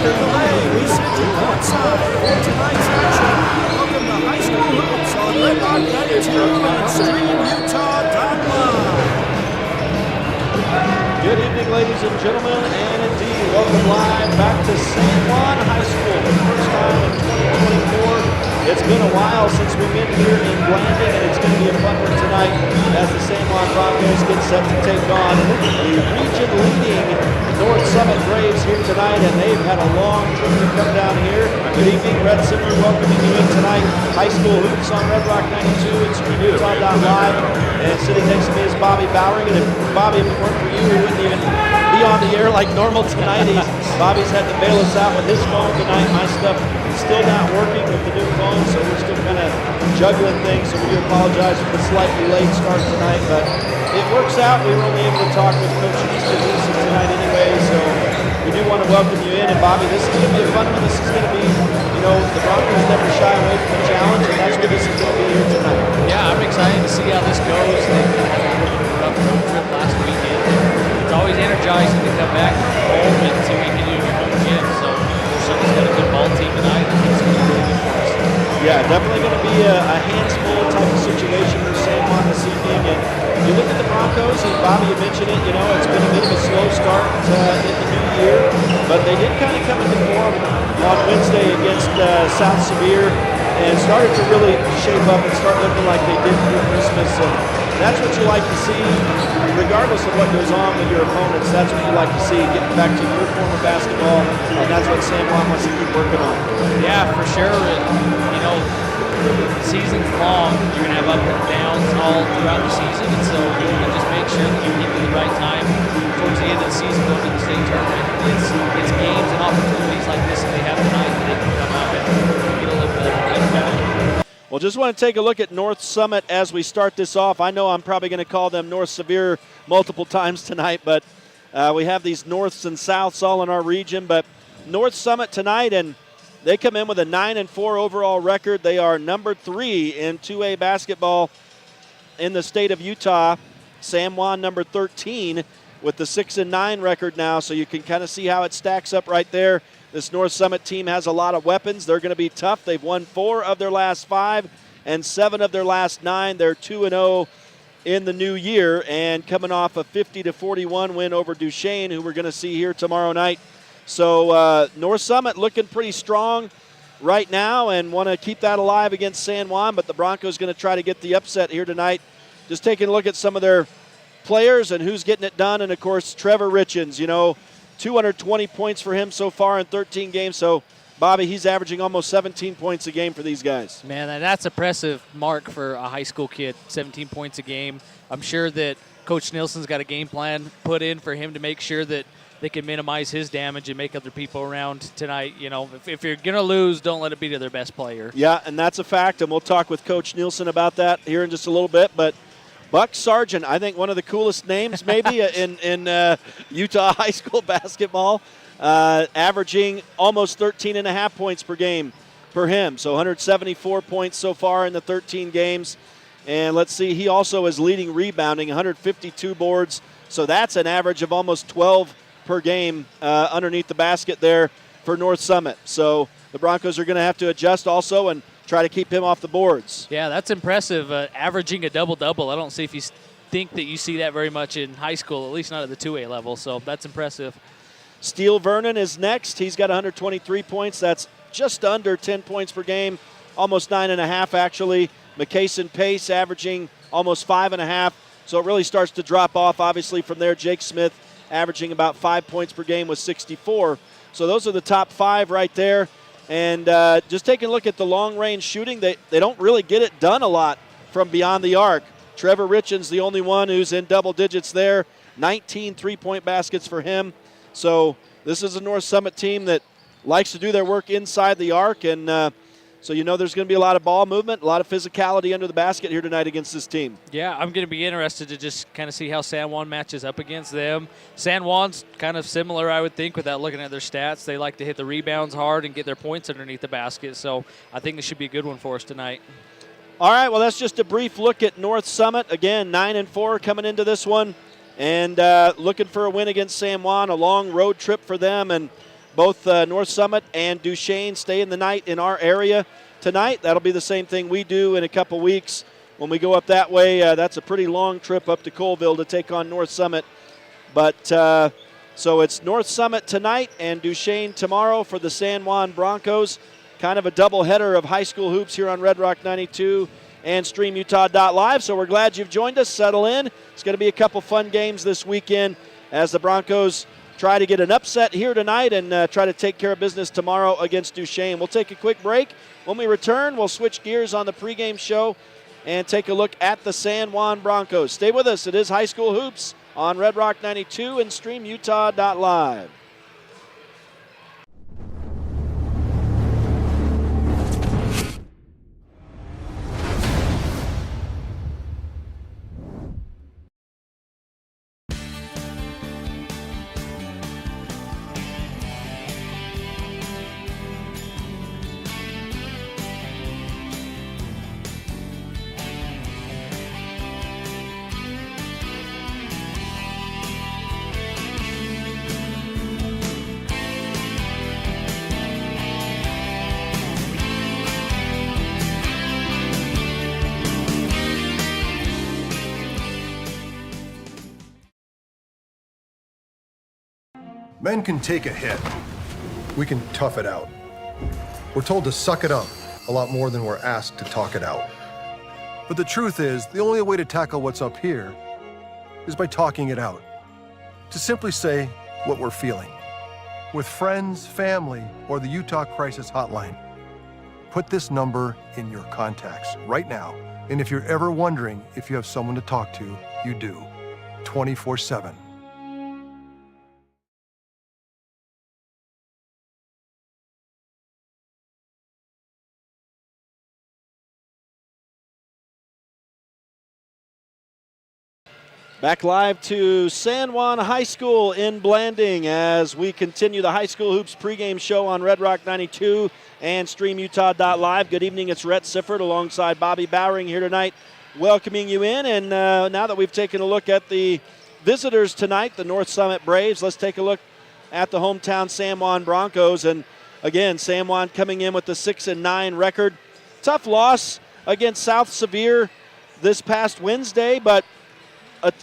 further delay, we send you courtside for tonight's action. Welcome to High School Hoops on Red Rock 92 and StreamUtah.Live. Good evening, ladies and gentlemen, and indeed, welcome live back to San Juan High School for the first time in 2024. It's been a while since we've been here in Blanding, and it's going to be a fun one tonight as the San Juan Broncos get set to take on the region-leading North Summit Braves here tonight, and they've had a long trip to come down here. Good evening, Red Simmer, welcoming you in tonight. High School Hoops on Red Rock 92 and StreamUtah.Live, and sitting next to me is Bobby Bowering, and Bobby, if it weren't for you, we wouldn't even be on the air like normal tonight. Bobby's had to bail us out with his phone tonight. My stuff is still not working with the new phone, so we're still kind of juggling things, so we do apologize for the slightly late start tonight, but it works out. We were only able to talk with Coach Easton tonight anyway, so we do want to welcome you in. And Bobby, this is going to be a fun one. This is going to be, you know, the Broncos never shy away from the challenge, and that's what this is going to be here tonight. Yeah, I'm excited to see how this goes. They had a rough road trip last weekend. It's always energizing to come back home and see what you can do at your home gym. So Someone's got a good ball team tonight. I think it's going to be really good for us. Yeah, definitely going to be a hands-full type of situation for San Juan this evening. And you look at the Broncos, and Bobby, you mentioned it, you know, it's been a bit of a slow start in the new year, but they did kind of come into form on Wednesday against South Sevier and started to really shape up and start looking like they did for Christmas. And that's what you like to see, regardless of what goes on with your opponents. That's what you like to see, getting back to your form of basketball, and that's what San Juan wants to keep working on. Yeah, for sure. And, you know, the season's long. You're going to have up and downs all throughout the season, and so you want to just make sure that you keep at the right time towards the end of the season going to the state tournament. It's games and opportunities like this that they have tonight that they can come out and get a little bit better. Well, just want to take a look at North Summit as we start this off. I know I'm probably going to call them North Sevier multiple times tonight, but we have these Norths and Souths all in our region. But North Summit tonight, and they come in with a 9-4 overall record. They are number 3 in 2A basketball in the state of Utah. San Juan number 13 with the 6-9 record now, so you can kind of see how it stacks up right there. This North Summit team has a lot of weapons. They're going to be tough. They've won 4 of their last 5 and 7 of their last 9. They're 2-0 in the new year, and coming off a 50-41 win over Duchesne, who we're going to see here tomorrow night. So North Summit looking pretty strong right now and want to keep that alive against San Juan, but the Broncos going to try to get the upset here tonight. Just taking a look at some of their players and who's getting it done, and, of course, Trevor Richens, you know, 220 points for him so far in 13 games. So, Bobby, he's averaging almost 17 points a game for these guys. Man, that's an impressive mark for a high school kid, 17 points a game. I'm sure that Coach Nilsson's got a game plan put in for him to make sure that they can minimize his damage and make other people around tonight. You know, if you're going to lose, don't let it be to their best player. Yeah, and that's a fact, and we'll talk with Coach Nilsson about that here in just a little bit. But Buck Sargent, I think one of the coolest names maybe in Utah high school basketball, averaging almost 13.5 points per game for him. So 174 points so far in the 13 games. And let's see, he also is leading rebounding, 152 boards. So that's an average of almost 12 per game underneath the basket there for North Summit. So the Broncos are going to have to adjust also and try to keep him off the boards. Yeah, that's impressive, averaging a double-double. I don't see if you think that you see that very much in high school, at least not at the 2A level, so that's impressive. Steele Vernon is next. He's got 123 points. That's just under 10 points per game, almost 9.5 actually. McCason Pace averaging almost 5.5, so it really starts to drop off obviously from there. Jake Smith averaging about 5 points per game with 64. So those are the top 5 right there. And just taking a look at the long-range shooting, they don't really get it done a lot from beyond the arc. Trevor Richens, the only one who's in double digits there, 19 three-point baskets for him. So this is a North Summit team that likes to do their work inside the arc, and so you know there's going to be a lot of ball movement, a lot of physicality under the basket here tonight against this team. Yeah, I'm going to be interested to just kind of see how San Juan matches up against them. San Juan's kind of similar, I would think, without looking at their stats. They like to hit the rebounds hard and get their points underneath the basket, so I think this should be a good one for us tonight. All right, well, that's just a brief look at North Summit. Again, 9-4 coming into this one, and looking for a win against San Juan, a long road trip for them, and both North Summit and Duchesne stay in the night in our area tonight. That'll be the same thing we do in a couple weeks when we go up that way. That's a pretty long trip up to Colville to take on North Summit. But so it's North Summit tonight and Duchesne tomorrow for the San Juan Broncos. Kind of a doubleheader of high school hoops here on Red Rock 92 and StreamUtah.Live. So we're glad you've joined us. Settle in. It's going to be a couple fun games this weekend as the Broncos try to get an upset here tonight and try to take care of business tomorrow against Duchesne. We'll take a quick break. When we return, we'll switch gears on the pregame show and take a look at the San Juan Broncos. Stay with us. It is High School Hoops on Red Rock 92 and StreamUtah.Live. Men can take a hit. We can tough it out. We're told to suck it up a lot more than we're asked to talk it out. But the truth is, the only way to tackle what's up here is by talking it out. To simply say what we're feeling. With friends, family, or the Utah Crisis Hotline. Put this number in your contacts right now. And if you're ever wondering if you have someone to talk to, you do. 24/7. Back live to San Juan High School in Blanding as we continue the High School Hoops pregame show on Red Rock 92 and StreamUtah.Live. Good evening, it's Rhett Sifford alongside Bobby Bowering here tonight, welcoming you in. And now that we've taken a look at the visitors tonight, the North Summit Braves, let's take a look at the hometown San Juan Broncos. And again, San Juan coming in with the 6-9 record. Tough loss against South Sevier this past Wednesday, but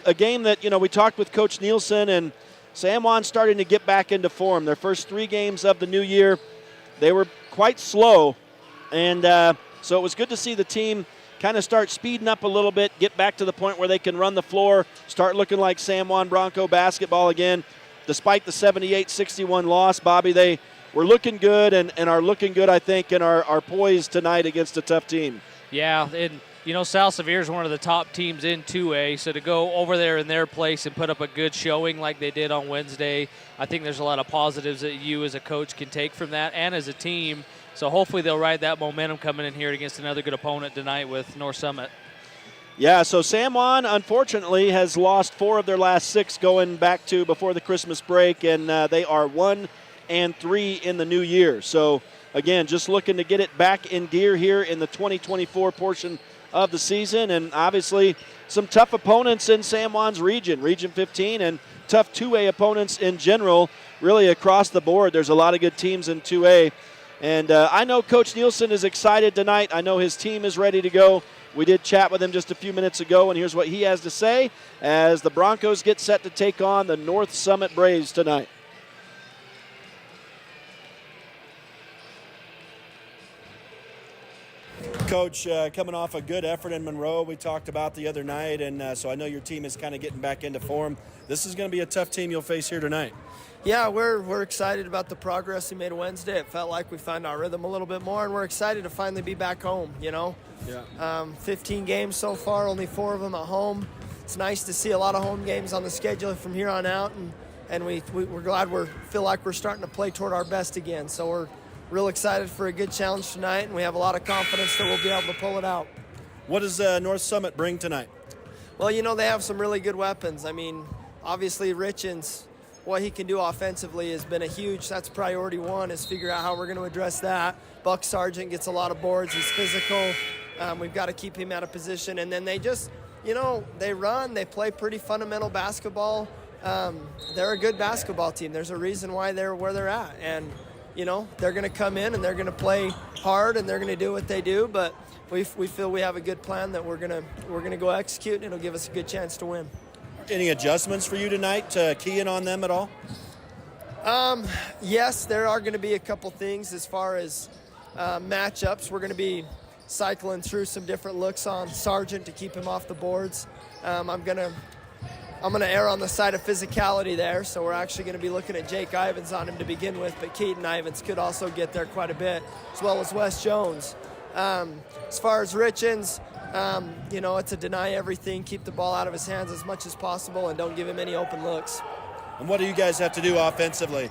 a game that, you know, we talked with Coach Nielsen, and San Juan starting to get back into form. Their first 3 games of the new year, they were quite slow, and so it was good to see the team kind of start speeding up a little bit, get back to the point where they can run the floor, start looking like San Juan Bronco basketball again. Despite the 78-61 loss, Bobby, they were looking good and are looking good, I think, and are poised tonight against a tough team. Yeah, and you know, South Sevier is one of the top teams in 2A, so to go over there in their place and put up a good showing like they did on Wednesday, I think there's a lot of positives that you as a coach can take from that and as a team. So hopefully they'll ride that momentum coming in here against another good opponent tonight with North Summit. Yeah, so San Juan, unfortunately, has lost 4 of their last 6 going back to before the Christmas break, and they are 1-3 in the new year. So, again, just looking to get it back in gear here in the 2024 portion of the season, and obviously some tough opponents in San Juan's region, Region 15, and tough 2A opponents in general, really across the board. There's a lot of good teams in 2A, and I know Coach Nielsen is excited tonight. I know his team is ready to go. We did chat with him just a few minutes ago, and here's what he has to say as the Broncos get set to take on the North Summit Braves tonight. Coach, coming off a good effort in Monroe, we talked about the other night, and so I know your team is kind of getting back into form. This is going to be a tough team you'll face here tonight. Yeah, we're excited about the progress we made Wednesday. It felt like we found our rhythm a little bit more, and we're excited to finally be back home, you know. Yeah. 15 games so far, only 4 of them at home. It's nice to see a lot of home games on the schedule from here on out, and we're glad feel like we're starting to play toward our best again. So we're real excited for a good challenge tonight, and we have a lot of confidence that we'll be able to pull it out. What does North Summit bring tonight? Well, you know, they have some really good weapons. I mean, obviously Richens, what he can do offensively has been that's priority 1, is figure out how we're going to address that. Buck Sargent gets a lot of boards. He's physical. We've got to keep him out of position. And then they just, you know, they run. They play pretty fundamental basketball. they're a good basketball team. There's a reason why they're where they're at. And, you know, they're going to come in and they're going to play hard and they're going to do what they do. But we feel we have a good plan that we're going to go execute, and it'll give us a good chance to win. Any adjustments for you tonight to key in on them at all? Yes, there are going to be a couple things as far as matchups. We're going to be cycling through some different looks on Sargent to keep him off the boards. I'm going to err on the side of physicality there, so we're actually going to be looking at Jake Ivins on him to begin with, but Keaton Ivins could also get there quite a bit, as well as Wes Jones. As far as Richens, you know, it's a deny everything, keep the ball out of his hands as much as possible, and don't give him any open looks. And what do you guys have to do offensively?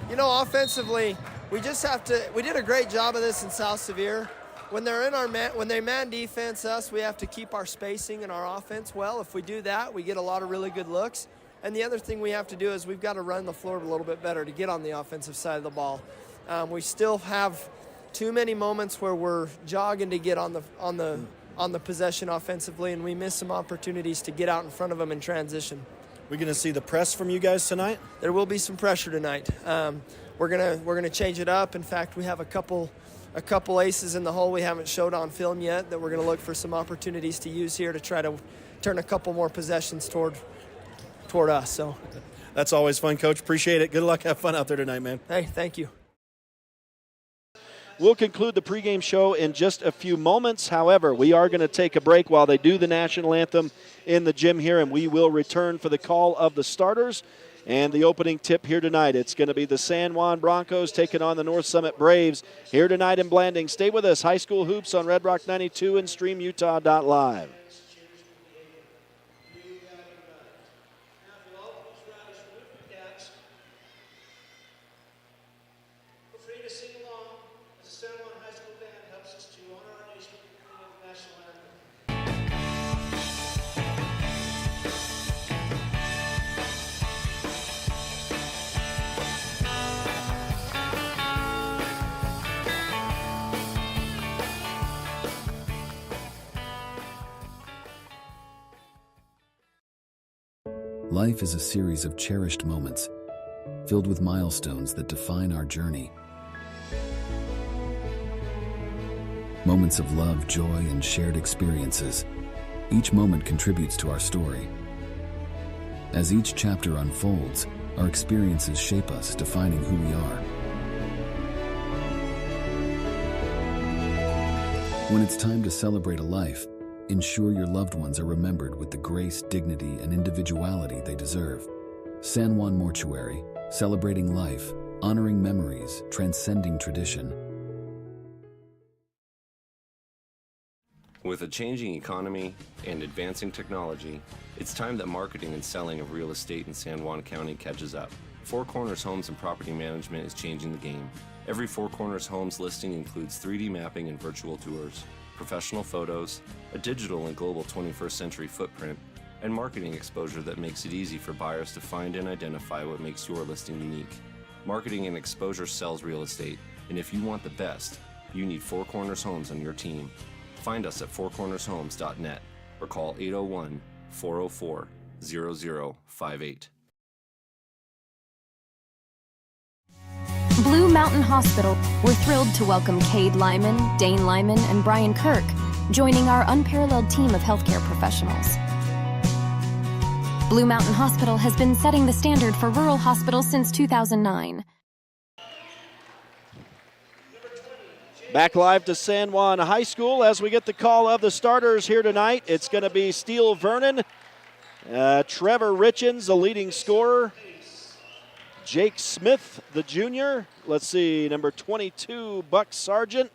You know, offensively, we did a great job of this in South Sevier. When they're in when they man defense us, we have to keep our spacing in our offense well. If we do that, we get a lot of really good looks. And the other thing we have to do is we've got to run the floor a little bit better to get on the offensive side of the ball. We still have too many moments where we're jogging to get on the possession offensively, and we miss some opportunities to get out in front of them in transition. We're going to see the press from you guys tonight? There will be some pressure tonight. We're gonna change it up. In fact, we have a couple aces in the hole we haven't showed on film yet that we're going to look for some opportunities to use here to try to turn a couple more possessions toward us. So that's always fun, Coach. Appreciate it. Good luck. Have fun out there tonight, man. Hey, thank you. We'll conclude the pregame show in just a few moments. However, we are going to take a break while they do the national anthem in the gym here, and we will return for the call of the starters and the opening tip here tonight. It's going to be the San Juan Broncos taking on the North Summit Braves here tonight in Blanding. Stay with us. High School Hoops on Red Rock 92 and StreamUtah.Live. Life is a series of cherished moments, filled with milestones that define our journey. Moments of love, joy, and shared experiences. Each moment contributes to our story. As each chapter unfolds, our experiences shape us, defining who we are. When it's time to celebrate a life, ensure your loved ones are remembered with the grace, dignity, and individuality they deserve. San Juan Mortuary, celebrating life, honoring memories, transcending tradition. With a changing economy and advancing technology, it's time that marketing and selling of real estate in San Juan County catches up. Four Corners Homes and Property Management is changing the game. Every Four Corners Homes listing includes 3D mapping and virtual tours, professional photos, a digital and global 21st century footprint, and marketing exposure that makes it easy for buyers to find and identify what makes your listing unique. Marketing and exposure sells real estate, and if you want the best, you need Four Corners Homes on your team. Find us at fourcornershomes.net or call 801-404-0058. Blue Mountain Hospital, we're thrilled to welcome Cade Lyman, Dane Lyman, and Brian Kirk, joining our unparalleled team of healthcare professionals. Blue Mountain Hospital has been setting the standard for rural hospitals since 2009. Back live to San Juan High School as we get the call of the starters here tonight. It's going to be Steele Vernon, Trevor Richens, the leading scorer, Jake Smith, the junior. Let's see, number 22, Buck Sargent.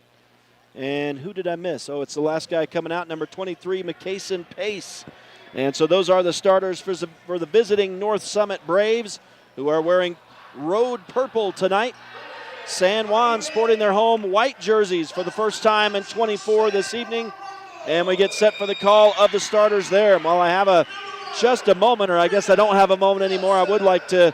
And who did I miss? Oh, it's the last guy coming out, number 23, McCason Pace. And so those are the starters for the visiting North Summit Braves, who are wearing road purple tonight. San Juan sporting their home white jerseys for the first time in 24 this evening. And we get set for the call of the starters there. While I have just a moment, or I guess I don't have a moment anymore, I would like to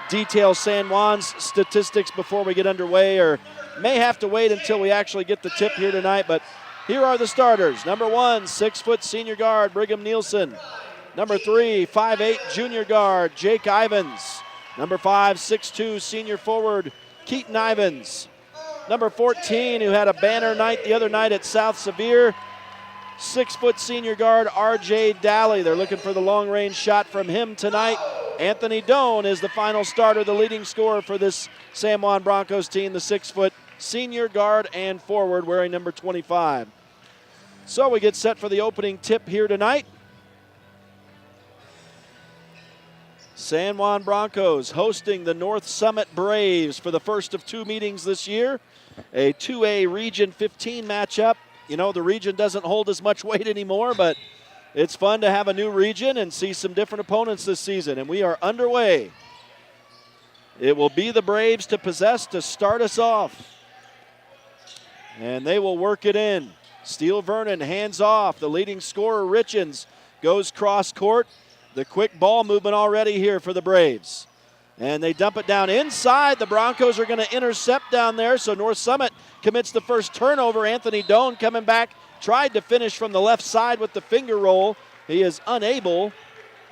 detail San Juan's statistics before we get underway, or may have to wait until we actually get the tip here tonight. But here are the starters. Number 1, 6-foot senior guard Brigham Nielsen. Number 3, 5'8", junior guard, Jake Ivins. Number 5, 6'2", senior forward, Keaton Ivins. Number 14, who had a banner night the other night at South Sevier, 6-foot senior guard, R.J. Daly. They're looking for the long-range shot from him tonight. Anthony Doan is the final starter, the leading scorer for this San Juan Broncos team, the 6-foot senior guard and forward wearing number 25. So we get set for the opening tip here tonight. San Juan Broncos hosting the North Summit Braves for the first of 2 meetings this year. A 2A Region 15 matchup. You know, the region doesn't hold as much weight anymore, but it's fun to have a new region and see some different opponents this season. And we are underway. It will be the Braves to possess to start us off. And they will work it in. Steele Vernon hands off. The leading scorer, Richens, goes cross court. The quick ball movement already here for the Braves. And they dump it down inside. The Broncos are going to intercept down there, so North Summit commits the first turnover. Anthony Doan coming back, tried to finish from the left side with the finger roll. He is unable,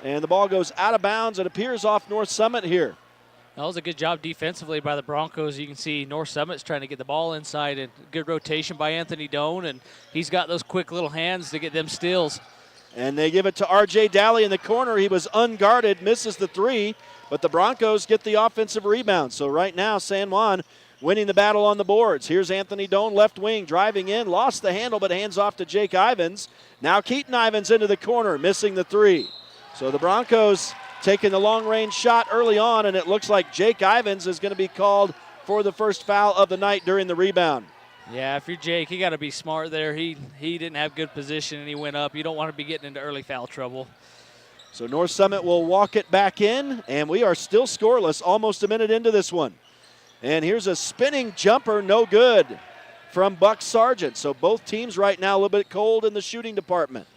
and the ball goes out of bounds. It appears off North Summit here. That was a good job defensively by the Broncos. You can see North Summit's trying to get the ball inside, and good rotation by Anthony Doan, and he's got those quick little hands to get them steals. And they give it to R.J. Daly in the corner. He was unguarded, misses the 3, but the Broncos get the offensive rebound. So right now, San Juan winning the battle on the boards. Here's Anthony Doan, left wing, driving in, lost the handle, but hands off to Jake Ivins. Now Keaton Ivins into the corner, missing the 3. So the Broncos taking the long-range shot early on, and it looks like Jake Ivins is going to be called for the first foul of the night during the rebound. Yeah, if you're Jake, you got to be smart there. He didn't have good position, and he went up. You don't want to be getting into early foul trouble. So North Summit will walk it back in, and we are still scoreless, almost a minute into this one. And here's a spinning jumper, no good, from Buck Sargent. So both teams right now a little bit cold in the shooting department.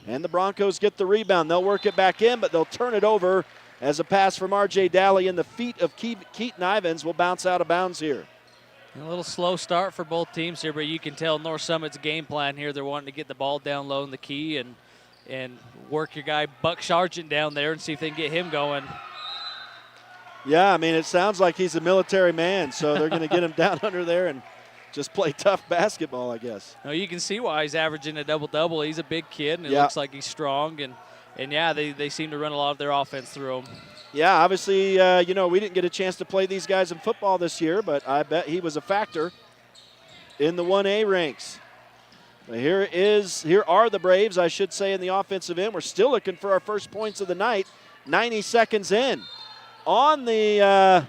And the Broncos get the rebound. They'll work it back in, but they'll turn it over as a pass from R.J. Daly in the feet of Keaton Ivins will bounce out of bounds here. A little slow start for both teams here, but you can tell North Summit's game plan here. They're wanting to get the ball down low in the key and work your guy Buck Sargent down there and see if they can get him going. Yeah, I mean, it sounds like he's a military man, so they're going to get him down under there and just play tough basketball, I guess. No, you can see why he's averaging a double-double. He's a big kid, and it looks like he's strong. And yeah, they seem to run a lot of their offense through him. Yeah, obviously, you know, we didn't get a chance to play these guys in football this year, but I bet he was a factor in the 1A ranks. But here are the Braves, I should say, in the offensive end. We're still looking for our first points of the night, 90 seconds in. On the,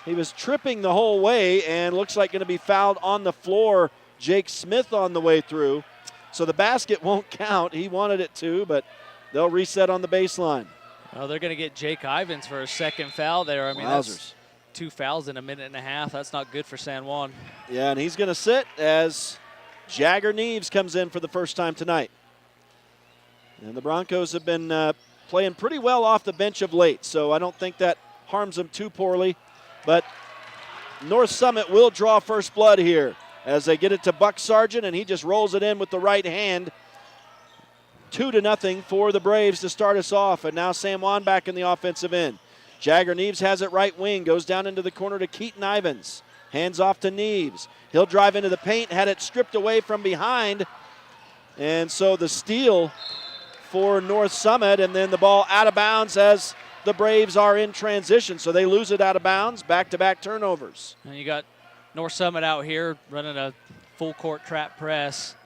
he was tripping the whole way and looks like going to be fouled on the floor. Jake Smith on the way through. So the basket won't count. He wanted it to, but they'll reset on the baseline. Well, they're going to get Jake Ivins for a second foul there. I mean, that's 2 fouls in a minute and a half. That's not good for San Juan. Yeah, and he's going to sit as Jagger Neves comes in for the first time tonight. And the Broncos have been playing pretty well off the bench of late, so I don't think that harms them too poorly. But North Summit will draw first blood here as they get it to Buck Sargent, and he just rolls it in with the right hand. 2-0 for the Braves to start us off, and now San Juan back in the offensive end. Jagger Neves has it right wing, goes down into the corner to Keaton Ivins. Hands off to Neves. He'll drive into the paint, had it stripped away from behind. And so the steal for North Summit, and then the ball out of bounds as the Braves are in transition. So they lose it out of bounds, back-to-back turnovers. And you got North Summit out here running a full-court trap press.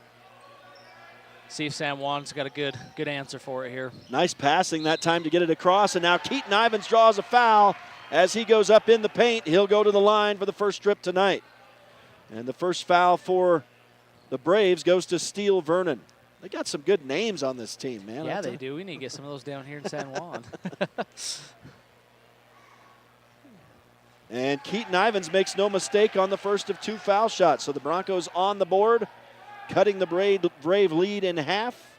See if San Juan's got a good answer for it here. Nice passing that time to get it across, and now Keaton Ivins draws a foul. As he goes up in the paint, he'll go to the line for the first trip tonight. And the first foul for the Braves goes to Steele Vernon. They got some good names on this team, man. Yeah, they do. We need to get some of those down here in San Juan. And Keaton Ivins makes no mistake on the first of 2 foul shots. So the Broncos on the board, cutting the Brave lead in half.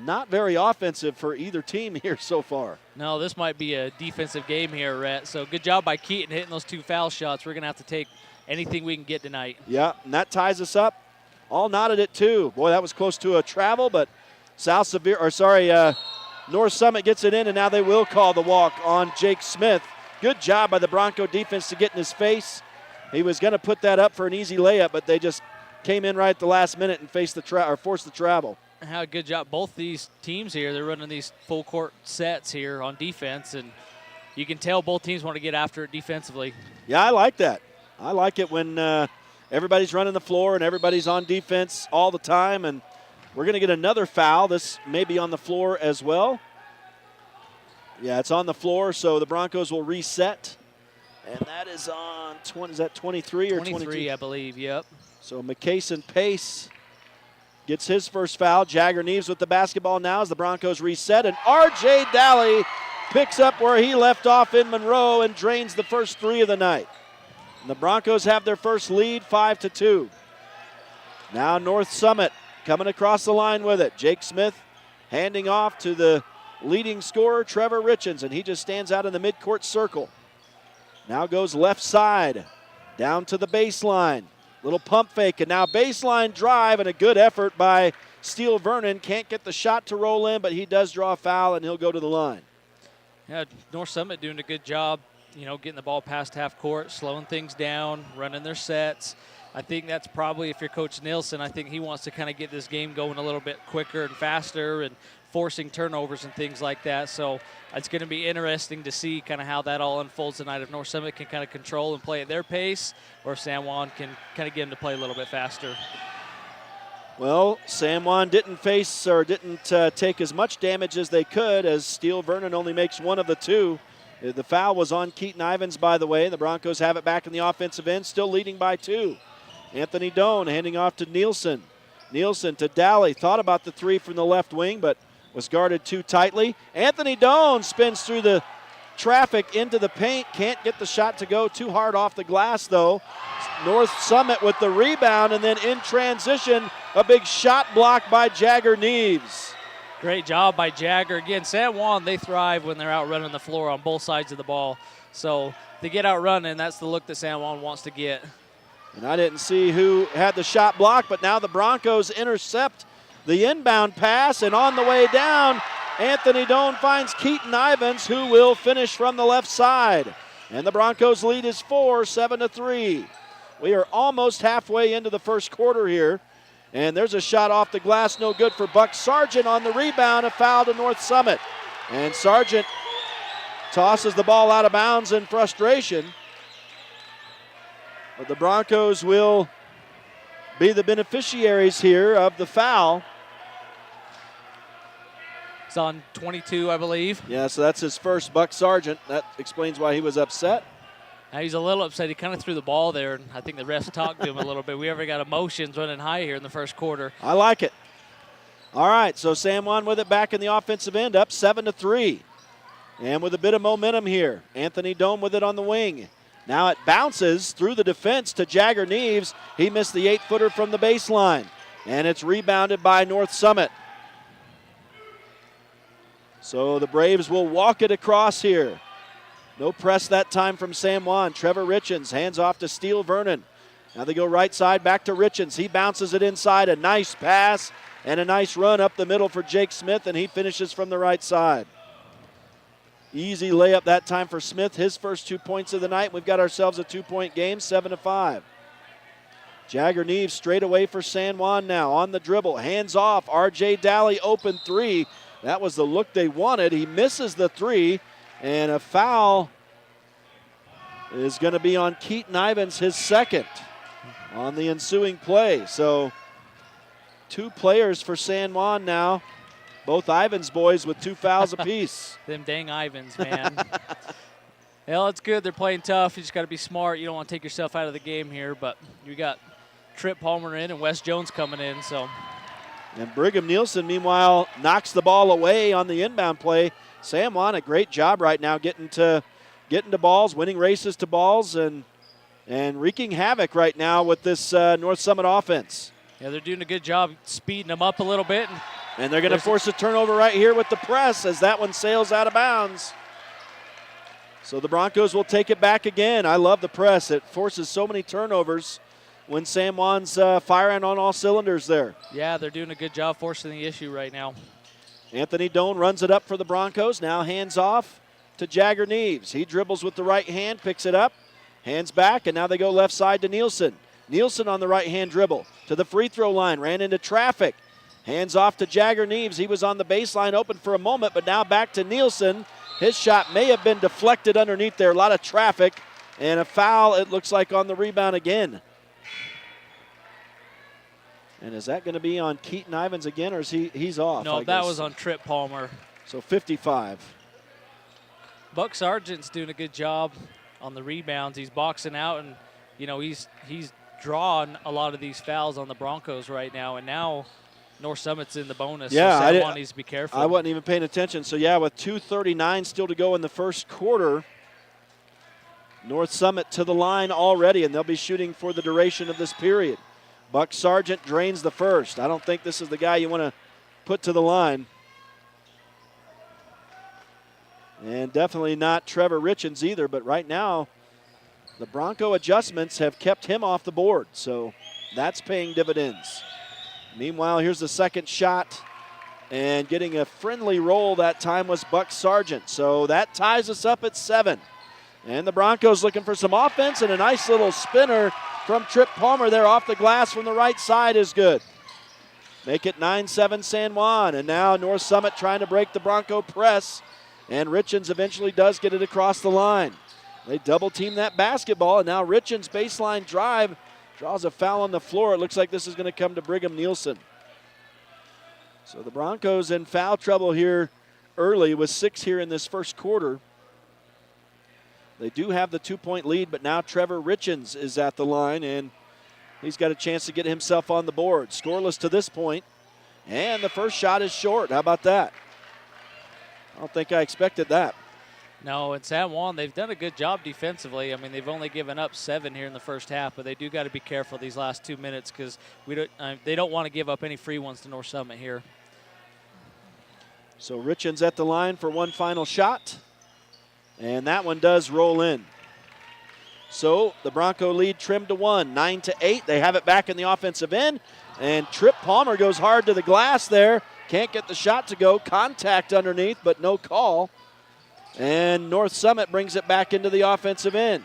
Not very offensive for either team here so far. No, this might be a defensive game here, Rhett. So good job by Keaton hitting those 2 foul shots. We're going to have to take anything we can get tonight. Yeah, and that ties us up. All knotted at 2. Boy, that was close to a travel, but North Summit gets it in, and now they will call the walk on Jake Smith. Good job by the Bronco defense to get in his face. He was going to put that up for an easy layup, but they just came in right at the last minute and forced the travel. How good job. Both these teams here, they're running these full court sets here on defense, and you can tell both teams want to get after it defensively. Yeah, I like that. I like it when everybody's running the floor and everybody's on defense all the time, and we're going to get another foul. This may be on the floor as well. Yeah, it's on the floor, so the Broncos will reset. And that is on, is that 23 or 22? 23, I believe, yep. So McCason Pace gets his first foul. Jagger Neves with the basketball now as the Broncos reset. And R.J. Daly picks up where he left off in Monroe and drains the first three of the night. And the Broncos have their first lead, 5-2. Now North Summit coming across the line with it. Jake Smith handing off to the leading scorer, Trevor Richens, and he just stands out in the midcourt circle. Now goes left side, down to the baseline. Little pump fake, and now baseline drive, and a good effort by Steele Vernon. Can't get the shot to roll in, but he does draw a foul, and he'll go to the line. Yeah, North Summit doing a good job, getting the ball past half court, slowing things down, running their sets. I think that's probably, if you're Coach Nielsen, I think he wants to kind of get this game going a little bit quicker and faster and forcing turnovers and things like that. So it's going to be interesting to see kind of how that all unfolds tonight. If North Summit can kind of control and play at their pace, or if San Juan can kind of get them to play a little bit faster. Well, San Juan didn't take as much damage as they could, as Steele Vernon only makes one of the two. The foul was on Keaton Ivins, by the way. The Broncos have it back in the offensive end, still leading by 2. Anthony Doan handing off to Nielsen. Nielsen to Daly. Thought about the three from the left wing, but was guarded too tightly. Anthony Doan spins through the traffic into the paint. Can't get the shot to go. Too hard off the glass, though. North Summit with the rebound, and then in transition, a big shot block by Jagger Neves. Great job by Jagger. Again, San Juan, they thrive when they're out running the floor on both sides of the ball. So they get out running, that's the look that San Juan wants to get. And I didn't see who had the shot block, but now the Broncos intercept the inbound pass, and on the way down, Anthony Doan finds Keaton Ivins, who will finish from the left side. And the Broncos lead is 4, 7-3. We are almost halfway into the first quarter here. And there's a shot off the glass, no good for Buck Sargent on the rebound, a foul to North Summit. And Sargent tosses the ball out of bounds in frustration. But the Broncos will be the beneficiaries here of the foul. It's on 22, I believe. Yeah, so that's his first, Buck Sargent. That explains why he was upset. Now he's a little upset. He kind of threw the ball there, and I think the refs talked to him a little bit. We ever got emotions running high here in the first quarter. I like it. All right, so San Juan with it back in the offensive end, up 7-3. And with a bit of momentum here, Anthony Doan with it on the wing. Now it bounces through the defense to Jagger Neves. He missed the 8-footer from the baseline. And it's rebounded by North Summit. So the Braves will walk it across here. No press that time from San Juan. Trevor Richens hands off to Steele Vernon. Now they go right side back to Richens. He bounces it inside. A nice pass and a nice run up the middle for Jake Smith, and he finishes from the right side. Easy layup that time for Smith. His first 2 points of the night. We've got ourselves a 2-point game, 7-5. Jagger Neves straight away for San Juan now on the dribble. Hands off. R.J. Daly open three. That was the look they wanted. He misses the three, and a foul is going to be on Keaton Ivins, his second on the ensuing play. So 2 players for San Juan now. Both Ivins boys with 2 fouls apiece. Them dang Ivins, man. Well, it's good. They're playing tough. You just got to be smart. You don't want to take yourself out of the game here, but you got Trip Palmer in and Wes Jones coming in. So. And Brigham Nielsen, meanwhile, knocks the ball away on the inbound play. San Juan, a great job right now getting to balls, winning races to balls, and wreaking havoc right now with this North Summit offense. Yeah, they're doing a good job speeding them up a little bit. And they're going to force a turnover right here with the press as that one sails out of bounds. So the Broncos will take it back again. I love the press. It forces so many turnovers when San Juan's firing on all cylinders there. Yeah, they're doing a good job forcing the issue right now. Anthony Doan runs it up for the Broncos. Now hands off to Jagger Neves. He dribbles with the right hand, picks it up, hands back, and now they go left side to Nielsen. Nielsen on the right-hand dribble to the free throw line, ran into traffic. Hands off to Jagger Neves. He was on the baseline open for a moment, but now back to Nielsen. His shot may have been deflected underneath there. A lot of traffic and a foul, it looks like, on the rebound again. And is that going to be on Keaton Ivins again, or is he's off? No, that was on Trip Palmer. So 55. Buck Sargent's doing a good job on the rebounds. He's boxing out, and, he's drawn a lot of these fouls on the Broncos right now, and now North Summit's in the bonus. Yeah, so San Juan needs to be careful. I wasn't even paying attention. So, yeah, with 2:39 still to go in the first quarter, North Summit to the line already, and they'll be shooting for the duration of this period. Buck Sargent drains the first. I don't think this is the guy you want to put to the line. And definitely not Trevor Richens either, but right now the Bronco adjustments have kept him off the board, so that's paying dividends. Meanwhile, here's the second shot, and getting a friendly roll that time was Buck Sargent. So that ties us up at 7. And the Broncos looking for some offense, and a nice little spinner from Trip Palmer there off the glass from the right side is good. Make it 9-7 San Juan, and now North Summit trying to break the Bronco press, and Richens eventually does get it across the line. They double team that basketball, and now Richens' baseline drive draws a foul on the floor. It looks like this is going to come to Brigham Nielsen. So the Broncos in foul trouble here early with 6 here in this first quarter. They do have the 2-point lead, but now Trevor Richens is at the line, and he's got a chance to get himself on the board. Scoreless to this point, and the first shot is short. How about that? I don't think I expected that. No, in San Juan, they've done a good job defensively. I mean, they've only given up 7 here in the first half, but they do got to be careful these last 2 minutes because they don't want to give up any free ones to North Summit here. So Richens at the line for one final shot, and that one does roll in. So the Bronco lead trimmed to 1, 9-8. They have it back in the offensive end, and Trip Palmer goes hard to the glass there. Can't get the shot to go. Contact underneath, but no call. And North Summit brings it back into the offensive end.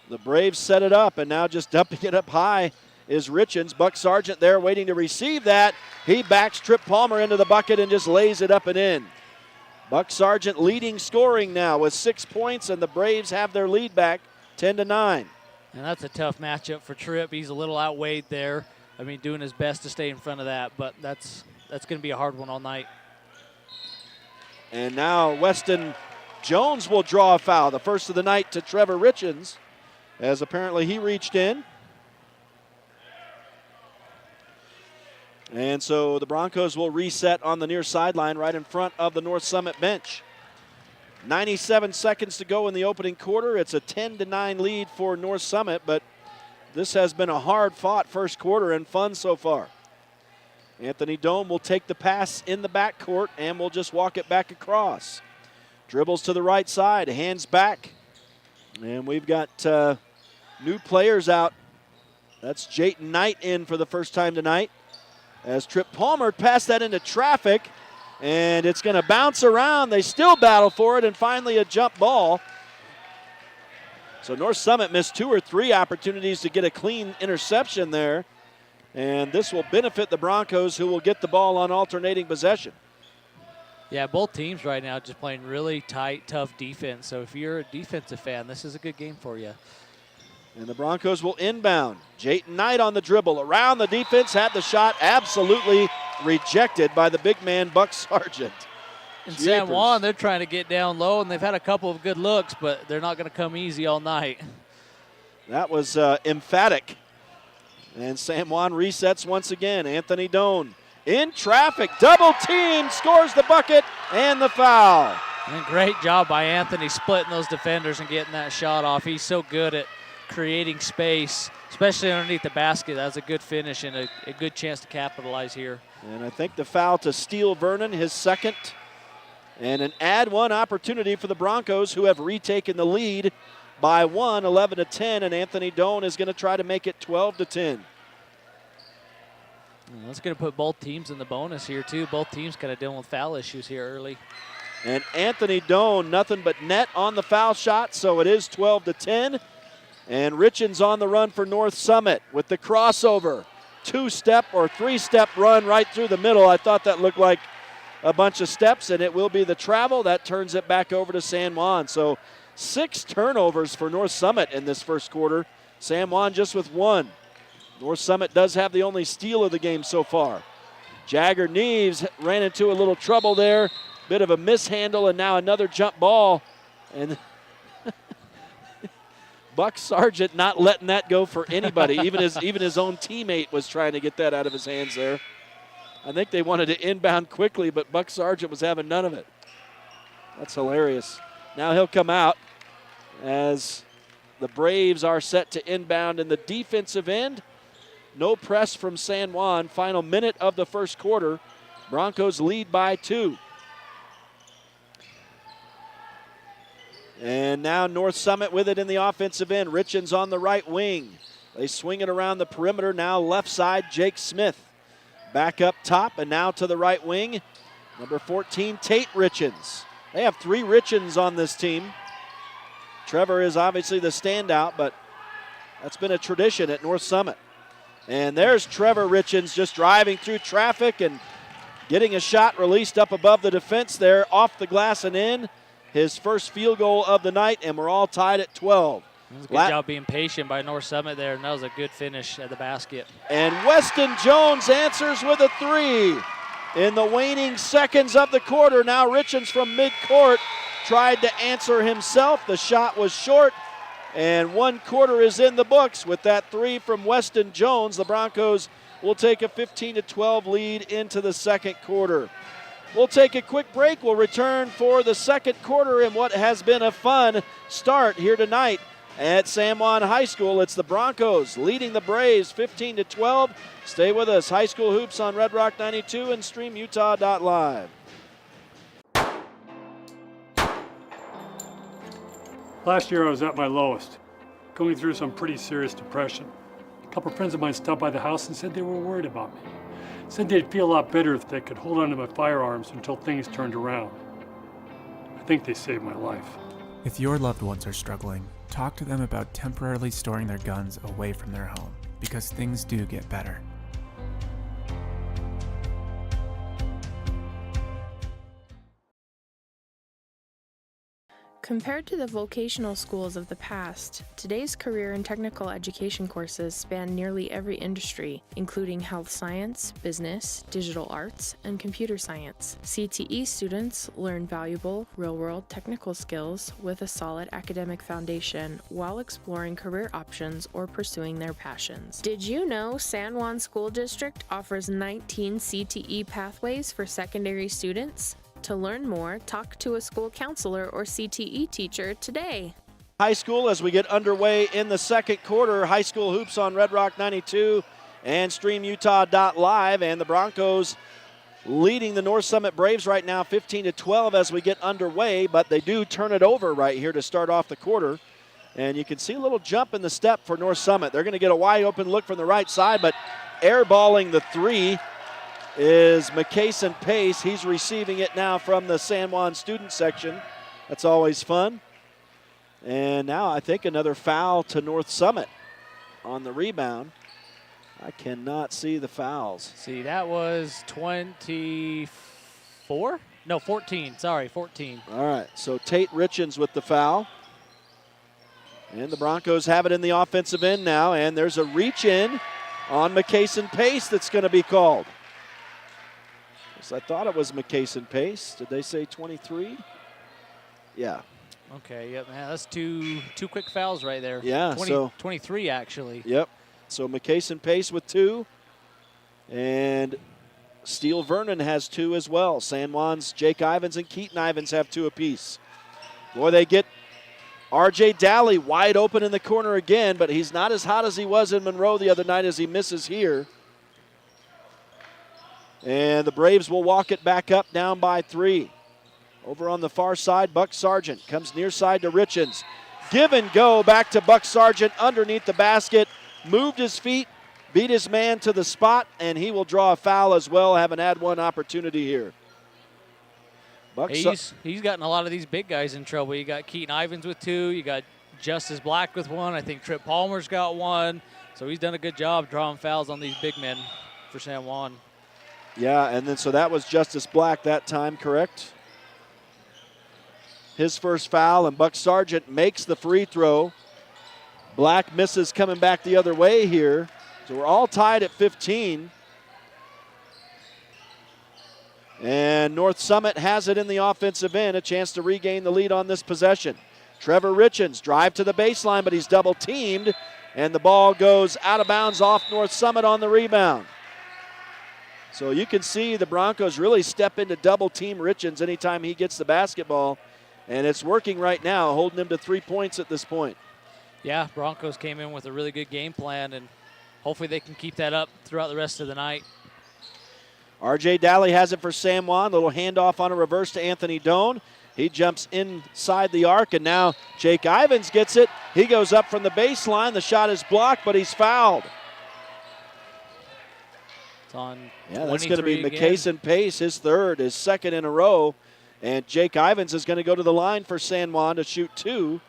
The Braves set it up, and now just dumping it up high is Richens. Buck Sargent there waiting to receive that. He backs Trip Palmer into the bucket and just lays it up and in. Buck Sargent leading scoring now with 6 points, and the Braves have their lead back 10-9. And that's a tough matchup for Trip. He's a little outweighed there. I mean, doing his best to stay in front of that, but that's going to be a hard one all night. And now Weston Jones will draw a foul, the first of the night to Trevor Richens, as apparently he reached in. And so the Broncos will reset on the near sideline right in front of the North Summit bench. 97 seconds to go in the opening quarter. It's a 10-9 lead for North Summit, but this has been a hard-fought first quarter and fun so far. Anthony Doan will take the pass in the backcourt and will just walk it back across. Dribbles to the right side, hands back. And we've got new players out. That's Jayton Knight in for the first time tonight. As Trip Palmer passed that into traffic, and it's going to bounce around. They still battle for it, and finally a jump ball. So North Summit missed 2 or 3 opportunities to get a clean interception there. And this will benefit the Broncos, who will get the ball on alternating possession. Yeah, both teams right now just playing really tight, tough defense. So if you're a defensive fan, this is a good game for you. And the Broncos will inbound. Jayton Knight on the dribble. Around the defense, had the shot absolutely rejected by the big man, Buck Sargent. In San Juan, they're trying to get down low, and they've had a couple of good looks, but they're not going to come easy all night. That was emphatic. And San Juan resets once again. Anthony Doan in traffic, double team, scores the bucket and the foul. And great job by Anthony splitting those defenders and getting that shot off. He's so good at creating space, especially underneath the basket. That's a good finish and a good chance to capitalize here. And I think the foul to Steele Vernon, his second, and an add one opportunity for the Broncos, who have retaken the lead by 1, 11-10, and Anthony Doan is going to try to make it 12-10. That's going to put both teams in the bonus here, too. Both teams kind of dealing with foul issues here early. And Anthony Doan, nothing but net on the foul shot, so it is 12-10. And Richens on the run for North Summit with the crossover. 2-step or 3-step run right through the middle. I thought that looked like a bunch of steps, and it will be the travel. That turns it back over to San Juan. So 6 turnovers for North Summit in this first quarter. San Juan just with 1. North Summit does have the only steal of the game so far. Jagger Neves ran into a little trouble there. Bit of a mishandle, and now another jump ball. And Buck Sargent not letting that go for anybody. even his own teammate was trying to get that out of his hands there. I think they wanted to inbound quickly, but Buck Sargent was having none of it. That's hilarious. Now he'll come out as the Braves are set to inbound in the defensive end. No press from San Juan. Final minute of the first quarter. Broncos lead by 2. And now North Summit with it in the offensive end. Richens on the right wing. They swing it around the perimeter. Now left side, Jake Smith. Back up top and now to the right wing. Number 14, Tate Richens. They have 3 Richens on this team. Trevor is obviously the standout, but that's been a tradition at North Summit. And there's Trevor Richens just driving through traffic and getting a shot released up above the defense there, off the glass and in. His first field goal of the night, and we're all tied at 12. Good job being patient by North Summit there, and that was a good finish at the basket. And Weston Jones answers with a 3 in the waning seconds of the quarter. Now Richens from midcourt tried to answer himself. The shot was short, and 1 quarter is in the books. With that 3 from Weston Jones, the Broncos will take a 15-12 lead into the second quarter. We'll take a quick break. We'll return for the second quarter in what has been a fun start here tonight at San Juan High School. It's the Broncos leading the Braves 15-12. Stay with us. High School Hoops on Red Rock 92 and StreamUtah.Live. Last year I was at my lowest, going through some pretty serious depression. A couple friends of mine stopped by the house and said they were worried about me. Said they'd feel a lot better if they could hold on to my firearms until things turned around. I think they saved my life. If your loved ones are struggling, talk to them about temporarily storing their guns away from their home, because things do get better. Compared to the vocational schools of the past, today's career and technical education courses span nearly every industry, including health science, business, digital arts, and computer science. CTE students learn valuable, real-world technical skills with a solid academic foundation while exploring career options or pursuing their passions. Did you know San Juan School District offers 19 CTE pathways for secondary students? To learn more, talk to a school counselor or CTE teacher today. High school as we get underway in the second quarter. High School Hoops on Red Rock 92 and StreamUtah.Live. And the Broncos leading the North Summit Braves right now 15-12 as we get underway. But they do turn it over right here to start off the quarter. And you can see a little jump in the step for North Summit. They're going to get a wide open look from the right side, but airballing the 3 is McCason Pace. He's receiving it now from the San Juan student section. That's always fun. And now I think another foul to North Summit on the rebound. I cannot see the fouls. See, that was 24? No, 14. Sorry, 14. All right, so Tate Richens with the foul. And the Broncos have it in the offensive end now, and there's a reach in on McCason Pace that's going to be called. I thought it was McCason Pace. Did they say 23? Yeah. Okay, yep, man, that's two quick fouls right there. Yeah, 23 actually. Yep. So McCason Pace with 2. And Steele Vernon has 2 as well. San Juan's Jake Ivins and Keaton Ivins have 2 apiece. Boy, they get R.J. Dally wide open in the corner again, but he's not as hot as he was in Monroe the other night as he misses here. And the Braves will walk it back up down by 3. Over on the far side, Buck Sargent comes near side to Richens. Give and go back to Buck Sargent underneath the basket. Moved his feet beat his man to the spot, and he will draw a foul as well, having had one opportunity here. He's gotten a lot of these big guys in trouble. You got Keaton Ivins with 2. You got Justice Black with 1. I think Tripp Palmer's got 1. So he's done a good job drawing fouls on these big men for San Juan. Yeah, and then so that was Justice Black that time, correct? His first foul, and Buck Sargent makes the free throw. Black misses coming back the other way here. So we're all tied at 15. And North Summit has it in the offensive end, a chance to regain the lead on this possession. Trevor Richens drive to the baseline, but he's double teamed, and the ball goes out of bounds off North Summit on the rebound. So you can see the Broncos really step into double team Richens anytime he gets the basketball, and it's working right now, holding him to 3 points at this point. Yeah, Broncos came in with a really good game plan, and hopefully they can keep that up throughout the rest of the night. R.J. Daly has it for San Juan. Little handoff on a reverse to Anthony Doan. He jumps inside the arc, and now Jake Ivins gets it. He goes up from the baseline. The shot is blocked, but he's fouled. It's on that's going to be again. McCason Pace, his third, his second in a row. And Jake Ivins is going to go to the line for San Juan to shoot 2.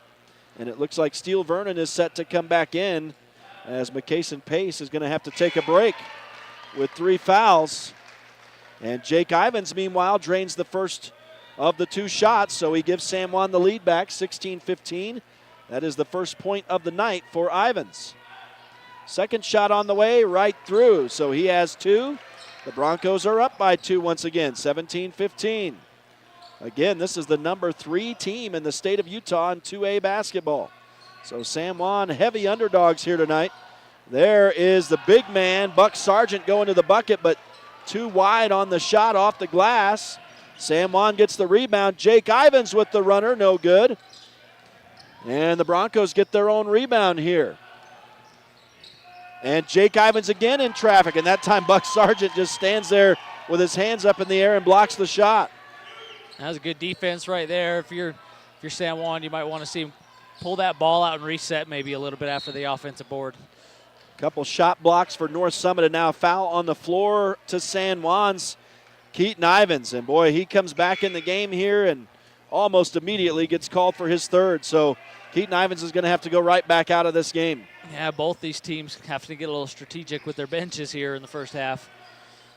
And it looks like Steele Vernon is set to come back in, as McCason Pace is going to have to take a break with 3 fouls. And Jake Ivins, meanwhile, drains the first of the 2 shots, so he gives San Juan the lead back, 16-15. That is the first point of the night for Ivins. Second shot on the way, right through, so he has 2. The Broncos are up by 2 once again, 17-15. Again, this is the number 3 team in the state of Utah in 2A basketball. So San Juan heavy underdogs here tonight. There is the big man, Buck Sargent, going to the bucket, but too wide on the shot off the glass. San Juan gets the rebound. Jake Ivins with the runner, no good. And the Broncos get their own rebound here. And Jake Ivins again in traffic, and that time Buck Sargent just stands there with his hands up in the air and blocks the shot. That was a good defense right there. If you're San Juan, you might want to see him pull that ball out and reset maybe a little bit after the offensive board. Couple shot blocks for North Summit, and now a foul on the floor to San Juan's Keaton Ivins. And boy, he comes back in the game here and almost immediately gets called for his third. So Keaton Ivins is going to have to go right back out of this game. Yeah, both these teams have to get a little strategic with their benches here in the first half.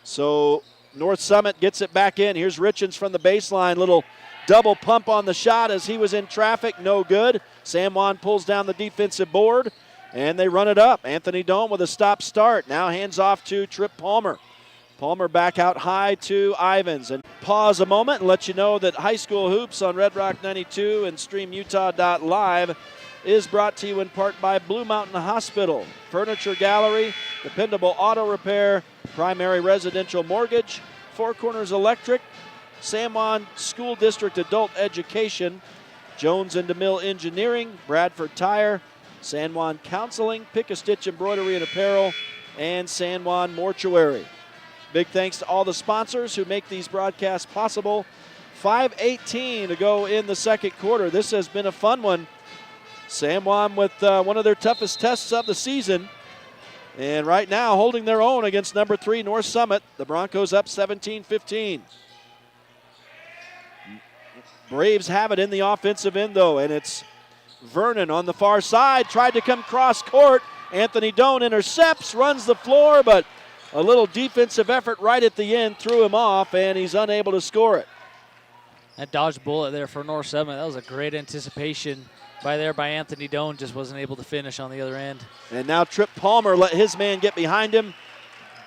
So North Summit gets it back in. Here's Richens from the baseline. Little double pump on the shot as he was in traffic. No good. San Juan pulls down the defensive board, and they run it up. Anthony Doan with a stop start. Now hands off to Tripp Palmer. Palmer back out high to Ivins. And pause a moment and let you know that High School Hoops on Red Rock 92 and StreamUtah.Live is brought to you in part by Blue Mountain Hospital, Furniture Gallery, Dependable Auto Repair, Primary Residential Mortgage, Four Corners Electric, San Juan School District Adult Education, Jones and DeMille Engineering, Bradford Tire, San Juan Counseling, Pick-a-Stitch Embroidery and Apparel, and San Juan Mortuary. Big thanks to all the sponsors who make these broadcasts possible. 5:18 to go in the second quarter. This has been a fun one. San Juan with one of their toughest tests of the season. And right now holding their own against number 3 North Summit. The Broncos up 17-15. Braves have it in the offensive end though, and it's Vernon on the far side. Tried to come cross court. Anthony Doan intercepts, runs the floor, but a little defensive effort right at the end threw him off, and he's unable to score it. That dodged bullet there for North Summit. That was a great anticipation by Anthony Doan. Just wasn't able to finish on the other end. And now Tripp Palmer let his man get behind him.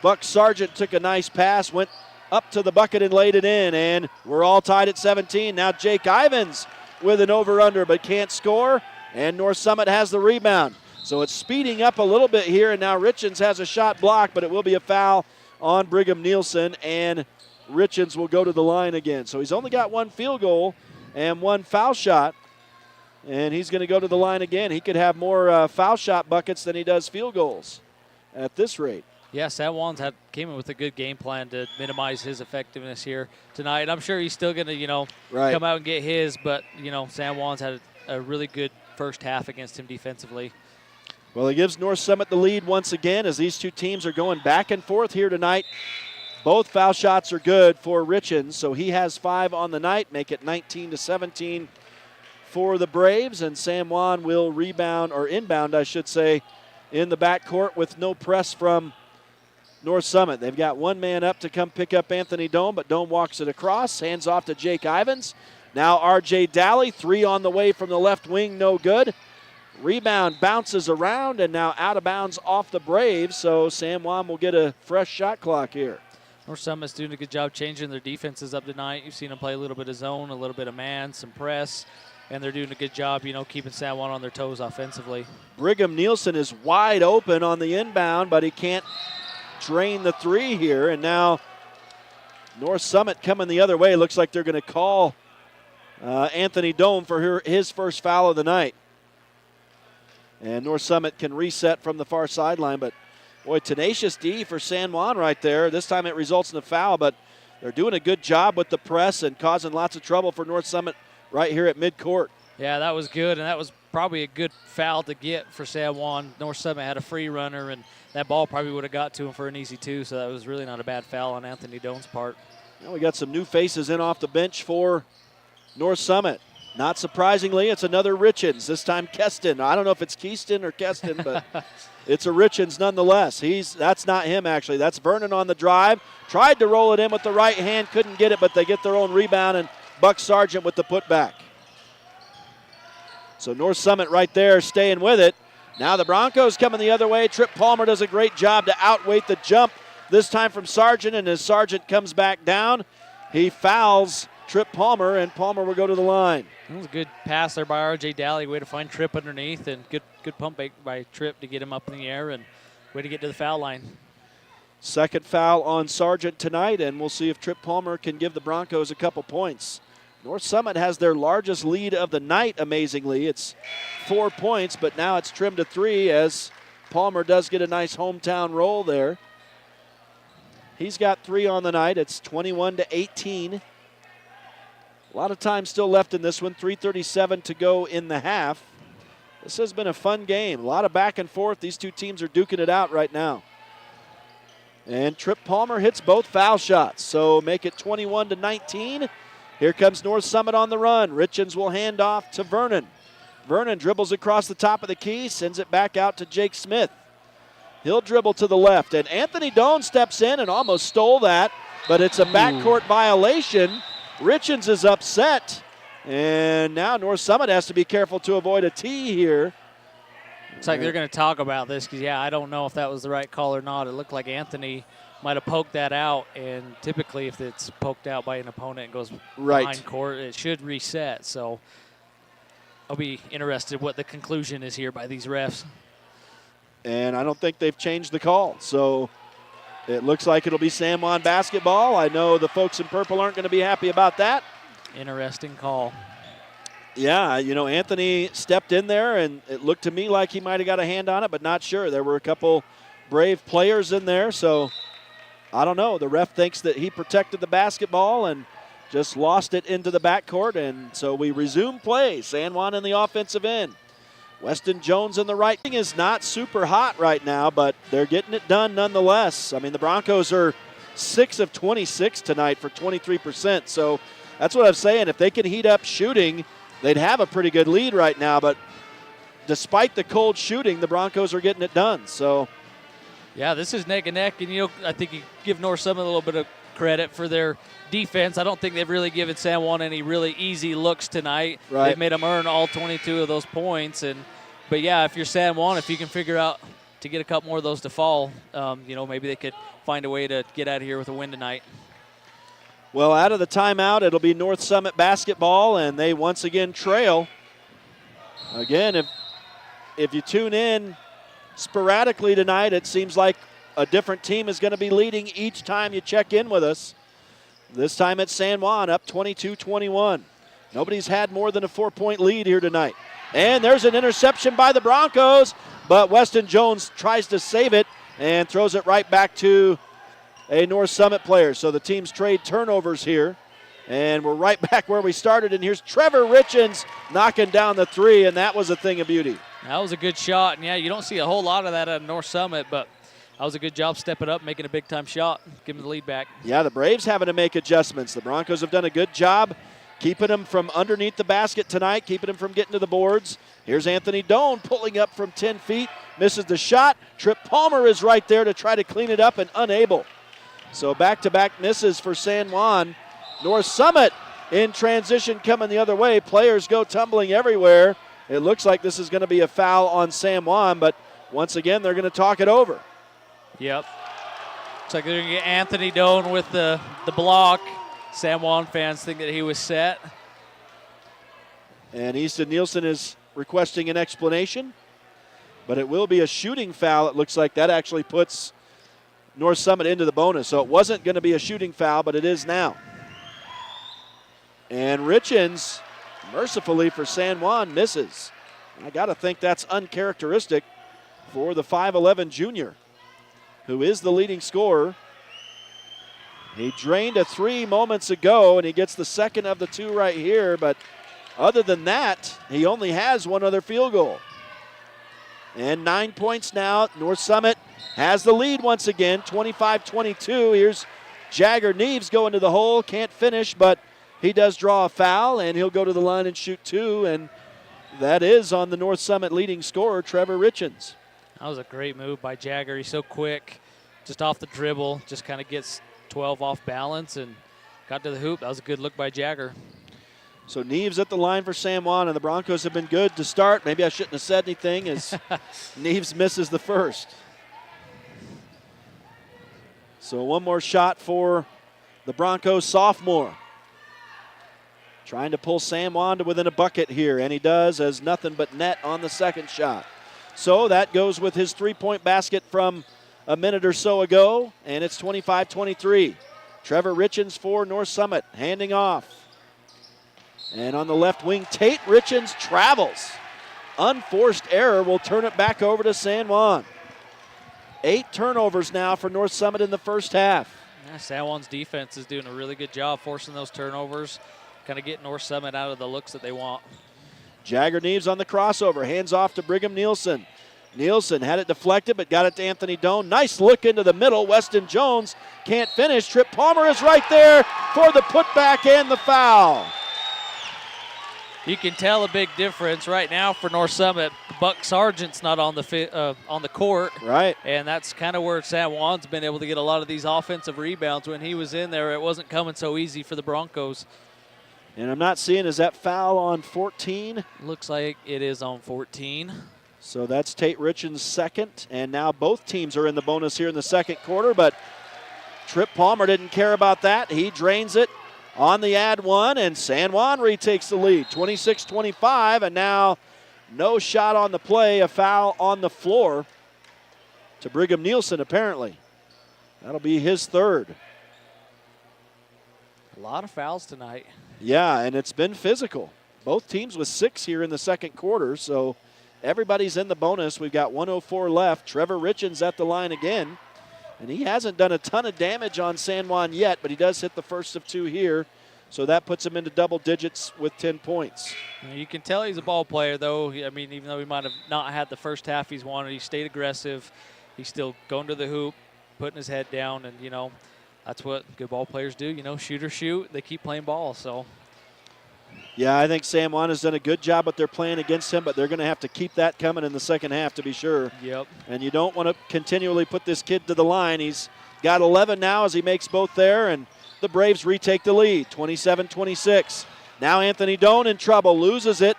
Buck Sargent took a nice pass, went up to the bucket and laid it in, and we're all tied at 17. Now Jake Ivins with an over-under but can't score, and North Summit has the rebound. So it's speeding up a little bit here, and now Richens has a shot blocked, but it will be a foul on Brigham Nielsen, and Richens will go to the line again. So he's only got 1 field goal and 1 foul shot, and he's going to go to the line again. He could have more foul shot buckets than he does field goals at this rate. Yeah, San Juan's came in with a good game plan to minimize his effectiveness here tonight. I'm sure he's still going to, come out and get his, but, San Juan's had a really good first half against him defensively. Well, he gives North Summit the lead once again as these two teams are going back and forth here tonight. Both foul shots are good for Richens, so he has 5 on the night, make it 19-17 for the Braves, and San Juan will rebound, or inbound, I should say, in the backcourt with no press from North Summit. They've got one man up to come pick up Anthony Doan, but Doan walks it across, hands off to Jake Ivins. Now R.J. Daly, 3 on the way from the left wing, no good. Rebound bounces around and now out of bounds off the Braves, so San Juan will get a fresh shot clock here. North Summit's doing a good job changing their defenses up tonight. You've seen them play a little bit of zone, a little bit of man, some press, and they're doing a good job, keeping San Juan on their toes offensively. Brigham Nielsen is wide open on the inbound, but he can't drain the 3 here, and now North Summit coming the other way. Looks like they're going to call Anthony Doan for his first foul of the night. And North Summit can reset from the far sideline, but boy, tenacious D for San Juan right there. This time it results in a foul, but they're doing a good job with the press and causing lots of trouble for North Summit right here at midcourt. Yeah, that was good, and that was probably a good foul to get for San Juan. North Summit had a free runner, and that ball probably would have got to him for an easy 2, so that was really not a bad foul on Anthony Doan's part. Now we got some new faces in off the bench for North Summit. Not surprisingly, it's another Richens, this time Keston. I don't know if it's Keaston or Keston, but it's a Richens nonetheless. That's not him, actually. That's Vernon on the drive. Tried to roll it in with the right hand, couldn't get it, but they get their own rebound, and Buck Sargent with the putback. So North Summit right there staying with it. Now the Broncos coming the other way. Trip Palmer does a great job to outweight the jump, this time from Sargent, and as Sargent comes back down, he fouls Trip Palmer, and Palmer will go to the line. That was a good pass there by R.J. Daly. Way to find Tripp underneath, and good pump by Tripp to get him up in the air, and way to get to the foul line. Second foul on Sargent tonight, and we'll see if Trip Palmer can give the Broncos a couple points. North Summit has their largest lead of the night, amazingly. It's 4 points, but now it's trimmed to 3 as Palmer does get a nice hometown roll there. He's got 3 on the night. It's 21-18. A lot of time still left in this one, 3:37 to go in the half. This has been a fun game. A lot of back and forth. These two teams are duking it out right now. And Trip Palmer hits both foul shots, so make it 21-19. Here comes North Summit on the run. Richens will hand off to Vernon. Vernon dribbles across the top of the key, sends it back out to Jake Smith. He'll dribble to the left, and Anthony Doan steps in and almost stole that, but it's a backcourt violation. Richens is upset, and now North Summit has to be careful to avoid a tee here. It's like they're going to talk about this because, I don't know if that was the right call or not. It looked like Anthony might have poked that out, and typically if it's poked out by an opponent and goes behind court, it should reset. So I'll be interested what the conclusion is here by these refs. And I don't think they've changed the call, so it looks like it'll be San Juan basketball. I know the folks in purple aren't going to be happy about that. Interesting call. Yeah, Anthony stepped in there, and it looked to me like he might have got a hand on it, but not sure. There were a couple Brave players in there, so I don't know. The ref thinks that he protected the basketball and just lost it into the backcourt, and so we resume play. San Juan in the offensive end. Weston Jones in the right wing is not super hot right now, but they're getting it done nonetheless. I mean, the Broncos are 6 of 26 tonight for 23%, so that's what I'm saying. If they can heat up shooting, they'd have a pretty good lead right now, but despite the cold shooting, the Broncos are getting it done. So, yeah, this is neck and neck, and I think you give North Summit a little bit of credit for their defense. I don't think they've really given San Juan any really easy looks tonight. Right. They've made them earn all 22 of those points, but yeah, if you're San Juan, if you can figure out to get a couple more of those to fall, maybe they could find a way to get out of here with a win tonight. Well, out of the timeout, it'll be North Summit basketball, and they once again trail. Again, if you tune in sporadically tonight, it seems like a different team is going to be leading each time you check in with us. This time it's San Juan up 22-21. Nobody's had more than a 4-point lead here tonight. And there's an interception by the Broncos, but Weston Jones tries to save it and throws it right back to a North Summit player. So the teams trade turnovers here, and we're right back where we started. And here's Trevor Richens knocking down the 3, and that was a thing of beauty. That was a good shot, and yeah, you don't see a whole lot of that at North Summit, but that was a good job stepping up, making a big-time shot, giving the lead back. Yeah, the Braves having to make adjustments. The Broncos have done a good job keeping them from underneath the basket tonight, keeping them from getting to the boards. Here's Anthony Doan pulling up from 10 feet, misses the shot. Trip Palmer is right there to try to clean it up and unable. So back-to-back misses for San Juan. North Summit in transition coming the other way. Players go tumbling everywhere. It looks like this is going to be a foul on San Juan, but once again, they're going to talk it over. Yep. Looks like they're going to get Anthony Doan with the block. San Juan fans think that he was set. And Easton Nielsen is requesting an explanation, but it will be a shooting foul. It looks like that actually puts North Summit into the bonus. So it wasn't going to be a shooting foul, but it is now. And Richens, mercifully for San Juan, misses. I got to think that's uncharacteristic for the 5'11 junior, who is the leading scorer. He drained a three moments ago, and he gets the second of the two right here, but other than that, he only has one other field goal. And 9 points now. North Summit has the lead once again, 25-22. Here's Jagger Neves going to the hole, can't finish, but he does draw a foul, and he'll go to the line and shoot two, and that is on the North Summit leading scorer, Trevor Richens. That was a great move by Jagger. He's so quick, just off the dribble, just kind of gets 12 off balance and got to the hoop. That was a good look by Jagger. So Neves at the line for San Juan, and the Broncos have been good to start. Maybe I shouldn't have said anything as Neves misses the first. So one more shot for the Broncos sophomore. Trying to pull San Juan to within a bucket here, and he does, as nothing but net on the second shot. So that goes with his three-point basket from a minute or so ago, and it's 25-23. Trevor Richens for North Summit, handing off. And on the left wing, Tate Richens travels. Unforced error will turn it back over to San Juan. 8 turnovers now for North Summit in the first half. Yeah, San Juan's defense is doing a really good job forcing those turnovers, kind of getting North Summit out of the looks that they want. Jagger Neves on the crossover, hands off to Brigham Nielsen. Nielsen had it deflected, but got it to Anthony Doan. Nice look into the middle. Weston Jones can't finish. Trip Palmer is right there for the putback and the foul. You can tell a big difference right now for North Summit. Buck Sargent's not on the court. Right. And that's kind of where San Juan's been able to get a lot of these offensive rebounds. When he was in there, it wasn't coming so easy for the Broncos. And I'm not seeing, is that foul on 14? Looks like it is on 14. So that's Tate Richens' second, and now both teams are in the bonus here in the second quarter, but Trip Palmer didn't care about that. He drains it on the ad one, and San Juan retakes the lead, 26-25, and now no shot on the play, a foul on the floor to Brigham Nielsen, apparently. That'll be his third. A lot of fouls tonight. Yeah, and it's been physical. Both teams with 6 here in the second quarter, so everybody's in the bonus. We've got 1:04 left. Trevor Richens at the line again. And he hasn't done a ton of damage on San Juan yet, but he does hit the first of 2 here. So that puts him into double digits with 10 points. You can tell he's a ball player, though. I mean, even though he might have not had the first half he's wanted, he stayed aggressive. He's still going to the hoop, putting his head down, and, you know, that's what good ball players do. You know, shoot or shoot. They keep playing ball, so. Yeah, I think San Juan has done a good job with their playing against him, but they're going to have to keep that coming in the second half to be sure. Yep. And you don't want to continually put this kid to the line. He's got 11 now as he makes both there, and the Braves retake the lead, 27-26. Now Anthony Doan in trouble, loses it.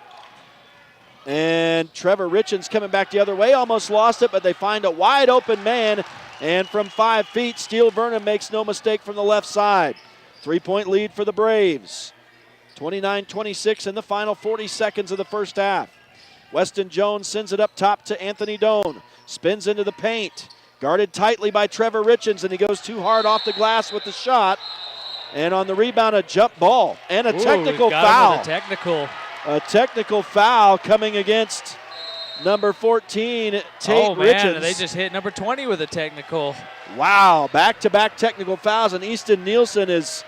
And Trevor Richens coming back the other way, almost lost it, but they find a wide open man. And from 5 feet, Steele Vernon makes no mistake from the left side. 3-point lead for the Braves. 29-26 in the final 40 seconds of the first half. Weston Jones sends it up top to Anthony Doan. Spins into the paint. Guarded tightly by Trevor Richens, and he goes too hard off the glass with the shot. And on the rebound, a jump ball and a technical foul. A technical foul coming against number 14, Tate Richens. They just hit number 20 with a technical. Wow, back-to-back technical fouls, and Easton Nielsen is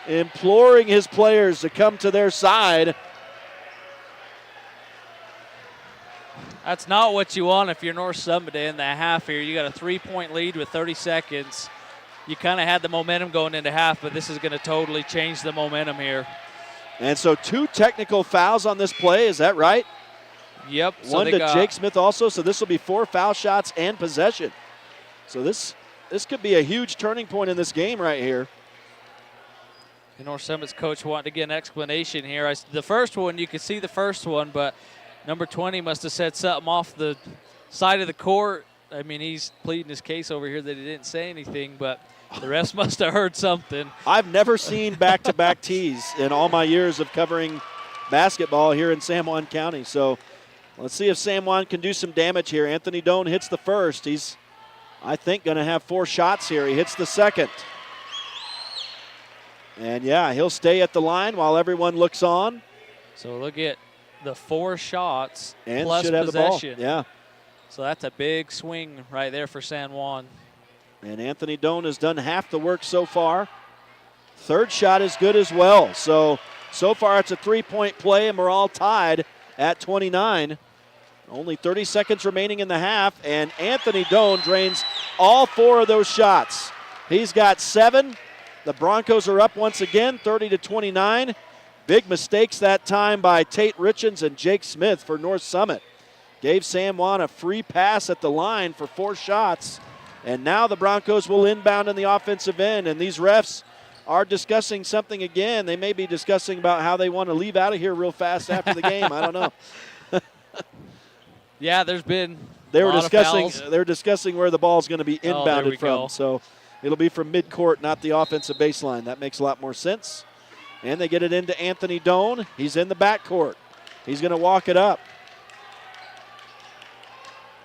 imploring his players to come to their side. That's not what you want if you're North Summit in the half here. You got a 3-point lead with 30 seconds. You kind of had the momentum going into half, but this is going to totally change the momentum here. And so 2 technical fouls on this play, is that right? Yep. So One to Jake Smith also, so this will be 4 foul shots and possession. So this could be a huge turning point in this game right here. And North Summit's coach wanted to get an explanation here. The first one, you could see the first one, but number 20 must have said something off the side of the court. I mean, he's pleading his case over here that he didn't say anything, but the refs must have heard something. I've never seen back-to-back tees in all my years of covering basketball here in San Juan County. So let's see if San Juan can do some damage here. Anthony Doan hits the first. He's, I think, going to have 4 shots here. He hits the second. And, yeah, he'll stay at the line while everyone looks on. So look at the 4 shots and plus should have possession. The ball. Yeah. So that's a big swing right there for San Juan. And Anthony Doan has done half the work so far. Third shot is good as well. So far it's a 3-point play, and we're all tied at 29. Only 30 seconds remaining in the half, and Anthony Doan drains all 4 of those shots. He's got 7. The Broncos are up once again, 30-29. Big mistakes that time by Tate Richens and Jake Smith for North Summit. Gave San Juan a free pass at the line for 4 shots. And now the Broncos will inbound in the offensive end, and these refs are discussing something again. They may be discussing about how they want to leave out of here real fast after the game. I don't know. Yeah, there's been they a were lot discussing of fouls. They're discussing where the ball's going to be inbounded from. Go. So it'll be from midcourt, not the offensive baseline. That makes a lot more sense. And they get it into Anthony Doan. He's in the backcourt. He's going to walk it up.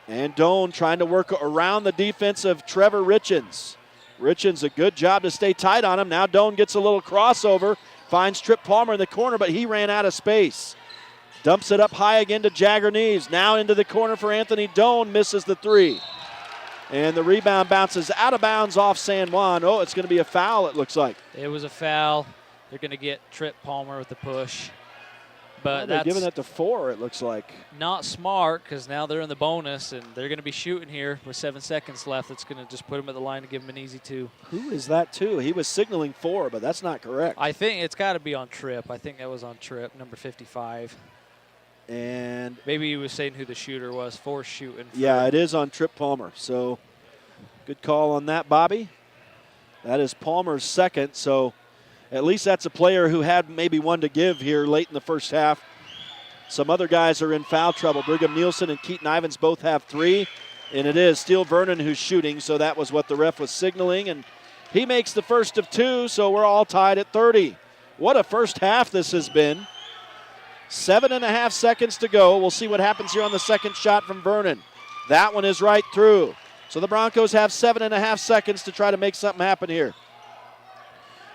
And Doan trying to work around the defense of Trevor Richens. Richens, a good job to stay tight on him. Now Doan gets a little crossover, finds Trip Palmer in the corner, but he ran out of space. Dumps it up high again to Jagger Neves. Now into the corner for Anthony Doan, misses the 3. And the rebound bounces out of bounds off San Juan. Oh, it's going to be a foul, it looks like. It was a foul. They're going to get Trip Palmer with the push. But they're that's giving it to 4, it looks like. not smart, because now they're in the bonus, and they're going to be shooting here with 7 seconds left. It's going to just put them at the line and give them an easy 2. Who is that 2? He was signaling 4, but that's not correct. I think it's got to be on Trip. I think that was on Trip, number 55. And maybe he was saying who the shooter was. 4 shooting. Yeah, it is on Trip Palmer. So good call on that, Bobby. That is Palmer's second, so at least that's a player who had maybe one to give here late in the first half. Some other guys are in foul trouble. Brigham Nielsen and Keaton Ivins both have 3, and it is Steele Vernon who's shooting, so that was what the ref was signaling, and he makes the first of 2, so we're all tied at 30. What a first half this has been. 7.5 seconds to go. We'll see what happens here on the second shot from Vernon. That one is right through. So the Broncos have 7.5 seconds to try to make something happen here.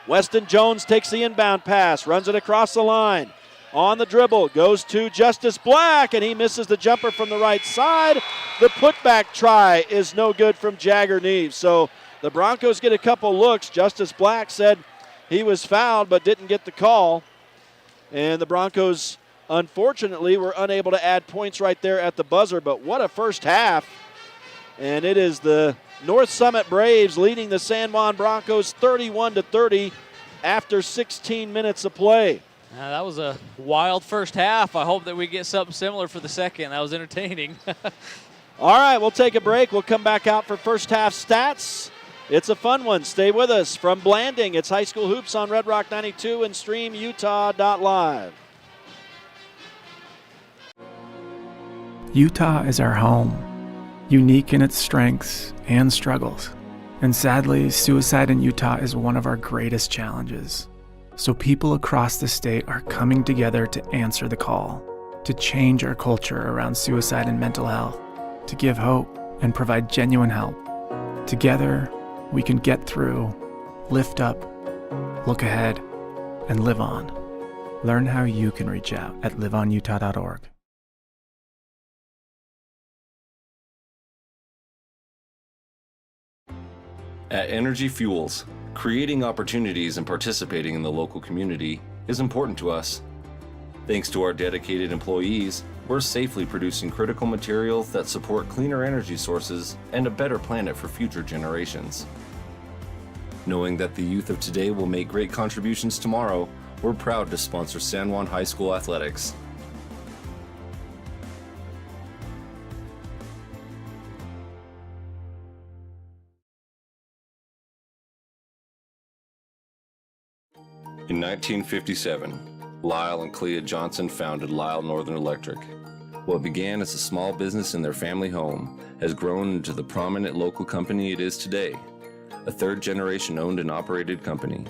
Weston Jones takes the inbound pass, runs it across the line. On the dribble, goes to Justice Black, and he misses the jumper from the right side. The putback try is no good from Jagger Neves. So the Broncos get a couple looks. Justice Black said he was fouled but didn't get the call. And the Broncos, unfortunately, were unable to add points right there at the buzzer. But what a first half. And it is the North Summit Braves leading the San Juan Broncos 31-30 after 16 minutes of play. That was a wild first half. I hope that we get something similar for the second. That was entertaining. All right, we'll take a break. We'll come back out for first half stats. It's a fun one. Stay with us. From Blanding, it's High School Hoops on Red Rock 92 and StreamUtah.Live. Utah is our home, unique in its strengths and struggles. And sadly, suicide in Utah is one of our greatest challenges. So people across the state are coming together to answer the call, to change our culture around suicide and mental health, to give hope and provide genuine help. Together, we can get through, lift up, look ahead, and live on. Learn how you can reach out at liveonutah.org. At Energy Fuels, creating opportunities and participating in the local community is important to us. Thanks to our dedicated employees, we're safely producing critical materials that support cleaner energy sources and a better planet for future generations. Knowing that the youth of today will make great contributions tomorrow, we're proud to sponsor San Juan High School athletics. In 1957, Lyle and Clea Johnson founded Lyle Northern Electric. What began as a small business in their family home has grown into the prominent local company it is today, a third-generation owned and operated company.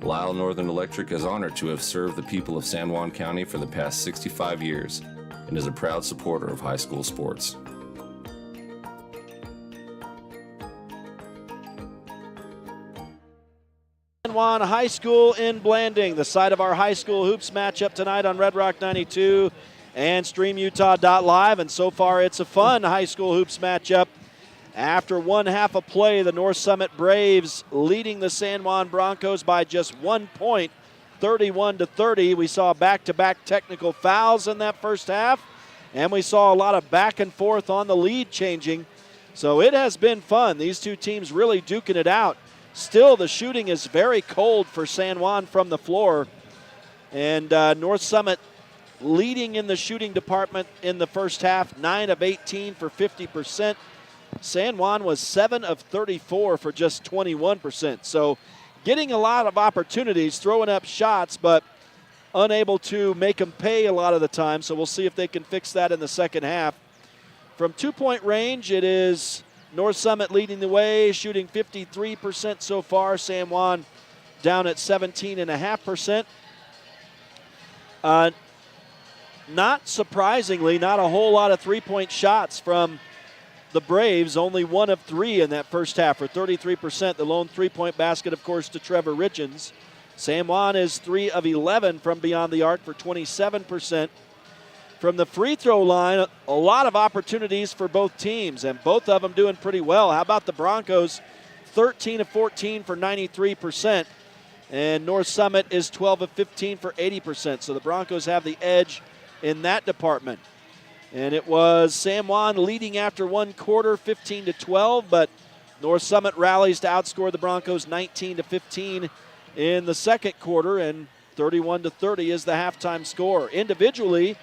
Lyle Northern Electric is honored to have served the people of San Juan County for the past 65 years and is a proud supporter of high school sports. San Juan High School in Blanding, the site of our high school hoops matchup tonight on Red Rock 92 and StreamUtah.Live. And so far, it's a fun high school hoops matchup. After one half of play, the North Summit Braves leading the San Juan Broncos by just 1 point, 31-30. We saw back-to-back technical fouls in that first half, and we saw a lot of back and forth on the lead changing. So it has been fun. These two teams really duking it out. Still, the shooting is very cold for San Juan from the floor. And North Summit leading in the shooting department in the first half, 9 of 18 for 50%. San Juan was 7 of 34 for just 21%. So getting a lot of opportunities, throwing up shots, but unable to make them pay a lot of the time. So we'll see if they can fix that in the second half. From two-point range, it is North Summit leading the way, shooting 53% so far. San Juan down at 17.5%. Not surprisingly, not a whole lot of three-point shots from the Braves, only 1 of 3 in that first half for 33%. The lone three-point basket, of course, to Trevor Richens. San Juan is 3 of 11 from beyond the arc for 27%. From the free throw line, a lot of opportunities for both teams, and both of them doing pretty well. How about the Broncos? 13 of 14 for 93%, and North Summit is 12 of 15 for 80%. So the Broncos have the edge in that department. And it was San Juan leading after one quarter, 15-12, but North Summit rallies to outscore the Broncos 19-15 in the second quarter, and 31-30 is the halftime score. Individually,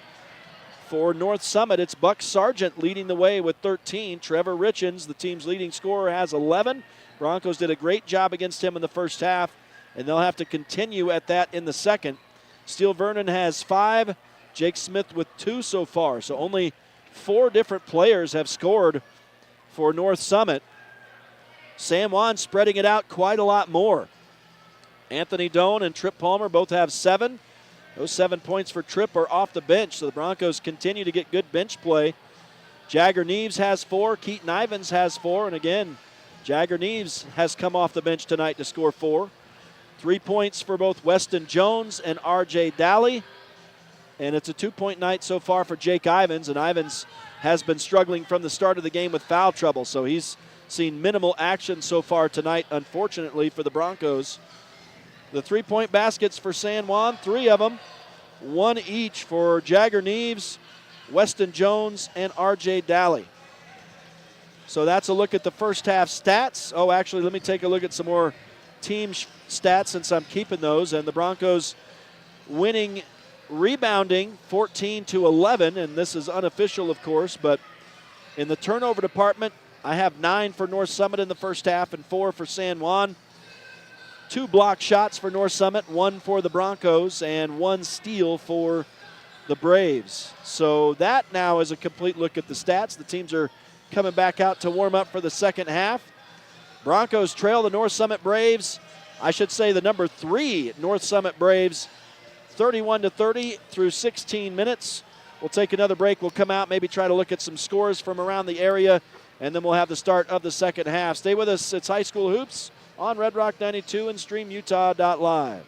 for North Summit, it's Buck Sargent leading the way with 13. Trevor Richens, the team's leading scorer, has 11. Broncos did a great job against him in the first half, and they'll have to continue at that in the second. Steele Vernon has 5. Jake Smith with 2 so far. So only 4 different players have scored for North Summit. San Juan spreading it out quite a lot more. Anthony Doan and Trip Palmer both have 7. Those 7 points for Tripp are off the bench, so the Broncos continue to get good bench play. Jagger Neves has 4. Keaton Ivins has 4. And again, Jagger Neves has come off the bench tonight to score 4. 3 points for both Weston Jones and R.J. Daly. And it's a 2-point night so far for Jake Ivins. And Ivins has been struggling from the start of the game with foul trouble. So he's seen minimal action so far tonight, unfortunately, for the Broncos. The 3-point baskets for San Juan, 3 of them, 1 each for Jagger Neves, Weston Jones, and R.J. Daly. So that's a look at the first half stats. Oh, actually, let me take a look at some more team stats since I'm keeping those. And the Broncos winning rebounding 14-11, and this is unofficial, of course, but in the turnover department, I have 9 for North Summit in the first half and 4 for San Juan. 2 block shots for North Summit, 1 for the Broncos, and 1 steal for the Braves. So that now is a complete look at the stats. The teams are coming back out to warm up for the second half. Broncos trail the North Summit Braves. I should say the number 3 North Summit Braves, 31-30 through 16 minutes. We'll take another break. We'll come out, maybe try to look at some scores from around the area, and then we'll have the start of the second half. Stay with us. It's High School Hoops on Red Rock 92 and StreamUtah.Live.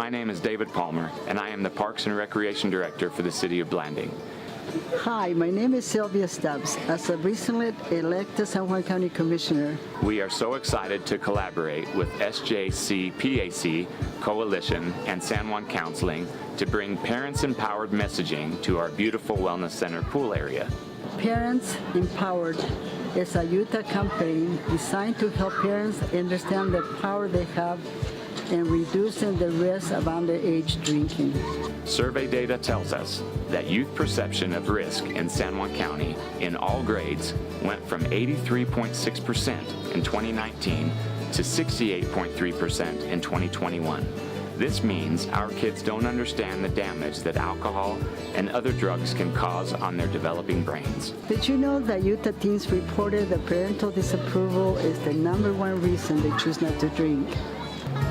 My name is David Palmer, and I am the Parks and Recreation Director for the City of Blanding. Hi, my name is Sylvia Stubbs. As a recently elected San Juan County Commissioner, We are so excited to collaborate with SJC-PAC, Coalition, and San Juan Counseling to bring parents-empowered messaging to our beautiful Wellness Center pool area. Parents Empowered is a Utah campaign designed to help parents understand the power they have in reducing the risk of underage drinking. Survey data tells us that youth perception of risk in San Juan County in all grades went from 83.6% in 2019 to 68.3% in 2021. This means our kids don't understand the damage that alcohol and other drugs can cause on their developing brains. Did you know that Utah teens reported that parental disapproval is the #1 reason they choose not to drink?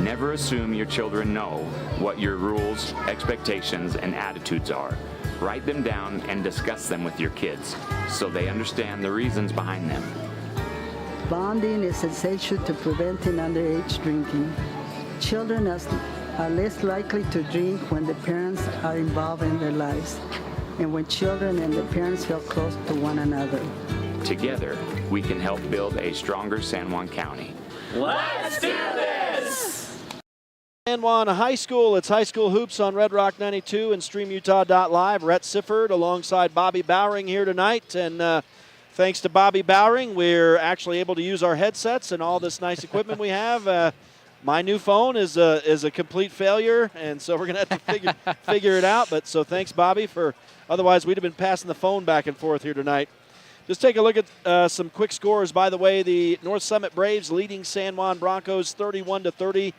Never assume your children know what your rules, expectations, and attitudes are. Write them down and discuss them with your kids so they understand the reasons behind them. Bonding is essential to preventing underage drinking. Children are less likely to drink when the parents are involved in their lives and when children and the parents feel close to one another. Together, we can help build a stronger San Juan County. Let's do this! San Juan High School, it's High School Hoops on Red Rock 92 and StreamUtah.Live. Rhett Sifford alongside Bobby Bowering here tonight. And thanks to Bobby Bowering, we're actually able to use our headsets and all this nice equipment we have. My new phone is a complete failure, and so we're going to have to figure it out. But so thanks, Bobby, otherwise we'd have been passing the phone back and forth here tonight. Just take a look at some quick scores. By the way, the North Summit Braves leading San Juan Broncos 31-30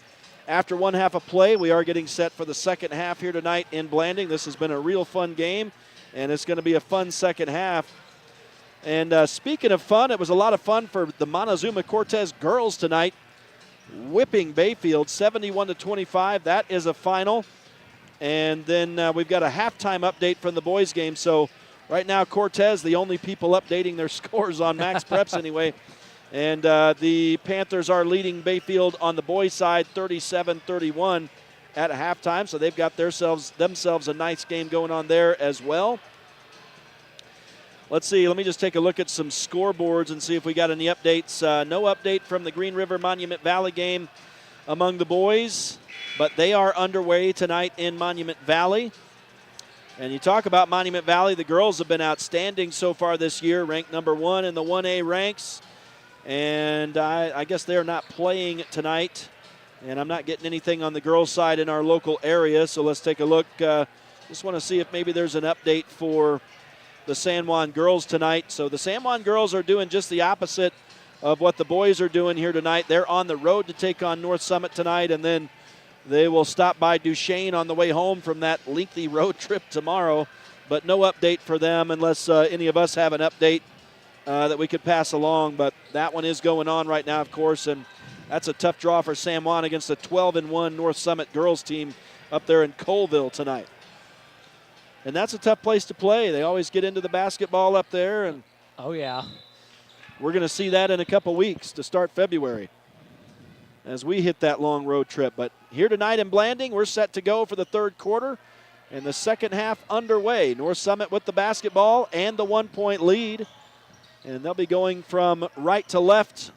after one half of play. We are getting set for the second half here tonight in Blanding. This has been a real fun game, and it's going to be a fun second half. And speaking of fun, it was a lot of fun for the Montezuma Cortez girls tonight, whipping Bayfield 71-25. That is a final. And then we've got a halftime update from the boys game. So right now, Cortez, the only people updating their scores on Max Preps anyway. And the Panthers are leading Bayfield on the boys' side 37-31 at halftime. So they've got themselves a nice game going on there as well. Let's see. Let me just take a look at some scoreboards and see if we got any updates. No update from the Green River Monument Valley game among the boys, but they are underway tonight in Monument Valley. And you talk about Monument Valley, the girls have been outstanding so far this year, ranked #1 in the 1A ranks. And I guess they're not playing tonight. And I'm not getting anything on the girls' side in our local area. So let's take a look. Just want to see if maybe there's an update for the San Juan girls tonight. So the San Juan girls are doing just the opposite of what the boys are doing here tonight. They're on the road to take on North Summit tonight, and then they will stop by Duchesne on the way home from that lengthy road trip tomorrow. But no update for them unless any of us have an update that we could pass along. But that one is going on right now, of course, and that's a tough draw for San Juan against a 12-1 North Summit girls team up there in Colville tonight. And that's a tough place to play. They always get into the basketball up there. And oh, yeah. We're going to see that in a couple weeks to start February as we hit that long road trip. But here tonight in Blanding, we're set to go for the third quarter and the second half underway. North Summit with the basketball and the 1-point lead. And they'll be going from right to left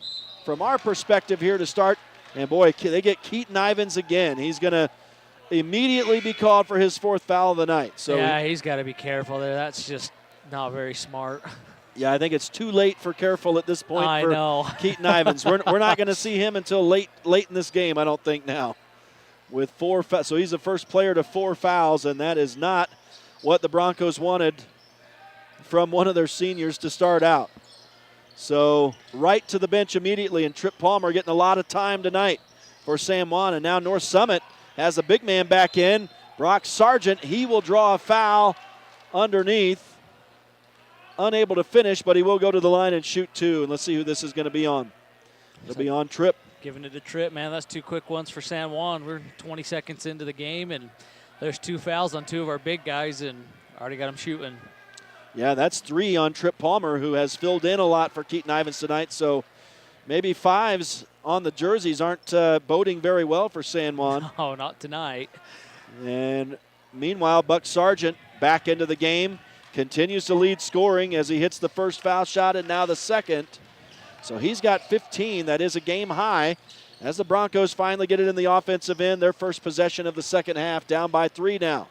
from our perspective here to start. And, boy, they get Keaton Ivins again. He's going to immediately be called for his 4th foul of the night. So yeah, he's got to be careful there. That's just not very smart. Yeah, I think it's too late for careful at this point I for know. Keaton Ivins. We're not going to see him until late in this game, I don't think, now. With 4 fouls. So he's the first player to 4 fouls, and that is not what the Broncos wanted from one of their seniors to start out. So right to the bench immediately, and Trip Palmer getting a lot of time tonight for San Juan. And now North Summit has a big man back in. Brock Sargent, he will draw a foul underneath. Unable to finish, but he will go to the line and shoot 2. And let's see who this is going to be on. It'll be on Trip. Giving it to Trip, man. That's 2 quick ones for San Juan. We're 20 seconds into the game, and there's 2 fouls on 2 of our big guys, and already got them shooting. Yeah, that's 3 on Trip Palmer, who has filled in a lot for Keaton Ivins tonight. So maybe 5s on the jerseys aren't boding very well for San Juan. Oh, not tonight. And meanwhile, Buck Sargent back into the game, continues to lead scoring as he hits the first foul shot and now the second. So he's got 15. That is a game high as the Broncos finally get it in the offensive end. Their first possession of the second half, down by 3 now.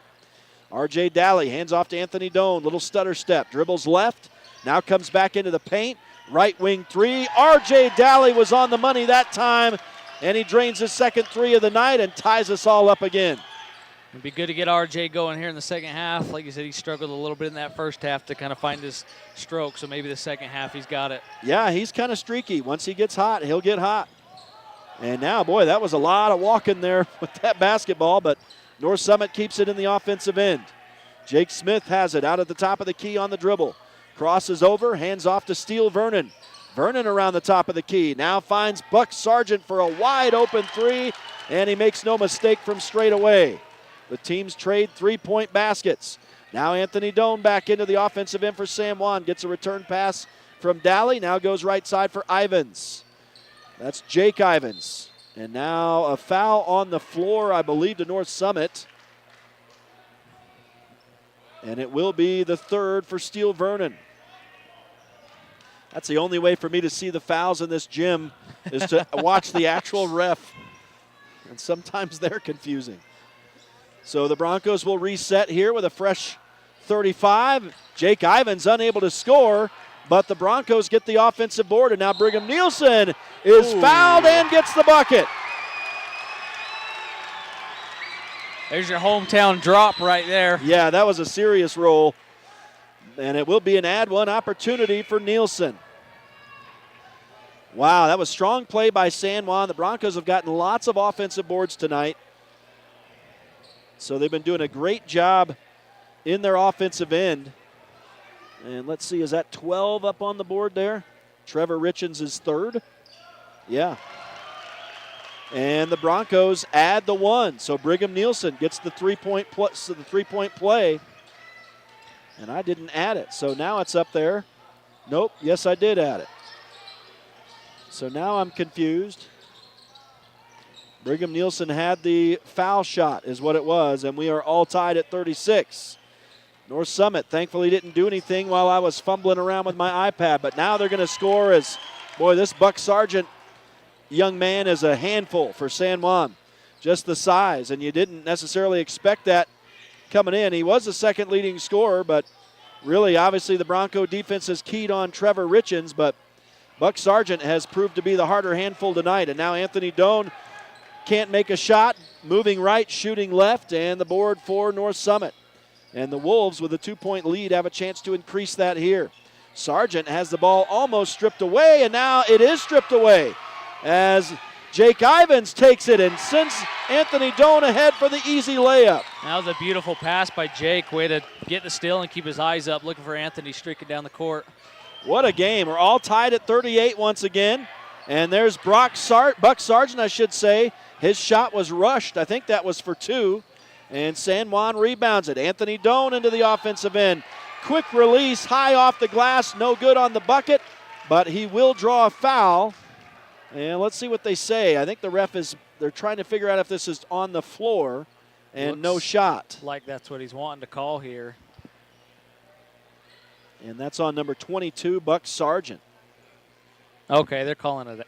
R.J. Daly hands off to Anthony Doan. Little stutter step, dribbles left, now comes back into the paint. Right wing 3. R.J. Daly was on the money that time, and he drains his second 3 of the night and ties us all up again. It'd be good to get RJ going here in the second half. Like you said, he struggled a little bit in that first half to kind of find his stroke, so maybe the second half he's got it. Yeah, he's kind of streaky. Once he gets hot, he'll get hot. And now, boy, that was a lot of walking there with that basketball, but North Summit keeps it in the offensive end. Jake Smith has it out at the top of the key on the dribble. Crosses over, hands off to Steele Vernon. Vernon around the top of the key. Now finds Buck Sargent for a wide open 3, and he makes no mistake from straight away. The teams trade 3-point baskets. Now Anthony Doan back into the offensive end for San Juan. Gets a return pass from Daly. Now goes right side for Ivins. That's Jake Ivins. And now a foul on the floor, I believe, to North Summit. And it will be the third for Steele Vernon. That's the only way for me to see the fouls in this gym is to watch the actual ref. And sometimes they're confusing. So the Broncos will reset here with a fresh 35. Jake Ivins unable to score, but the Broncos get the offensive board, and now Brigham Nielsen is fouled and gets the bucket. There's your hometown drop right there. Yeah, that was a serious roll, and it will be an add one opportunity for Nielsen. Wow, that was strong play by San Juan. The Broncos have gotten lots of offensive boards tonight. So they've been doing a great job in their offensive end. And let's see, is that 12 up on the board there? Trevor Richens is third. Yeah. And the Broncos add the 1. So Brigham Nielsen gets the 3-point play. And I didn't add it. So now it's up there. Nope, yes I did add it. So now I'm confused. Brigham Nielsen had the foul shot is what it was, and we are all tied at 36. North Summit thankfully didn't do anything while I was fumbling around with my iPad, but now they're going to score as, boy, this Buck Sargent young man is a handful for San Juan. Just the size, and you didn't necessarily expect that coming in. He was the second leading scorer, but really, obviously, the Bronco defense has keyed on Trevor Richens, but Buck Sargent has proved to be the harder handful tonight, and now Anthony Doan can't make a shot, moving right, shooting left, and the board for North Summit. And the Wolves, with a 2-point lead, have a chance to increase that here. Sargent has the ball almost stripped away, and now it is stripped away as Jake Ivins takes it and sends Anthony Doan ahead for the easy layup. That was a beautiful pass by Jake. Way to get the steal and keep his eyes up, looking for Anthony streaking down the court. What a game. We're all tied at 38 once again. And there's Buck Sargent, I should say. His shot was rushed. I think that was for 2. And San Juan rebounds it. Anthony Doan into the offensive end. Quick release, high off the glass, no good on the bucket, but he will draw a foul. And let's see what they say. I think the ref they're trying to figure out if this is on the floor and Looks no shot. Like that's what he's wanting to call here. And that's on number 22, Buck Sargent. Okay, they're calling it.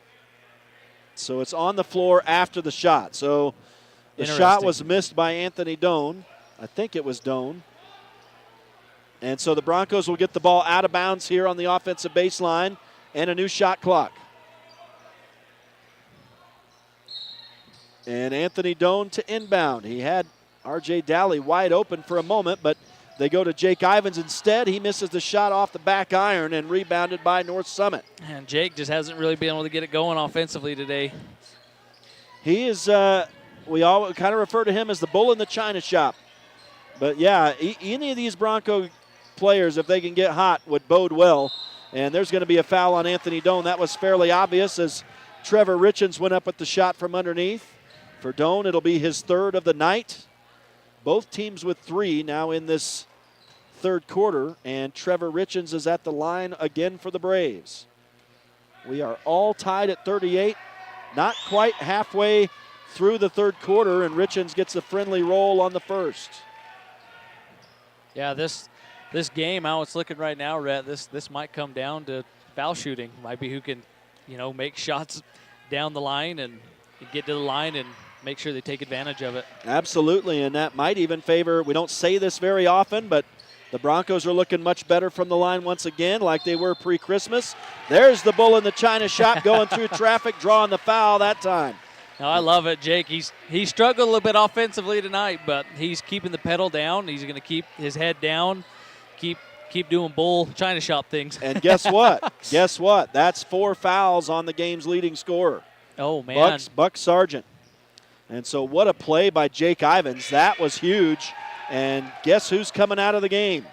So it's on the floor after the shot. So the shot was missed by Anthony Doan. I think it was Doan. And so the Broncos will get the ball out of bounds here on the offensive baseline and a new shot clock. And Anthony Doan to inbound. He had R.J. Daly wide open for a moment, but they go to Jake Ivins instead. He misses the shot off the back iron and rebounded by North Summit. And Jake just hasn't really been able to get it going offensively today. He is, we all kind of refer to him as the bull in the china shop. But, yeah, any of these Bronco players, if they can get hot, would bode well. And there's going to be a foul on Anthony Doan. That was fairly obvious as Trevor Richens went up with the shot from underneath. For Doan, it'll be his third of the night. Both teams with 3 now in this third quarter, and Trevor Richens is at the line again for the Braves. We are all tied at 38. not quite halfway through the third quarter, and Richens gets a friendly roll on the first. Yeah, this game, how it's looking right now, Rhett, this might come down to foul shooting. Might be who can, make shots down the line and get to the line and make sure they take advantage of it. Absolutely, and that might even favor, we don't say this very often, but the Broncos are looking much better from the line once again, like they were pre-Christmas. There's the bull in the China shop going through traffic, drawing the foul that time. No, I love it, Jake. He struggled a little bit offensively tonight, but he's keeping the pedal down. He's going to keep his head down, keep doing bull China shop things. And guess what? Guess what? That's 4 fouls on the game's leading scorer. Oh, man. Buck Sargent. And so what a play by Jake Ivins. That was huge. And guess who's coming out of the game?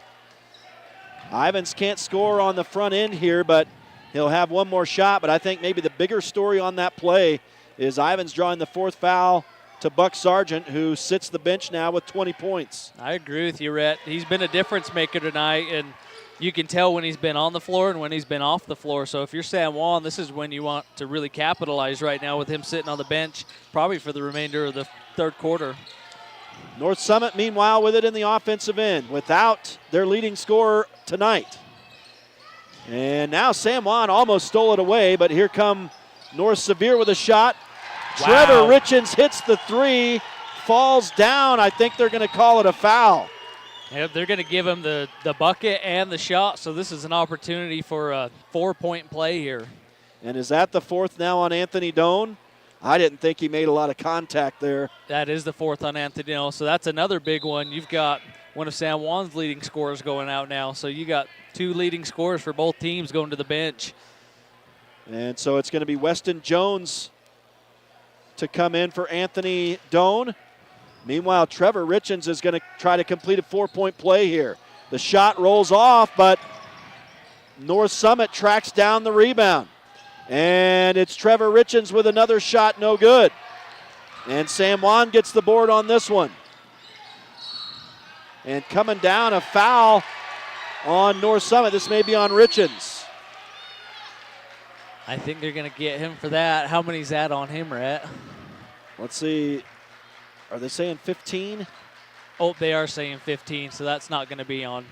Ivins can't score on the front end here, but he'll have one more shot. But I think maybe the bigger story on that play is Ivins drawing the 4th foul to Buck Sargent, who sits the bench now with 20 points. I agree with you, Rhett. He's been a difference maker tonight, and you can tell when he's been on the floor and when he's been off the floor. So if you're San Juan, this is when you want to really capitalize right now with him sitting on the bench, probably for the remainder of the third quarter. North Summit, meanwhile, with it in the offensive end, without their leading scorer tonight. And now San Juan almost stole it away, but here come North Sevier with a shot. Wow. Trevor Richens hits the 3, falls down. I think they're going to call it a foul. Yeah, they're going to give him the bucket and the shot, so this is an opportunity for a 4-point play here. And is that the 4th now on Anthony Doan? I didn't think he made a lot of contact there. That is the 4th on Anthony Doan, so that's another big one. You've got one of San Juan's leading scorers going out now, so you got 2 leading scorers for both teams going to the bench. And so it's going to be Weston Jones to come in for Anthony Doan. Meanwhile, Trevor Richens is going to try to complete a 4-point play here. The shot rolls off, but North Summit tracks down the rebound. And it's Trevor Richens with another shot, no good. And San Juan gets the board on this one. And coming down, a foul on North Summit. This may be on Richens. I think they're going to get him for that. How many's that on him, Rhett? Let's see. Are they saying 15? Oh, they are saying 15, so that's not going to be on.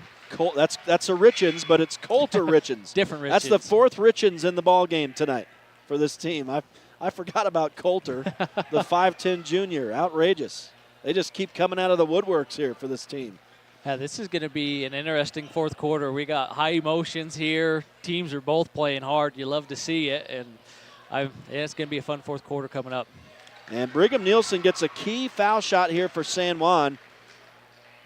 That's a Richens, but it's Coulter Richens. Different Richens. That's the 4th Richens in the ball game tonight for this team. I forgot about Coulter, the 5'10 junior. Outrageous. They just keep coming out of the woodworks here for this team. Yeah, this is going to be an interesting fourth quarter. We got high emotions here. Teams are both playing hard. You love to see it, and it's going to be a fun fourth quarter coming up. And Brigham Nielsen gets a key foul shot here for San Juan.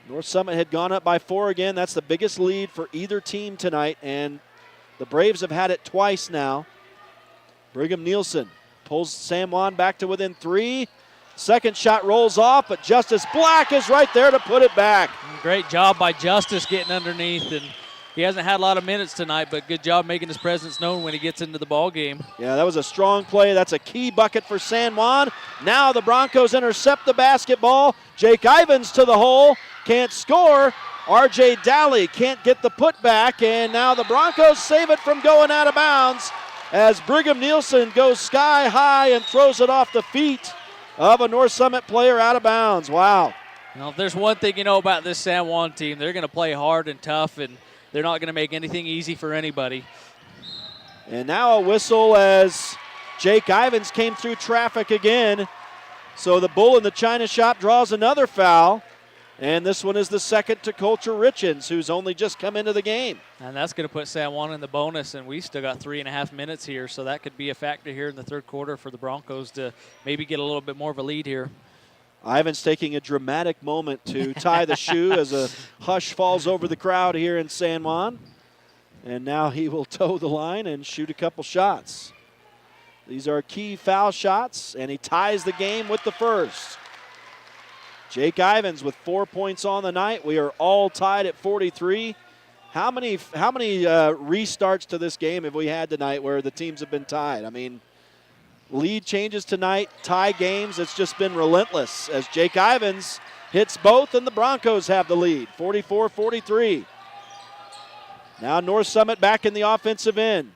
North Summit had gone up by 4 again. That's the biggest lead for either team tonight, and the Braves have had it twice now. Brigham Nielsen pulls San Juan back to within 3. Second shot rolls off, but Justice Black is right there to put it back. Great job by Justice getting underneath, and he hasn't had a lot of minutes tonight, but good job making his presence known when he gets into the ball game. Yeah, that was a strong play. That's a key bucket for San Juan. Now the Broncos intercept the basketball. Jake Ivins to the hole, can't score. R.J. Dally can't get the putback, and now the Broncos save it from going out of bounds as Brigham Nielsen goes sky high and throws it off the feet of a North Summit player out of bounds. Wow. Now, if there's one thing you know about this San Juan team, they're going to play hard and tough, and they're not going to make anything easy for anybody. And now a whistle as Jake Ivins came through traffic again. So the bull in the China shop draws another foul. And this one is the second to Coulter Richens, who's only just come into the game. And that's going to put San Juan in the bonus, and we still got 3.5 minutes here, so that could be a factor here in the third quarter for the Broncos to maybe get a little bit more of a lead here. Ivins taking a dramatic moment to tie the shoe as a hush falls over the crowd here in San Juan. And now he will toe the line and shoot a couple shots. These are key foul shots, and he ties the game with the first. Jake Ivins with 4 points on the night. We are all tied at 43. How many restarts to this game have we had tonight where the teams have been tied? I mean, lead changes tonight, tie games. It's just been relentless as Jake Ivins hits both and the Broncos have the lead, 44-43. Now North Summit back in the offensive end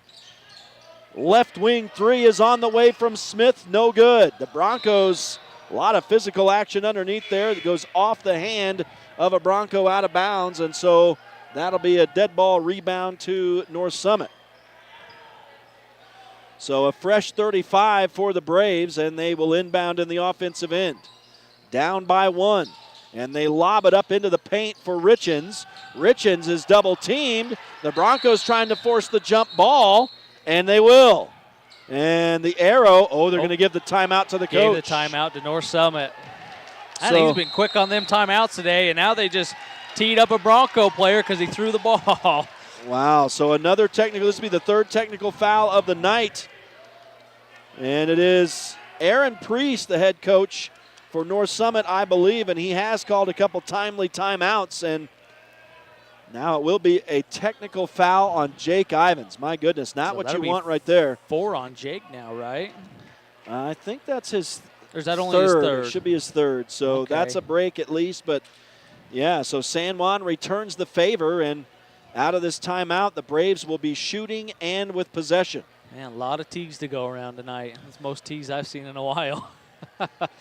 Left wing three is on the way from Smith. No good. The Broncos, a lot of physical action underneath there that goes off the hand of a Bronco out of bounds. And so that'll be a dead ball rebound to North Summit. So a fresh 35 for the Braves, and they will inbound in the offensive end. Down by 1. And they lob it up into the paint for Richens. Richens is double teamed. The Broncos trying to force the jump ball. And they will. And the arrow, they're going to give the timeout to the coach. Gave the timeout to North Summit. I think he's been quick on them timeouts today, and now they just teed up a Bronco player because he threw the ball. Wow, so another technical. This will be the third technical foul of the night. And it is Aaron Priest, the head coach for North Summit, I believe, and he has called a couple timely timeouts, and now it will be a technical foul on Jake Ivins. My goodness, not so what you want right there. 4 on Jake now, right? I think that's his or is that only his third? It should be his third. So that's a break at least. But, yeah, so San Juan returns the favor, and out of this timeout, the Braves will be shooting and with possession. Man, a lot of tees to go around tonight. It's most tees I've seen in a while.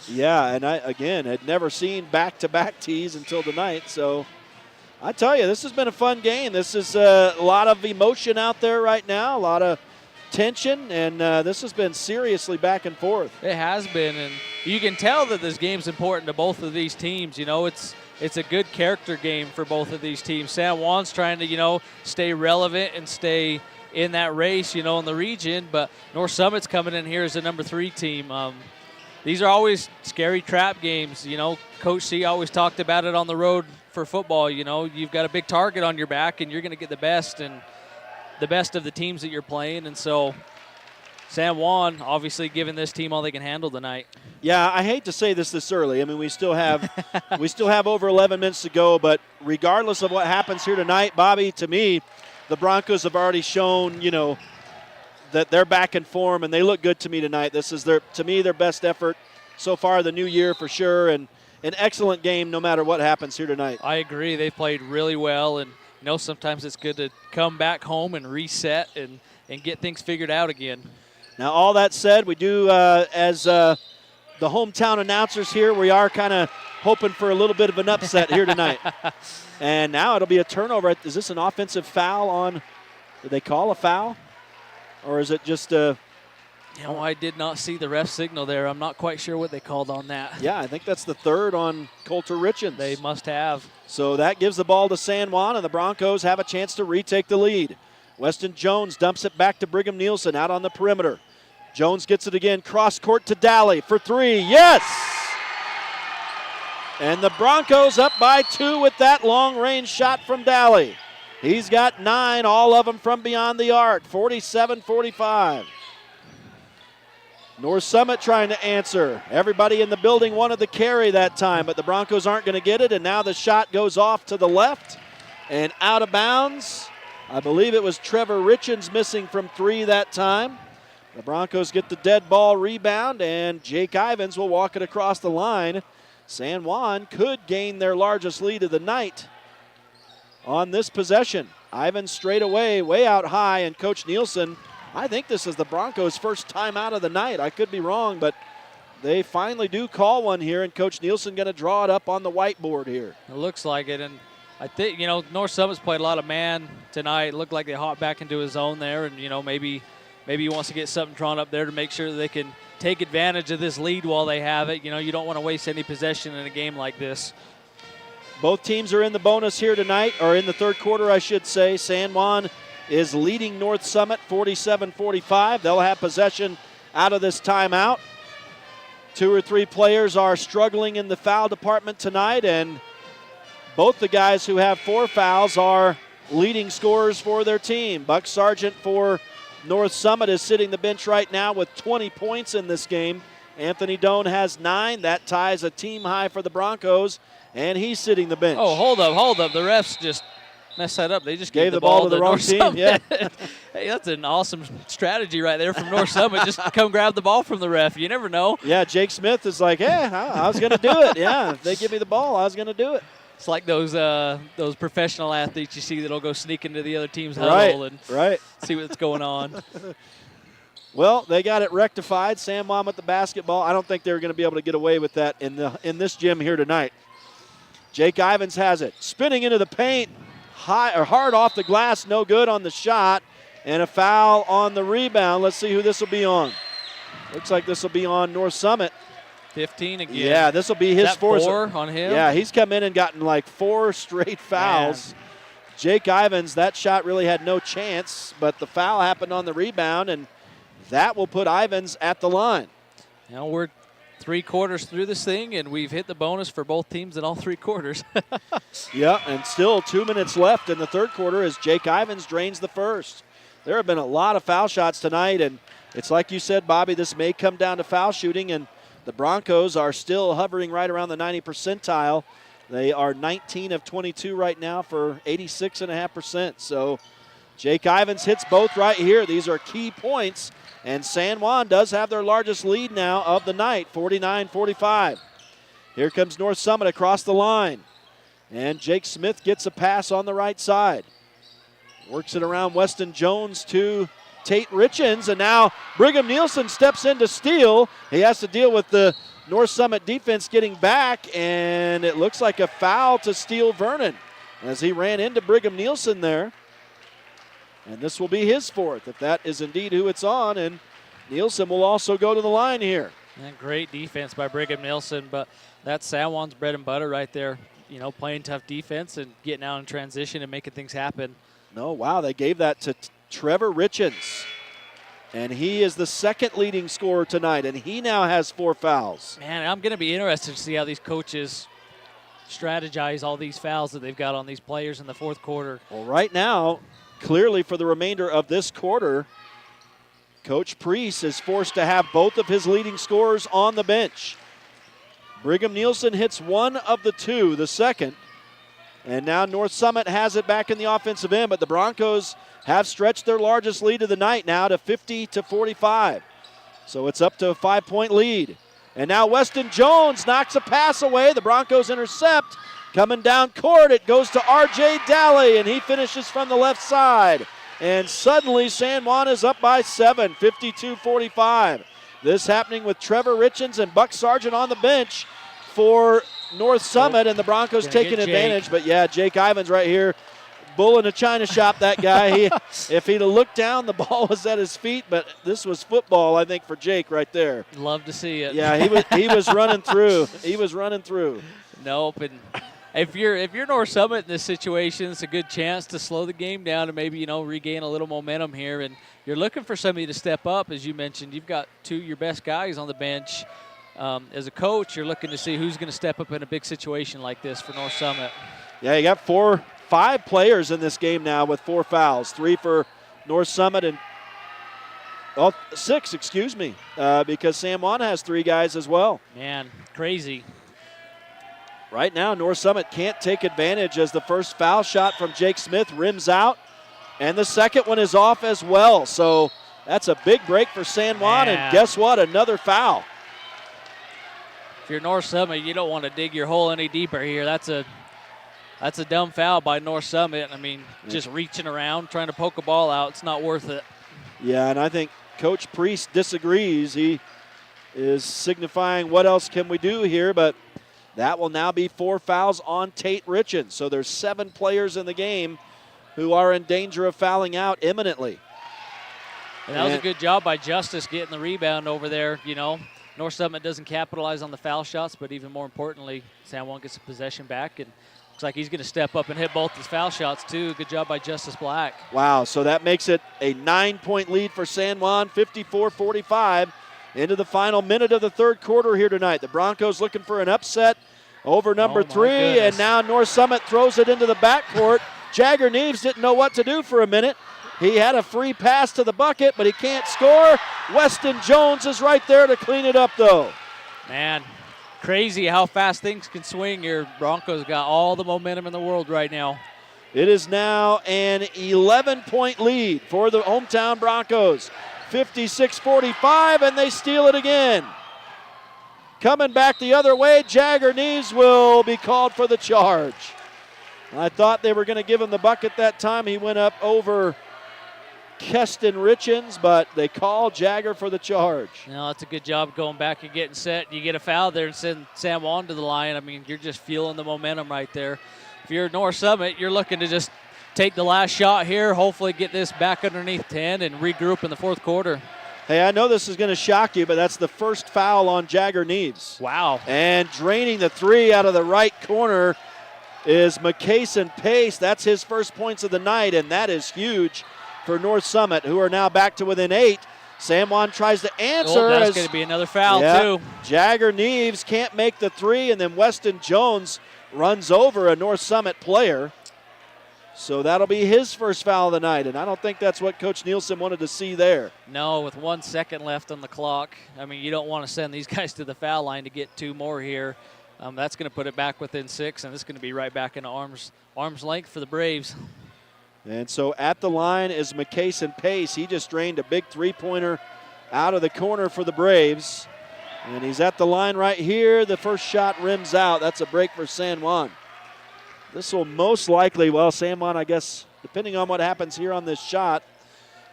Yeah, and I, again, had never seen back-to-back tees until tonight. So I tell you, this has been a fun game. This is a lot of emotion out there right now, a lot of tension, and this has been seriously back and forth. It has been, and you can tell that this game's important to both of these teams. You know, it's a good character game for both of these teams. San Juan's trying to, stay relevant and stay in that race, in the region, but North Summit's coming in here as a number 3 team. These are always scary trap games. Coach C always talked about it on the road for football. You've got a big target on your back, and you're going to get the best of the teams that you're playing. And so San Juan obviously giving this team all they can handle tonight. Yeah, I hate to say this early. I mean, we still have over 11 minutes to go, but regardless of what happens here tonight, Bobby, to me, the Broncos have already shown, that they're back in form, and they look good to me tonight. This is their best effort so far the new year for sure, and an excellent game no matter what happens here tonight. I agree. They played really well, and sometimes it's good to come back home and reset and get things figured out again. Now, all that said, we do, as the hometown announcers here, we are kind of hoping for a little bit of an upset here tonight. And now it'll be a turnover. Is this an offensive foul on – did they call a foul? Or is it just a – I did not see the ref signal there. I'm not quite sure what they called on that. Yeah, I think that's the third on Coulter Richens. They must have. So that gives the ball to San Juan, and the Broncos have a chance to retake the lead. Weston Jones dumps it back to Brigham Nielsen out on the perimeter. Jones gets it again, cross court to Daly for 3. Yes! And the Broncos up by 2 with that long-range shot from Daly. He's got 9, all of them from beyond the arc, 47-45. North Summit trying to answer. Everybody in the building wanted the carry that time, but the Broncos aren't going to get it, and now the shot goes off to the left and out of bounds. I believe it was Trevor Richens missing from 3 that time. The Broncos get the dead ball rebound, and Jake Ivins will walk it across the line. San Juan could gain their largest lead of the night on this possession. Ivins straight away, way out high, and Coach Nielsen, I think this is the Broncos' first time out of the night. I could be wrong, but they finally do call one here, and Coach Nielsen going to draw it up on the whiteboard here. It looks like it, and I think, North Summit's played a lot of man tonight. It looked like they hopped back into his zone there, and, maybe he wants to get something drawn up there to make sure that they can take advantage of this lead while they have it. You don't want to waste any possession in a game like this. Both teams are in the bonus here tonight, or in the third quarter, I should say. San Juan is leading North Summit 47-45. They'll have possession out of this timeout. 2 or 3 players are struggling in the foul department tonight, and both the guys who have 4 fouls are leading scorers for their team. Buck Sargent for North Summit is sitting the bench right now with 20 points in this game. Anthony Doan has 9. That ties a team high for the Broncos, and he's sitting the bench. Oh, hold up. The refs just messed that up. They just gave the ball to the wrong North team. Summit. Yeah. Hey, that's an awesome strategy right there from North Summit. Just come grab the ball from the ref. You never know. Yeah, Jake Smith is like, I was going to do it. Yeah, if they give me the ball, I was going to do it. It's like those professional athletes you see that'll go sneak into the other team's huddle and see what's going on. Well, they got it rectified. San Juan with the basketball. I don't think they were going to be able to get away with that in this gym here tonight. Jake Ivins has it. Spinning into the paint. Hard off the glass. No good on the shot. And a foul on the rebound. Let's see who this will be on. Looks like this will be on North Summit. 15 again. Yeah, this will be his fourth. 4 on him? Yeah, he's come in and gotten like 4 straight fouls. Man. Jake Ivins, that shot really had no chance, but the foul happened on the rebound, and that will put Ivins at the line. Now we're 3 quarters through this thing, and we've hit the bonus for both teams in all 3 quarters. Yeah, and still 2 minutes left in the third quarter as Jake Ivins drains the first. There have been a lot of foul shots tonight, and it's like you said, Bobby, this may come down to foul shooting, and the Broncos are still hovering right around the 90 percentile. They are 19 of 22 right now for 86.5%. So Jake Ivins hits both right here. These are key points, and San Juan does have their largest lead now of the night, 49-45. Here comes North Summit across the line, and Jake Smith gets a pass on the right side. Works it around Weston Jones to Tate Richens, and now Brigham Nielsen steps in to steal. He has to deal with the North Summit defense getting back, and it looks like a foul to Steele Vernon as he ran into Brigham Nielsen there. And this will be his 4th, if that is indeed who it's on, and Nielsen will also go to the line here. And great defense by Brigham Nielsen, but that's San Juan's bread and butter right there. You know, playing tough defense and getting out in transition and making things happen. No, wow, they gave that to Trevor Richens. And he is the second leading scorer tonight, and he now has 4 fouls. Man, I'm going to be interested to see how these coaches strategize all these fouls that they've got on these players in the fourth quarter. Well, right now, clearly for the remainder of this quarter, Coach Priest is forced to have both of his leading scorers on the bench. Brigham Nielsen hits 1 of the 2, the second. And now North Summit has it back in the offensive end, but the Broncos have stretched their largest lead of the night now to 50-45. So it's up to a 5-point lead. And now Weston Jones knocks a pass away. The Broncos intercept. Coming down court, it goes to R.J. Daly, and he finishes from the left side. And suddenly San Juan is up by 7, 52-45. This happening with Trevor Richens and Buck Sargent on the bench for North Summit, and the Broncos taking advantage. But yeah, Jake Ivins right here, bull in a china shop, that guy. If he'd have looked down, the ball was at his feet, but this was football, I think, for Jake right there. Love to see it. Yeah, he was running through. He was running through. Nope, and if you're North Summit in this situation, it's a good chance to slow the game down and maybe, regain a little momentum here. And you're looking for somebody to step up, as you mentioned. You've got 2 of your best guys on the bench. As a coach, you're looking to see who's going to step up in a big situation like this for North Summit. Yeah, you got 5 players in this game now with 4 fouls. 3 for North Summit and 6, excuse me, because San Juan has 3 guys as well. Man, crazy. Right now, North Summit can't take advantage as the first foul shot from Jake Smith rims out, and the second one is off as well. So that's a big break for San Juan, and guess what? Another foul. If you're North Summit, you don't want to dig your hole any deeper here. That's a dumb foul by North Summit. I mean, just reaching around, trying to poke a ball out. It's not worth it. Yeah, and I think Coach Priest disagrees. He is signifying what else can we do here, but that will now be 4 fouls on Tate Richens. So there's 7 players in the game who are in danger of fouling out imminently. And that was a good job by Justice getting the rebound over there, North Summit doesn't capitalize on the foul shots, but even more importantly, San Juan gets the possession back, and looks like he's going to step up and hit both his foul shots too. Good job by Justice Black. Wow, so that makes it a 9-point lead for San Juan, 54-45, into the final minute of the third quarter here tonight. The Broncos looking for an upset over number 3, and now North Summit throws it into the backcourt. Jagger Neves didn't know what to do for a minute. He had a free pass to the bucket, but he can't score. Weston Jones is right there to clean it up, though. Man, crazy how fast things can swing here. Broncos got all the momentum in the world right now. It is now an 11-point lead for the hometown Broncos. 56-45, and they steal it again. Coming back the other way, Jagger Neves will be called for the charge. I thought they were going to give him the bucket that time. He went up over Keston Richens, but they call Jagger for the charge. No, that's a good job going back and getting set. You get a foul there and send San Juan to the line. I mean, you're just feeling the momentum right there. If you're North Summit, you're looking to just take the last shot here, hopefully get this back underneath 10 and regroup in the fourth quarter. Hey, I know this is going to shock you, but that's the first foul on Jagger Neves. Wow. And draining the three out of the right corner is McCason Pace. That's his first points of the night, and that is huge for North Summit, who are now back to within 8. San Juan tries to answer. Oh, that's going to be another foul, too. Jagger Neves can't make the three, and then Weston Jones runs over a North Summit player. So that'll be his first foul of the night, and I don't think that's what Coach Nielsen wanted to see there. No, with 1 second left on the clock. I mean, you don't want to send these guys to the foul line to get 2 more here. That's going to put it back within 6, and it's going to be right back into arm's length for the Braves. And so at the line is McCason Pace. He just drained a big three-pointer out of the corner for the Braves. And he's at the line right here. The first shot rims out. That's a break for San Juan. This will most likely, well, San Juan, I guess, depending on what happens here on this shot,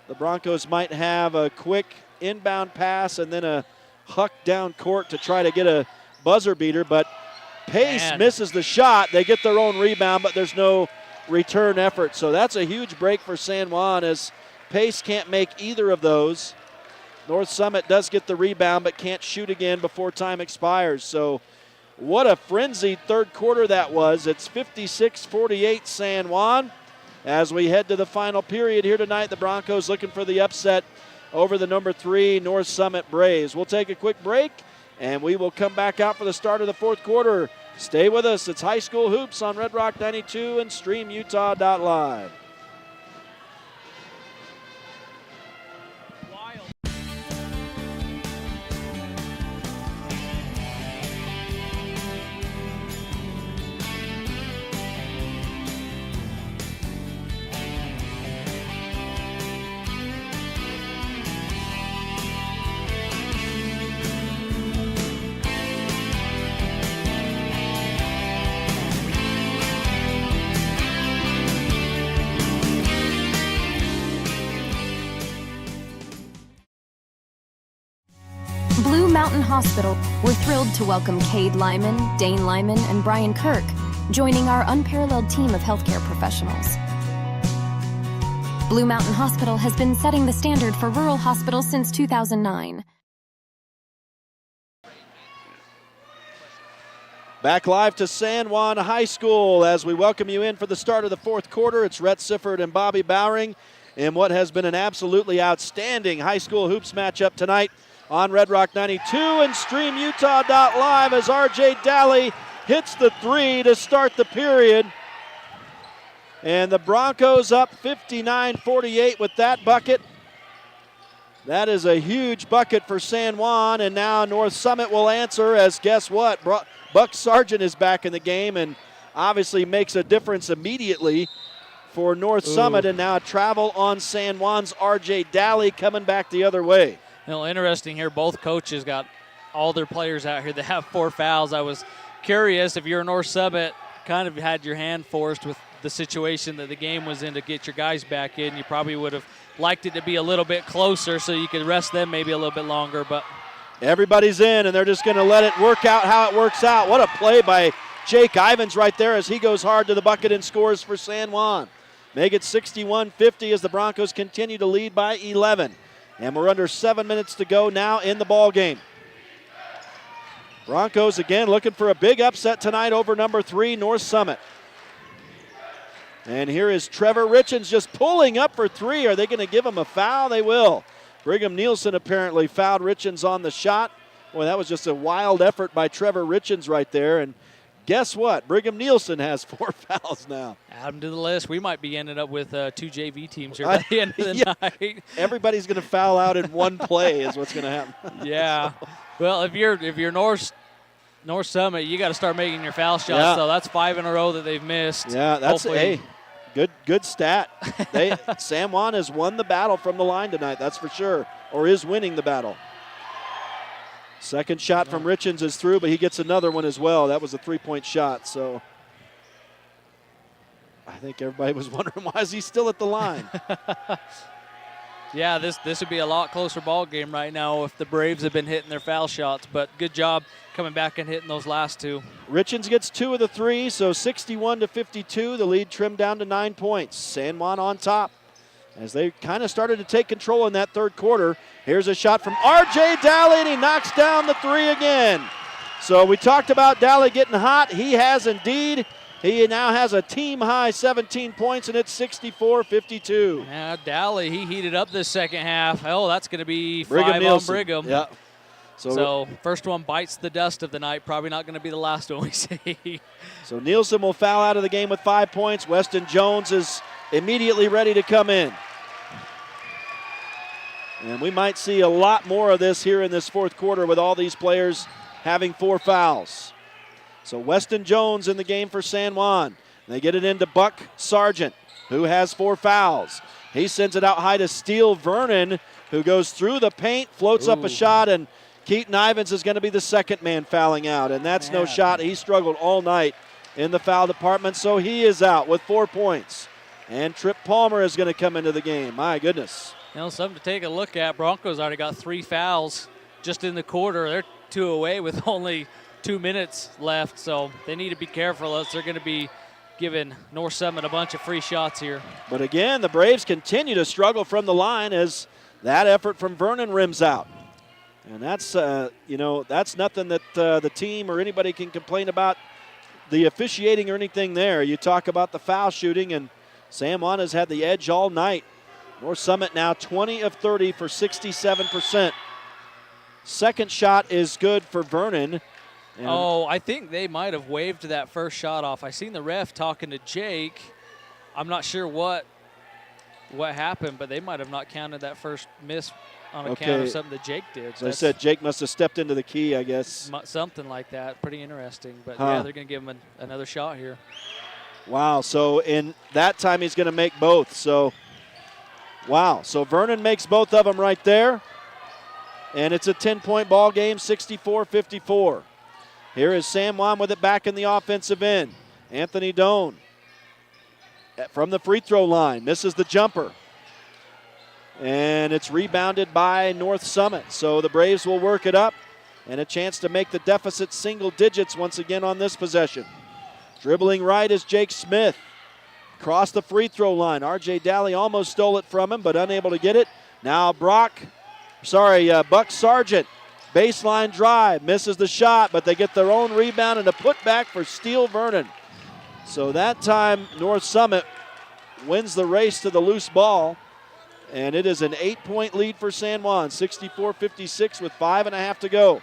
the Broncos might have a quick inbound pass and then a huck down court to try to get a buzzer beater. But Pace misses the shot. They get their own rebound, but there's no return effort. So that's a huge break for San Juan as Pace can't make either of those. North Summit does get the rebound but can't shoot again before time expires. So what a frenzied third quarter that was. It's 56-48 San Juan. As we head to the final period here tonight, the Broncos looking for the upset over the number 3 North Summit Braves. We'll take a quick break and we will come back out for the start of the fourth quarter. Stay with us. It's High School Hoops on Red Rock 92 and StreamUtah.Live. Blue Mountain Hospital, we're thrilled to welcome Cade Lyman, Dane Lyman, and Brian Kirk, joining our unparalleled team of healthcare professionals. Blue Mountain Hospital has been setting the standard for rural hospitals since 2009. Back live to San Juan High School as we welcome you in for the start of the fourth quarter. It's Rhett Sifford and Bobby Bowering in what has been an absolutely outstanding high school hoops matchup tonight on Red Rock 92 and StreamUtah.Live as R.J. Daly hits the three to start the period. And the Broncos up 59-48 with that bucket. That is a huge bucket for San Juan, and now North Summit will answer as guess what? Buck Sargent is back in the game and obviously makes a difference immediately for North Summit, and now travel on San Juan's R.J. Daly coming back the other way. You know, interesting here, both coaches got all their players out here that have 4 fouls. I was curious if you're North Summit, kind of had your hand forced with the situation that the game was in to get your guys back in. You probably would have liked it to be a little bit closer so you could rest them maybe a little bit longer. But everybody's in, and they're just going to let it work out how it works out. What a play by Jake Ivins right there as he goes hard to the bucket and scores for San Juan. Make it 61-50 as the Broncos continue to lead by 11. And we're under 7 minutes to go now in the ball game. Broncos again looking for a big upset tonight over number 3 North Summit. And here is Trevor Richens just pulling up for 3. Are they going to give him a foul? They will. Brigham Nielsen apparently fouled Richens on the shot. Boy, that was just a wild effort by Trevor Richens right there. And guess what? Brigham Nielsen has 4 fouls now. Add them to the list. We might be ending up with 2 JV teams here by the end of the night. Everybody's going to foul out in one play is what's going to happen. Yeah. So. Well, if you're North Summit, you got to start making your foul shots. Yeah. So that's 5 in a row that they've missed. Yeah, that's good stat. San Juan has won the battle from the line tonight, that's for sure, or is winning the battle. Second shot from Richens is through, but he gets another one as well. That was a 3-point shot, so I think everybody was wondering why is he still at the line. Yeah, this would be a lot closer ball game right now if the Braves had been hitting their foul shots, but good job coming back and hitting those last two. Richens gets 2 of the 3, so 61-52. The lead trimmed down to 9 points. San Juan on top as they kind of started to take control in that third quarter. Here's a shot from R.J. Daly, and he knocks down the 3 again. So we talked about Daly getting hot. He has indeed. He now has a team-high 17 points, and it's 64-52. Yeah, Daly, he heated up this second half. Oh, that's going to be Brigham 5 Nielsen. on Brigham. Yeah. So first one bites the dust of the night. Probably not going to be the last one we see. So Nielsen will foul out of the game with 5 points. Weston Jones is immediately ready to come in. And we might see a lot more of this here in this fourth quarter with all these players having 4 fouls. So Weston Jones in the game for San Juan. They get it into Buck Sargent, who has 4 fouls. He sends it out high to Steele Vernon, who goes through the paint, floats up a shot, and Keaton Ivins is going to be the second man fouling out, and that's no shot. He struggled all night in the foul department, so he is out with 4 points. And Trip Palmer is going to come into the game. My goodness. You know, something to take a look at. Broncos already got 3 fouls just in the quarter. They're 2 away with only 2 minutes left, so they need to be careful as they're going to be giving North Summit a bunch of free shots here. But again, the Braves continue to struggle from the line as that effort from Vernon rims out. And that's, that's nothing that the team or anybody can complain about the officiating or anything there. You talk about the foul shooting, and San Juan has had the edge all night. North Summit now 20 of 30 for 67%. Second shot is good for Vernon. Oh, I think they might have waved that first shot off. I seen the ref talking to Jake. I'm not sure what happened, but they might have not counted that first miss on account of something that Jake did. So I said Jake must have stepped into the key, I guess. Something like that. Pretty interesting. But, yeah, they're going to give him another shot here. Wow. So in that time he's going to make both. So, wow. So Vernon makes both of them right there. And it's a 10-point ball game, 64-54. Here is San Juan with it back in the offensive end. Anthony Doan from the free throw line misses the jumper. And it's rebounded by North Summit. So the Braves will work it up and a chance to make the deficit single digits once again on this possession. Dribbling right is Jake Smith. Across the free throw line. R.J. Daly almost stole it from him, but unable to get it. Now Buck Sargent. Baseline drive, misses the shot, but they get their own rebound and a putback for Steele Vernon. So that time, North Summit wins the race to the loose ball, and it is an 8-point lead for San Juan, 64-56 with 5.5 to go.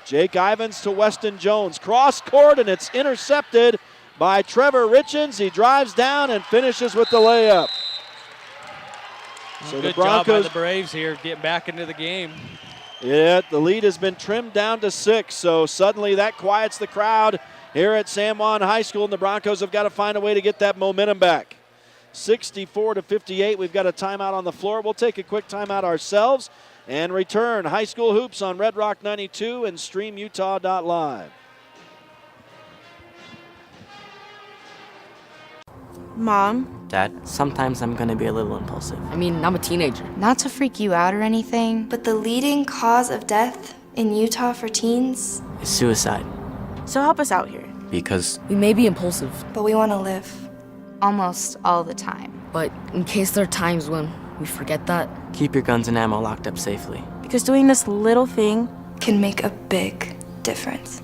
Jake Ivins to Weston Jones, cross court, and it's intercepted by Trevor Richens. He drives down and finishes with the layup. So good job by the Braves here, getting back into the game. Yeah, the lead has been trimmed down to 6, so suddenly that quiets the crowd here at San Juan High School, and the Broncos have got to find a way to get that momentum back. 64-58, we've got a timeout on the floor. We'll take a quick timeout ourselves and return High School Hoops on Red Rock 92 and StreamUtah.Live. Mom? Dad, sometimes I'm gonna be a little impulsive. I mean, I'm a teenager. Not to freak you out or anything, but the leading cause of death in Utah for teens is suicide. So help us out here. Because we may be impulsive, but we want to live. Almost all the time. But in case there are times when we forget that, keep your guns and ammo locked up safely. Because doing this little thing can make a big difference.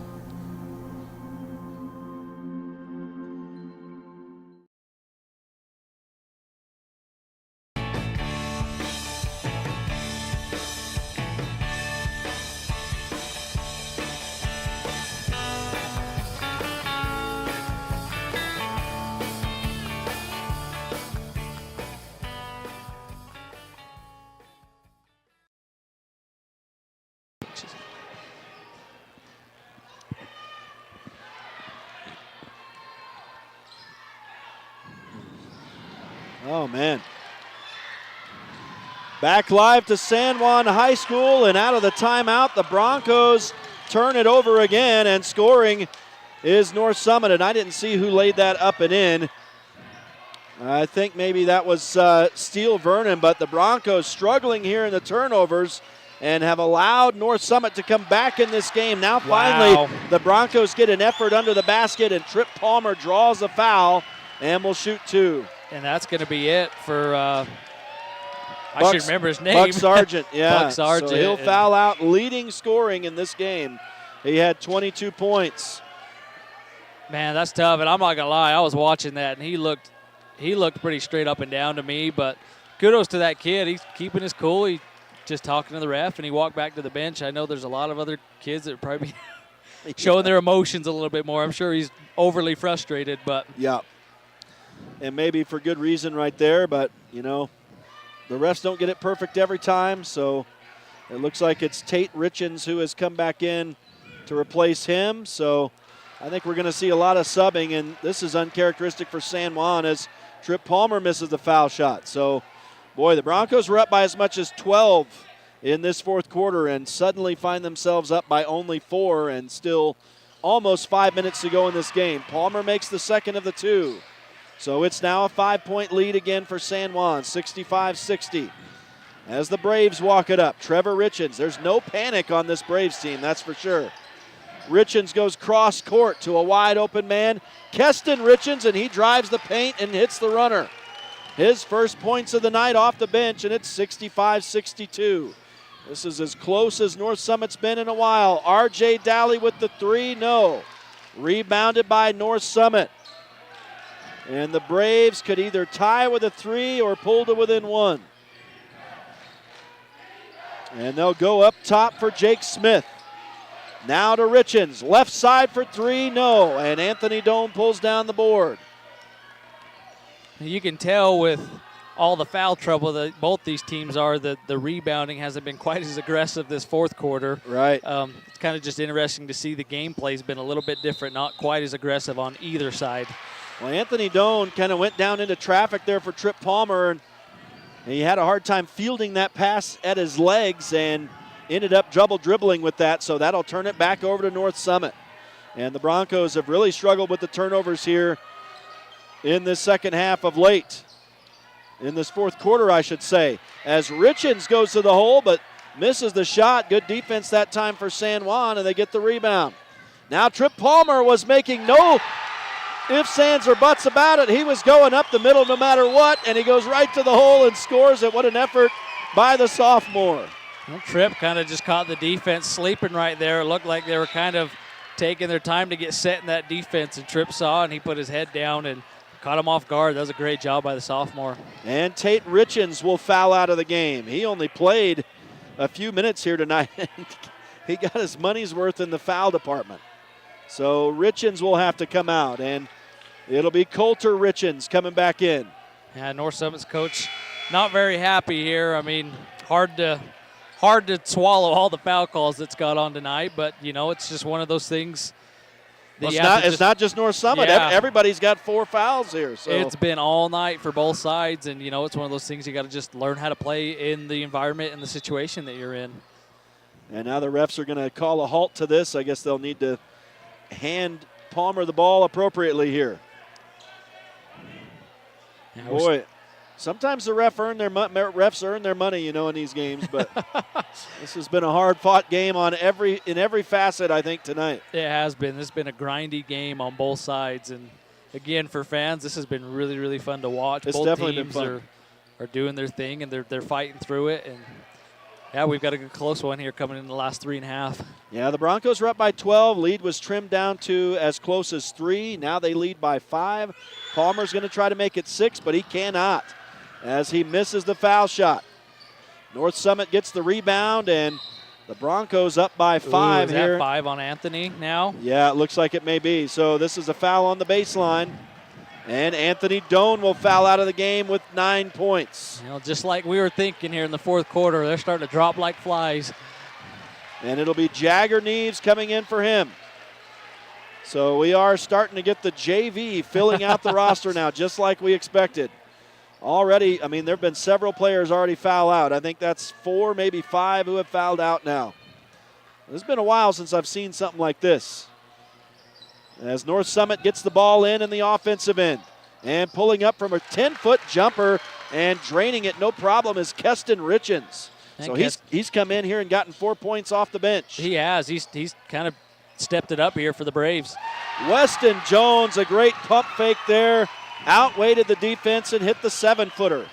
Oh, man. Back live to San Juan High School, and out of the timeout, the Broncos turn it over again, and scoring is North Summit, and I didn't see who laid that up and in. I think maybe that was Steele Vernon, but the Broncos struggling here in the turnovers and have allowed North Summit to come back in this game. Now finally the Broncos get an effort under the basket, and Trip Palmer draws a foul and will shoot 2. And that's going to be it for, I should remember his name. Buck Sargent, yeah. Buck Sargent. So he'll foul out, leading scoring in this game. He had 22 points. Man, that's tough, and I'm not going to lie. I was watching that, and he looked pretty straight up and down to me, but kudos to that kid. He's keeping his cool. He's just talking to the ref, and he walked back to the bench. I know there's a lot of other kids that are probably showing their emotions a little bit more. I'm sure he's overly frustrated, but. Yeah. And maybe for good reason right there, but, you know, the refs don't get it perfect every time, so it looks like it's Tate Richens who has come back in to replace him. So I think we're going to see a lot of subbing, and this is uncharacteristic for San Juan as Trip Palmer misses the foul shot. So, boy, the Broncos were up by as much as 12 in this fourth quarter and suddenly find themselves up by only 4 and still almost 5 minutes to go in this game. Palmer makes the second of the 2. So it's now a 5-point lead again for San Juan, 65-60. As the Braves walk it up, Trevor Richens. There's no panic on this Braves team, that's for sure. Richens goes cross court to a wide open man, Keston Richens, and he drives the paint and hits the runner. His first points of the night off the bench, and it's 65-62. This is as close as North Summit's been in a while. R.J. Dowley with the 3, no. Rebounded by North Summit. And the Braves could either tie with a 3 or pull to within 1. And they'll go up top for Jake Smith. Now to Richens, left side for 3, no. And Anthony Doan pulls down the board. You can tell with all the foul trouble that both these teams are that the rebounding hasn't been quite as aggressive this fourth quarter. Right. It's kind of just interesting to see the gameplay's been a little bit different, not quite as aggressive on either side. Well, Anthony Doan kind of went down into traffic there for Trip Palmer, and he had a hard time fielding that pass at his legs and ended up double dribbling with that, so that'll turn it back over to North Summit. And the Broncos have really struggled with the turnovers here in this second half of late. In this fourth quarter, I should say. As Richens goes to the hole, but misses the shot. Good defense that time for San Juan, and they get the rebound. Now Trip Palmer was making no ifs, ands, or buts about it. He was going up the middle no matter what, and he goes right to the hole and scores it. What an effort by the sophomore. Well, Tripp kind of just caught the defense sleeping right there. It looked like they were kind of taking their time to get set in that defense, and Tripp saw, and he put his head down and caught him off guard. That was a great job by the sophomore. And Tate Richens will foul out of the game. He only played a few minutes here tonight, and he got his money's worth in the foul department. So Richens will have to come out, and it'll be Coulter Richens coming back in. Yeah, North Summit's coach not very happy here. I mean, hard to swallow all the foul calls that's got on tonight, but, you know, it's just one of those things. Well, it's not just North Summit. Yeah. Everybody's got 4 fouls here. So it's been all night for both sides, and, you know, it's one of those things you got to just learn how to play in the environment and the situation that you're in. And now the refs are going to call a halt to this. I guess they'll need to hand Palmer the ball appropriately here. Yeah, boy, sometimes the refs earn their money, you know, in these games. But this has been a hard-fought game in every facet, I think, tonight. It has been. This has been a grindy game on both sides. And, again, for fans, this has been really, really fun to watch. It's both definitely teams been fun. are doing their thing, and they're fighting through it. And, yeah, we've got a good close one here coming in the last 3.5. Yeah, the Broncos were up by 12. Lead was trimmed down to as close as 3. Now they lead by 5. Palmer's going to try to make it 6, but he cannot as he misses the foul shot. North Summit gets the rebound, and the Broncos up by 5 here. Is that 5 on Anthony now? Yeah, it looks like it may be. So this is a foul on the baseline. And Anthony Doan will foul out of the game with 9 points. You know, just like we were thinking here in the fourth quarter, they're starting to drop like flies. And it'll be Jagger Neves coming in for him. So we are starting to get the JV filling out the roster now, just like we expected. Already, I mean, there have been several players already foul out. I think that's 4, maybe 5 who have fouled out now. It's been a while since I've seen something like this. As North Summit gets the ball in the offensive end. And pulling up from a 10-foot jumper and draining it no problem is Keston Richens. So he's come in here and gotten 4 points off the bench. He has. He's kind of stepped it up here for the Braves. Weston Jones, a great pump fake there, outweighted the defense and hit the 7-footer.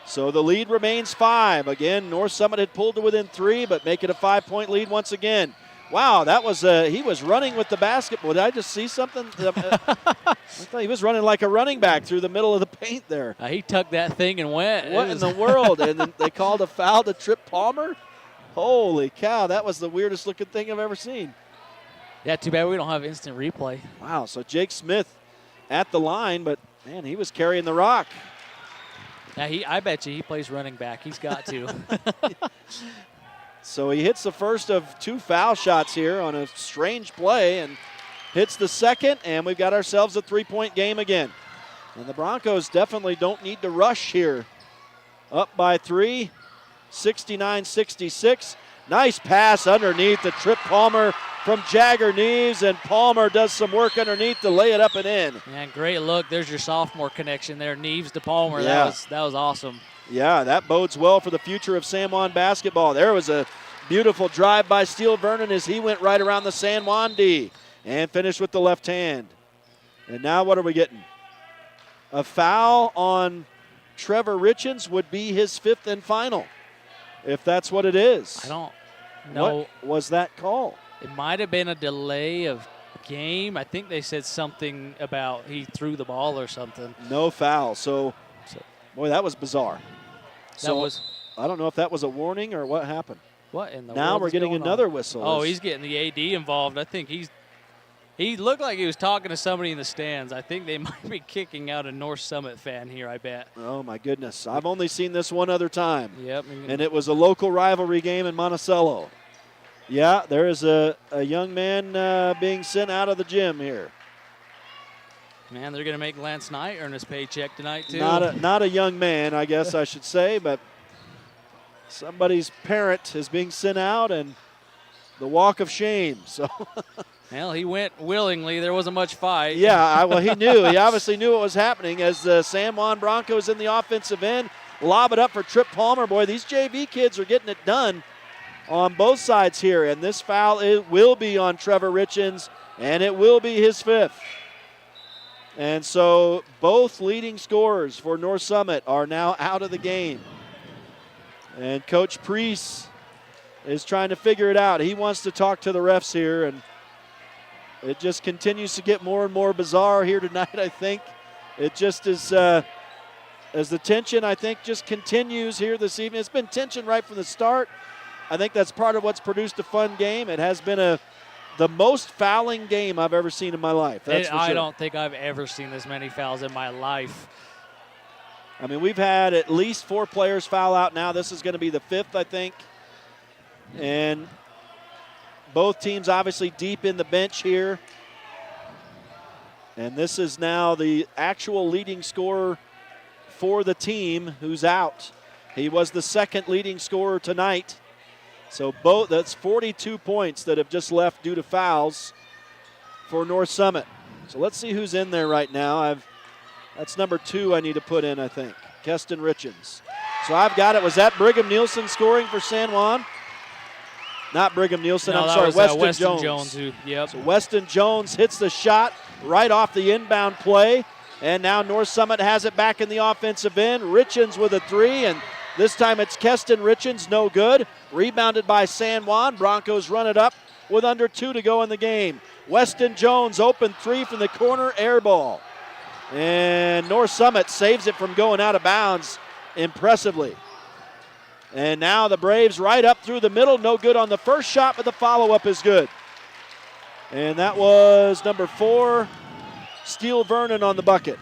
So the lead remains 5. Again, North Summit had pulled to within 3, but make it a 5-point lead once again. Wow, that was he was running with the basketball. Did I just see something? I thought he was running like a running back through the middle of the paint there. He tucked that thing and went. What in the world? And then they called a foul to Trip Palmer? Holy cow, that was the weirdest looking thing I've ever seen. Yeah, too bad we don't have instant replay. Wow, so Jake Smith at the line, but, man, he was carrying the rock. Yeah, I bet you he plays running back. He's got to. So he hits the first of 2 foul shots here on a strange play and hits the second, and we've got ourselves a 3-point game again. And the Broncos definitely don't need to rush here. Up by 3, 69-66. Nice pass underneath to Trip Palmer from Jagger Neves, and Palmer does some work underneath to lay it up and in. Man, great look. There's your sophomore connection there, Neves to Palmer. Yeah. That was awesome. Yeah, that bodes well for the future of San Juan basketball. There was a beautiful drive by Steele Vernon as he went right around the San Juan D and finished with the left hand. And now what are we getting? A foul on Trevor Richens would be his 5th and final, if that's what it is. I don't know. What was that call? It might have been a delay of game. I think they said something about he threw the ball or something. No foul. So boy, that was bizarre. I don't know if that was a warning or what happened. What in the now world we're is getting going another on? whistle. Oh, he's getting the AD involved. I think he looked like he was talking to somebody in the stands. I think they might be kicking out a North Summit fan here, I bet. Oh, my goodness. I've only seen this one other time. Yep. And it was a local rivalry game in Monticello. Yeah, there is a young man being sent out of the gym here. Man, they're going to make Lance Knight earn his paycheck tonight, too. Not a young man, I guess I should say, but somebody's parent is being sent out, and the walk of shame. So, well, he went willingly. There wasn't much fight. Yeah, well, he knew. He obviously knew what was happening as the San Juan Broncos in the offensive end lob it up for Trip Palmer. Boy, these JV kids are getting it done on both sides here, and this foul will be on Trevor Richens, and it will be his 5th. And so both leading scorers for North Summit are now out of the game. And Coach Priest is trying to figure it out. He wants to talk to the refs here, and it just continues to get more and more bizarre here tonight, I think. It just is, as the tension, I think, just continues here this evening. It's been tension right from the start. I think that's part of what's produced a fun game. It has been the most fouling game I've ever seen in my life. That's for sure. I don't think I've ever seen this many fouls in my life. I mean, we've had at least 4 players foul out now. This is going to be the 5th, I think. And both teams obviously deep in the bench here. And this is now the actual leading scorer for the team who's out. He was the 2nd leading scorer tonight. So that's 42 points that have just left due to fouls for North Summit. So let's see who's in there right now. That's number 2 I need to put in, I think. Keston Richens. So I've got it. Was that Brigham Nielsen scoring for San Juan? Not Brigham Nielsen, no, I'm sorry, was, Weston Jones. Yep. So Weston Jones hits the shot right off the inbound play. And now North Summit has it back in the offensive end. Richens with a 3, and this time it's Keston Richens, no good. Rebounded by San Juan. Broncos run it up with under 2 to go in the game. Weston Jones, open 3 from the corner, air ball. And North Summit saves it from going out of bounds impressively. And now the Braves right up through the middle. No good on the first shot, but the follow-up is good. And that was number 4, Steele Vernon on the bucket.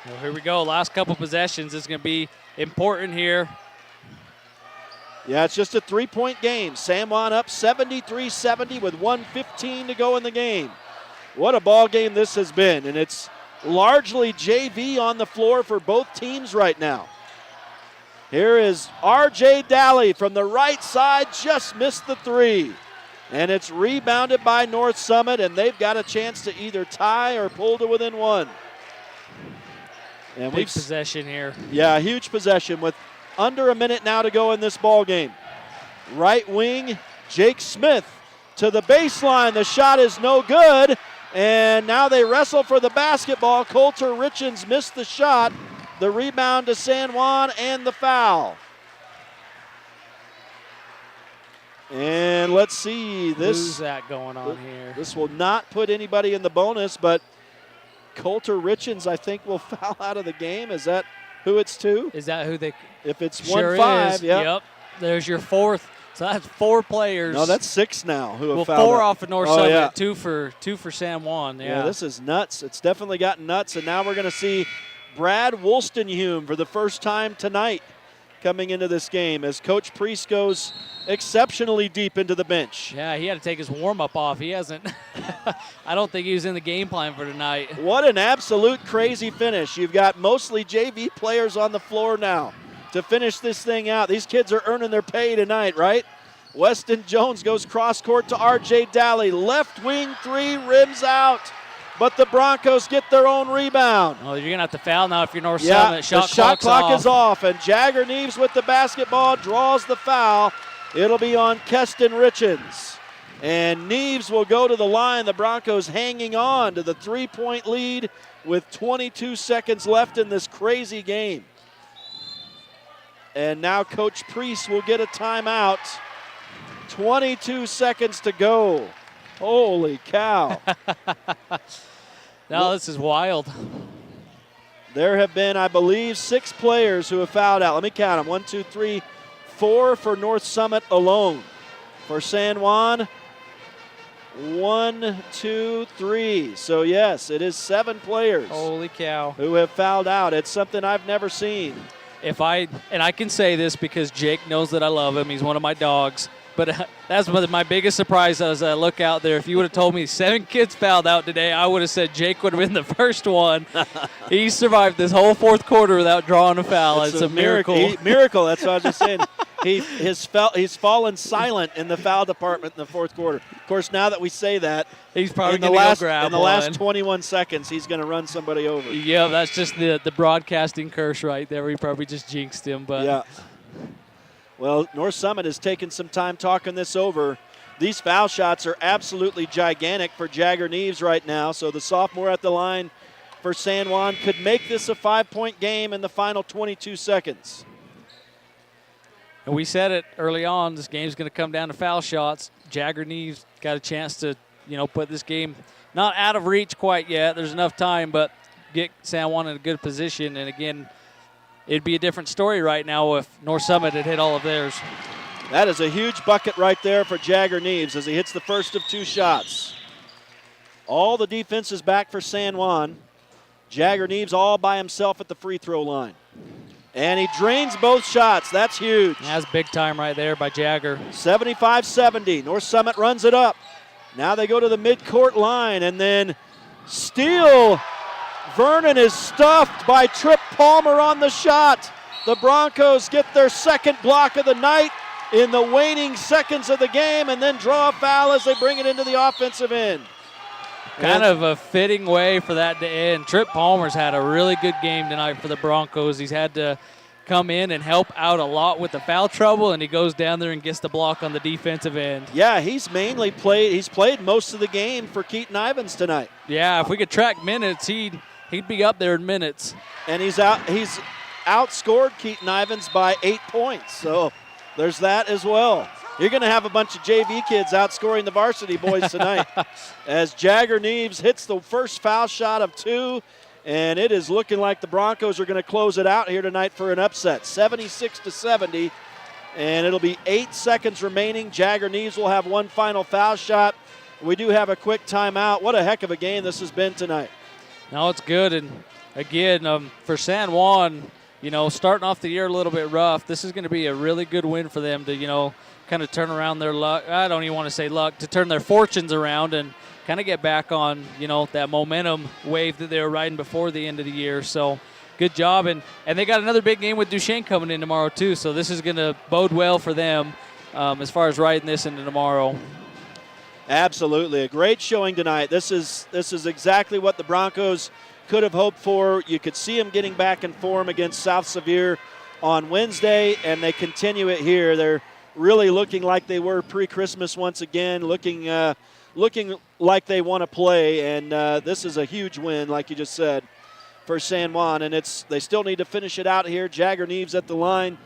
Well, here we go. Last couple possessions is going to be important here. Yeah, it's just a 3-point game. San Juan up 73-70 with 1:15 to go in the game. What a ball game this has been, and it's largely JV on the floor for both teams right now. Here is R.J. Daly from the right side, just missed the 3. And it's rebounded by North Summit, and they've got a chance to either tie or pull to within one. And big possession here. Yeah, huge possession with under a minute now to go in this ball game. Right wing, Jake Smith to the baseline. The shot is no good. And now they wrestle for the basketball. Coulter Richens missed the shot. The rebound to San Juan and the foul. And let's see. Who's that going on here? This will not put anybody in the bonus, but Coulter Richens, I think, will foul out of the game. Is that who it's to? Is that who they? If it's sure 1-5, is. Yep. There's your fourth. So that's 4 players. No, that's 6 now who have fouled. 4 off of North Summit, yeah. 2 for San Juan. Yeah, this is nuts. It's definitely gotten nuts, and now we're going to see Brad Wolstenhume for the first time tonight coming into this game as Coach Priest goes exceptionally deep into the bench. Yeah, he had to take his warm-up off. He hasn't – I don't think he was in the game plan for tonight. What an absolute crazy finish. You've got mostly JV players on the floor now to finish this thing out. These kids are earning their pay tonight, right? Weston Jones goes cross-court to R.J. Daly. Left wing 3, rims out. But the Broncos get their own rebound. Oh, you're going to have to foul now if you're North Summit. Summit. The shot clock is off, and Jagger Neves with the basketball draws the foul. It'll be on Keston Richens. And Neves will go to the line. The Broncos hanging on to the 3-point lead with 22 seconds left in this crazy game. And now Coach Priest will get a timeout. 22 seconds to go. Holy cow. Now this is wild. There have been, I believe, 6 players who have fouled out. Let me count them. 1, 2, 3, 4 for North Summit alone. For San Juan, 1, 2, 3. So, yes, it is 7 players. Holy cow. Who have fouled out. It's something I've never seen. And I can say this because Jake knows that I love him. He's one of my dogs. But that's my biggest surprise as I look out there. If you would have told me 7 kids fouled out today, I would have said Jake would have been the first one. He survived this whole fourth quarter without drawing a foul. It's a miracle. Miracle, that's what I was just saying. He's fallen silent in the foul department in the fourth quarter. Of course, now that we say that, he's probably going to grab in the last 21 seconds, he's going to run somebody over. Yeah, that's just the broadcasting curse right there. We probably just jinxed him. But yeah. Well, North Summit has taken some time talking this over. These foul shots are absolutely gigantic for Jagger Neves right now. So the sophomore at the line for San Juan could make this a 5-point game in the final 22 seconds. And we said it early on, this game's going to come down to foul shots. Jagger Neves got a chance to, put this game not out of reach quite yet. There's enough time, but get San Juan in a good position. And, again, it'd be a different story right now if North Summit had hit all of theirs. That is a huge bucket right there for Jagger Neves as he hits the first of 2 shots. All the defense is back for San Juan. Jagger Neves all by himself at the free throw line. And he drains both shots. That's huge. That's big time right there by Jagger. 75-70. North Summit runs it up. Now they go to the midcourt line, and then steal. Vernon is stuffed by Trip Palmer on the shot. The Broncos get their second block of the night in the waning seconds of the game and then draw a foul as they bring it into the offensive end. Kind of a fitting way for that to end. Trip Palmer's had a really good game tonight for the Broncos. He's had to come in and help out a lot with the foul trouble, and he goes down there and gets the block on the defensive end. Yeah, he's played most of the game for Keaton Ivins tonight. Yeah, if we could track minutes, he'd be up there in minutes. And he's outscored Keaton Ivins by 8 points. So there's that as well. You're going to have a bunch of JV kids outscoring the varsity boys tonight as Jagger Neves hits the first foul shot of 2, and it is looking like the Broncos are going to close it out here tonight for an upset, 76-70, and it'll be 8 seconds remaining. Jagger Neves will have one final foul shot. We do have a quick timeout. What a heck of a game this has been tonight. No, it's good, and again, for San Juan, starting off the year a little bit rough, this is going to be a really good win for them to, kind of turn around their luck. I don't even want to say luck, to turn their fortunes around and kind of get back on, that momentum wave that they were riding before the end of the year. So good job. And they got another big game with Duchesne coming in tomorrow too. So this is going to bode well for them as far as riding this into tomorrow. Absolutely. A great showing tonight. This is exactly what the Broncos could have hoped for. You could see them getting back in form against South Sevier on Wednesday, and they continue it here. They're really looking like they were pre-Christmas once again, looking like they want to play, and this is a huge win, like you just said, for San Juan, and they still need to finish it out here. Jagger Neves at the line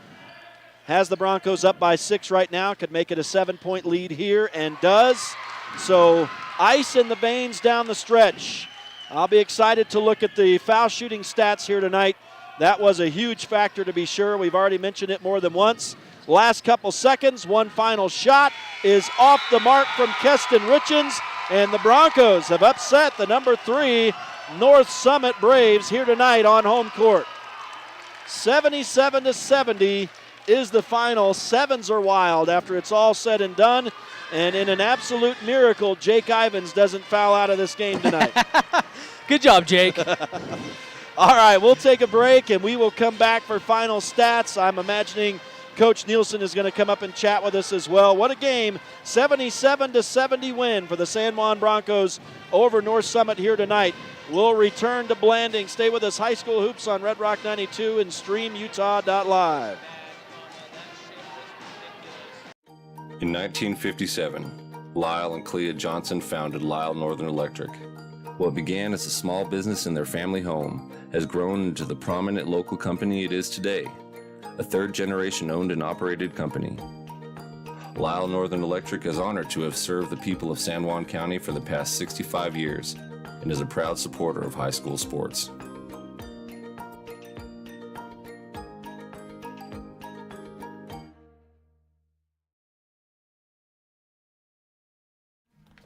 has the Broncos up by 6 right now, could make it a 7-point lead here, and does. So ice in the veins down the stretch. I'll be excited to look at the foul shooting stats here tonight. That was a huge factor, to be sure. We've already mentioned it more than once. Last couple seconds, one final shot is off the mark from Keston Richens, and the Broncos have upset the number 3 North Summit Braves here tonight on home court. 77-70 is the final. Sevens are wild after it's all said and done, and in an absolute miracle, Jake Ivins doesn't foul out of this game tonight. Good job, Jake. All right, we'll take a break, and we will come back for final stats. I'm imagining Coach Nielsen is going to come up and chat with us as well. What a game. 77-70 win for the San Juan Broncos over North Summit here tonight. We'll return to Blanding. Stay with us. High School Hoops on Red Rock 92 and StreamUtah.Live. In 1957, Lyle and Clea Johnson founded Lyle Northern Electric. What began as a small business in their family home has grown into the prominent local company it is today, a third-generation owned and operated company. Lyle Northern Electric is honored to have served the people of San Juan County for the past 65 years and is a proud supporter of high school sports.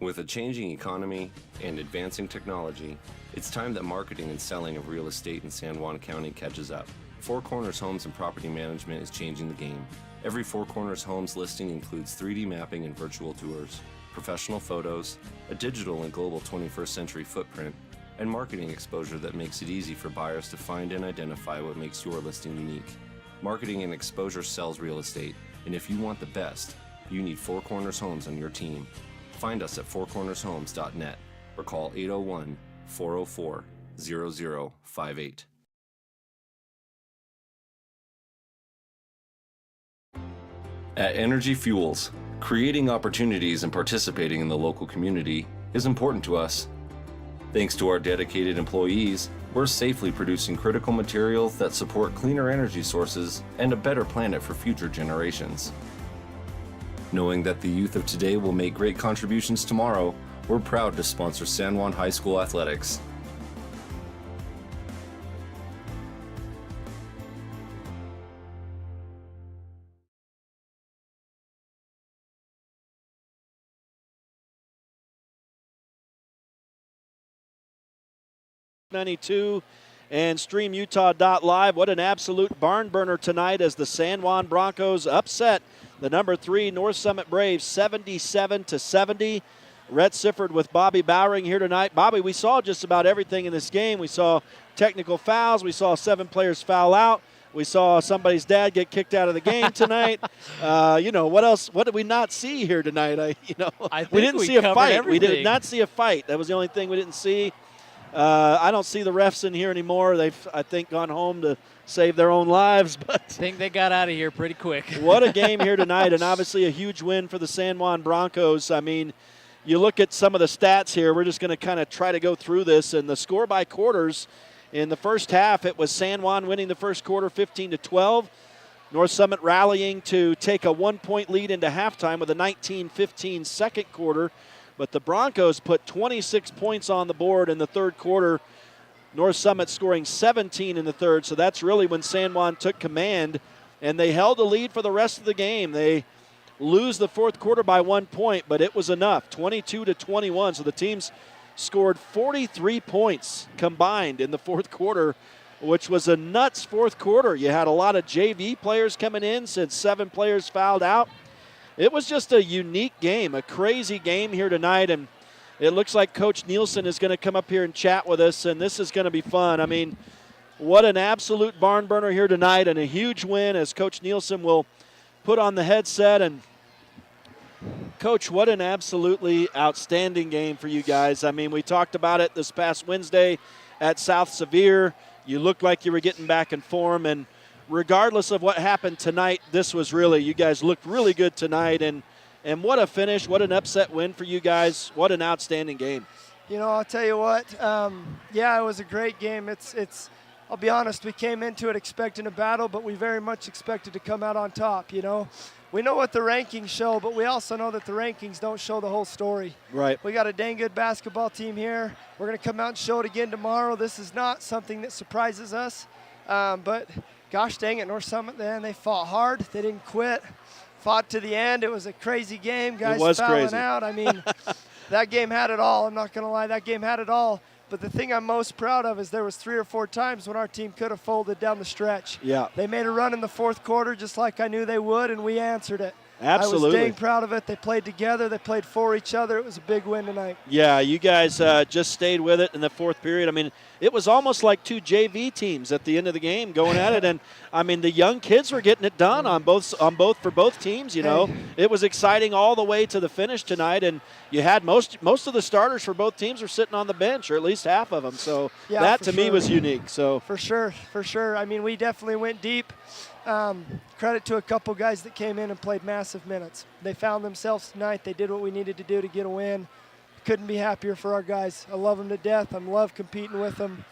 With a changing economy and advancing technology, it's time that marketing and selling of real estate in San Juan County catches up. Four Corners Homes and Property Management is changing the game. Every Four Corners Homes listing includes 3D mapping and virtual tours, professional photos, a digital and global 21st century footprint, and marketing exposure that makes it easy for buyers to find and identify what makes your listing unique. Marketing and exposure sells real estate, and if you want the best, you need Four Corners Homes on your team. Find us at fourcornershomes.net or call 801-404-0058. At Energy Fuels, creating opportunities and participating in the local community is important to us. Thanks to our dedicated employees, we're safely producing critical materials that support cleaner energy sources and a better planet for future generations. Knowing that the youth of today will make great contributions tomorrow, we're proud to sponsor San Juan High School athletics. #92 and StreamUtah.Live. What an absolute barn burner tonight as the San Juan Broncos upset the number 3 North Summit Braves 77-70. Rhett Sifford with Bobby Bowering here tonight. Bobby, we saw just about everything in this game. We saw technical fouls. We saw 7 players foul out. We saw somebody's dad get kicked out of the game tonight. What else? What did we not see here tonight? I think we didn't see a fight. Everything. We did not see a fight. That was the only thing we didn't see. I don't see the refs in here anymore. They've, I think, gone home to save their own lives. But I think they got out of here pretty quick. What a game here tonight, and obviously a huge win for the San Juan Broncos. I mean, you look at some of the stats here. We're just going to kind of try to go through this. And the score by quarters in the first half, it was San Juan winning the first quarter 15-12. North Summit rallying to take a 1-point lead into halftime with a 19-15 second quarter. But the Broncos put 26 points on the board in the third quarter. North Summit scoring 17 in the third, so that's really when San Juan took command, and they held the lead for the rest of the game. They lose the fourth quarter by 1 point, but it was enough, 22-21. So the teams scored 43 points combined in the fourth quarter, which was a nuts fourth quarter. You had a lot of JV players coming in since 7 players fouled out. It was just a unique game, a crazy game here tonight, and it looks like Coach Nielsen is going to come up here and chat with us, and this is going to be fun. I mean, what an absolute barn burner here tonight, and a huge win as Coach Nielsen will put on the headset and Coach, what an absolutely outstanding game for you guys. I mean, we talked about it this past Wednesday at South Sevier. You looked like you were getting back in form, and regardless of what happened tonight, this was really, you guys looked really good tonight, and what a finish, what an upset win for you guys. What an outstanding game. You know, I'll tell you what, yeah, it was a great game. I'll be honest, we came into it expecting a battle, but we very much expected to come out on top, you know. We know what the rankings show, but we also know that the rankings don't show the whole story. Right. We got a dang good basketball team here. We're going to come out and show it again tomorrow. This is not something that surprises us, but gosh dang it, North Summit, then they fought hard. They didn't quit. Fought to the end. It was a crazy game. Guys fouling crazy. out. I mean, that game had it all. I'm not going to lie. That game had it all. But the thing I'm most proud of is there was 3 or 4 times when our team could have folded down the stretch. Yeah. They made a run in the fourth quarter just like I knew they would, and we answered it. Absolutely. I was dang proud of it. They played together. They played for each other. It was a big win tonight. Yeah, you guys just stayed with it in the fourth period. I mean, it was almost like 2 JV teams at the end of the game going at it, and I mean the young kids were getting it done for both teams. You know, it was exciting all the way to the finish tonight, and you had most of the starters for both teams were sitting on the bench, or at least half of them. So yeah, that to me was unique. So for sure. I mean, we definitely went deep. Credit to a couple guys that came in and played massive minutes. They found themselves tonight. They did what we needed to do to get a win. Couldn't be happier for our guys. I love them to death. I love competing with them.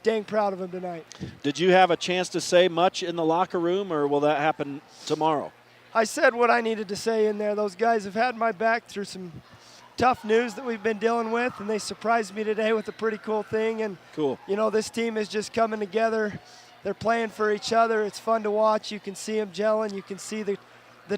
Dang proud of them tonight. Did you have a chance to say much in the locker room, or will that happen tomorrow? I said what I needed to say in there. Those guys have had my back through some tough news that we've been dealing with, and they surprised me today with a pretty cool thing. And cool. You know, this team is just coming together. They're playing for each other. It's fun to watch. You can see them gelling. You can see the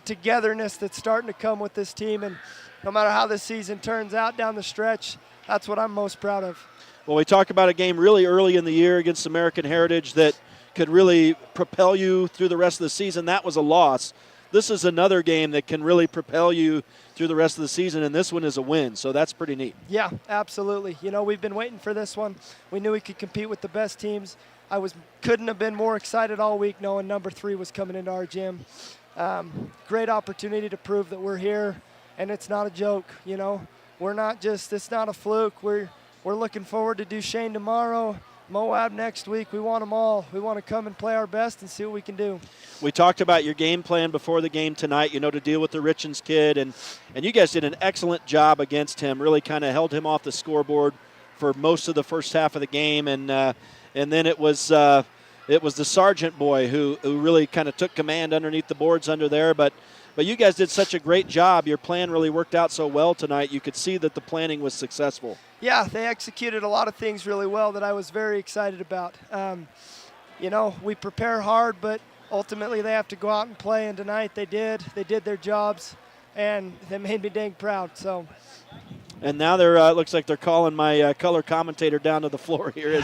togetherness that's starting to come with this team. And no matter how this season turns out down the stretch, that's what I'm most proud of. Well, we talked about a game really early in the year against American Heritage that could really propel you through the rest of the season. That was a loss. This is another game that can really propel you through the rest of the season, and this one is a win, so that's pretty neat. Yeah, absolutely. You know, we've been waiting for this one. We knew we could compete with the best teams. Couldn't have been more excited all week knowing number 3 was coming into our gym. Great opportunity to prove that we're here, and it's not a joke, you know. It's not a fluke. We're looking forward to Duchesne tomorrow, Moab next week. We want them all. We want to come and play our best and see what we can do. We talked about your game plan before the game tonight, you know, to deal with the Richens kid, and you guys did an excellent job against him, really kind of held him off the scoreboard for most of the first half of the game, and then it was the Sargent boy who really kind of took command underneath the boards under there. But you guys did such a great job. Your plan really worked out so well tonight. You could see that the planning was successful. Yeah, they executed a lot of things really well that I was very excited about. You know, we prepare hard, but ultimately they have to go out and play, and tonight they did. They did their jobs, and they made me dang proud. So. And now it looks like they're calling my color commentator down to the floor here.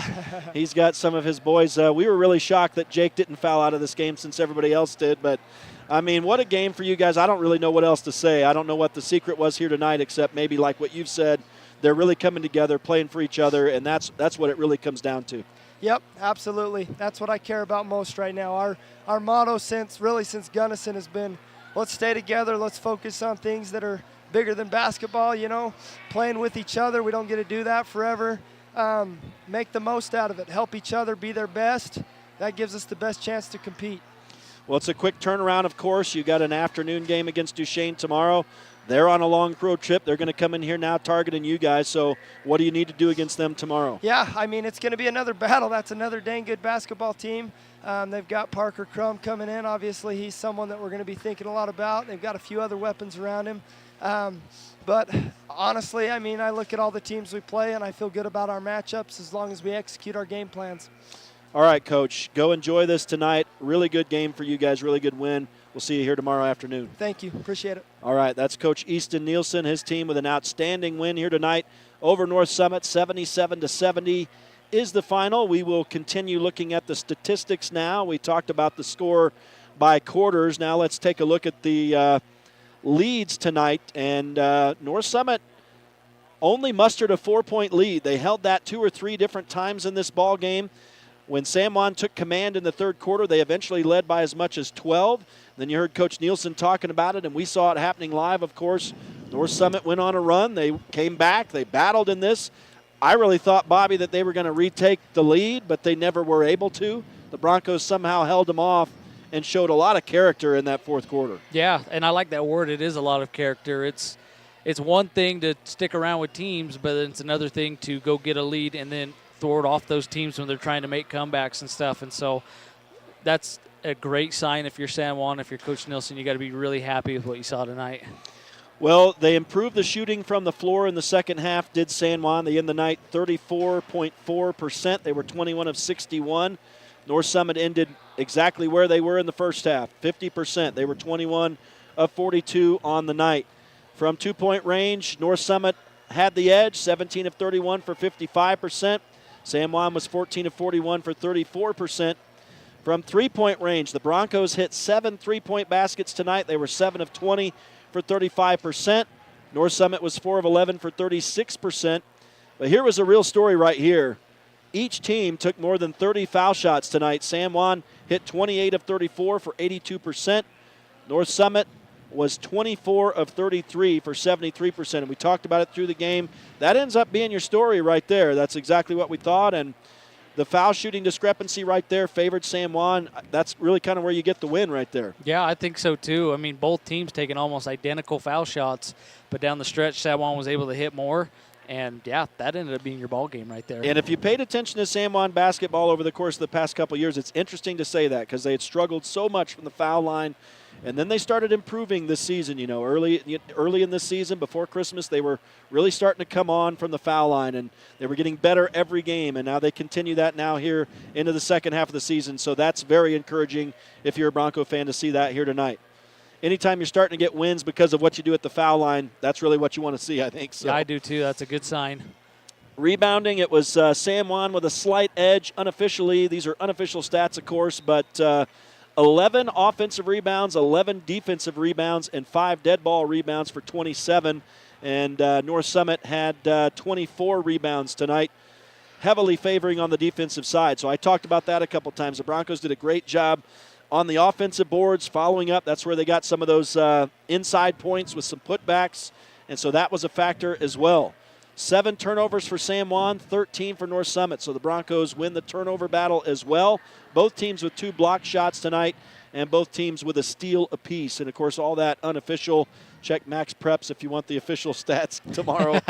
He's got some of his boys. We were really shocked that Jake didn't foul out of this game since everybody else did. But, I mean, what a game for you guys. I don't really know what else to say. I don't know what the secret was here tonight except maybe like what you've said. They're really coming together, playing for each other, and that's what it really comes down to. Yep, absolutely. That's what I care about most right now. Our motto since Gunnison has been, let's stay together, let's focus on things that are bigger than basketball, you know, playing with each other. We don't get to do that forever. Make the most out of it. Help each other be their best. That gives us the best chance to compete. Well, it's a quick turnaround, of course. You got an afternoon game against Duchesne tomorrow. They're on a long road trip. They're going to come in here now targeting you guys. So what do you need to do against them tomorrow? Yeah, I mean, it's going to be another battle. That's another dang good basketball team. They've got Parker Crum coming in. Obviously, he's someone that we're going to be thinking a lot about. They've got a few other weapons around him. But honestly, I mean, I look at all the teams we play, and I feel good about our matchups as long as we execute our game plans. All right, Coach. Go enjoy this tonight. Really good game for you guys. Really good win. We'll see you here tomorrow afternoon. Thank you. Appreciate it. All right, that's Coach Easton Nielsen, his team with an outstanding win here tonight over North Summit, 77-70 is the final. We will continue looking at the statistics now. We talked about the score by quarters. Now let's take a look at the leads tonight. And North Summit only mustered a 4-point lead. They held that 2 or 3 different times in this ball game. When San Juan took command in the third quarter, they eventually led by as much as 12. Then you heard Coach Nielsen talking about it, and we saw it happening live, of course. North Summit went on a run. They came back. They battled in this. I really thought, Bobby, that they were going to retake the lead, but they never were able to. The Broncos somehow held them off and showed a lot of character in that fourth quarter. Yeah, and I like that word. It is a lot of character. It's one thing to stick around with teams, but it's another thing to go get a lead and then thwart off those teams when they're trying to make comebacks and stuff. And so that's a great sign if you're San Juan, if you're Coach Nilsson. You got to be really happy with what you saw tonight. Well, they improved the shooting from the floor in the second half, did San Juan. They end the night 34.4%. They were 21 of 61. North Summit ended exactly where they were in the first half, 50%. They were 21 of 42 on the night. From two-point range, North Summit had the edge, 17 of 31 for 55%. San Juan was 14 of 41 for 34%. From three-point range, the Broncos hit 7 three-point baskets tonight. They were 7 of 20 for 35%. North Summit was 4 of 11 for 36%. But here was a real story right here. Each team took more than 30 foul shots tonight. San Juan hit 28 of 34 for 82%. North Summit was 24 of 33 for 73%. And we talked about it through the game. That ends up being your story right there. That's exactly what we thought. And the foul shooting discrepancy right there favored San Juan. That's really kind of where you get the win right there. Yeah, I think so too. I mean, both teams taking almost identical foul shots, but down the stretch, San Juan was able to hit more. And, yeah, that ended up being your ball game right there. And if you paid attention to San Juan basketball over the course of the past couple of years, it's interesting to say that because they had struggled so much from the foul line. And then they started improving this season, you know, early in this season before Christmas, they were really starting to come on from the foul line, and they were getting better every game, and now they continue that now here into the second half of the season. So that's very encouraging if you're a Bronco fan to see that here tonight. Anytime you're starting to get wins because of what you do at the foul line, that's really what you want to see, I think. So. Yeah, I do too. That's a good sign. Rebounding, it was San Juan with a slight edge unofficially. These are unofficial stats, of course, but 11 offensive rebounds, 11 defensive rebounds, and 5 dead ball rebounds for 27. And North Summit had 24 rebounds tonight, heavily favoring on the defensive side. So I talked about that a couple times. The Broncos did a great job on the offensive boards, following up. That's where they got some of those inside points with some putbacks, and so that was a factor as well. 7 turnovers for San Juan, 13 for North Summit. So the Broncos win the turnover battle as well. Both teams with 2 block shots tonight, and both teams with a steal apiece. And, of course, all that unofficial. Check Max Preps if you want the official stats tomorrow.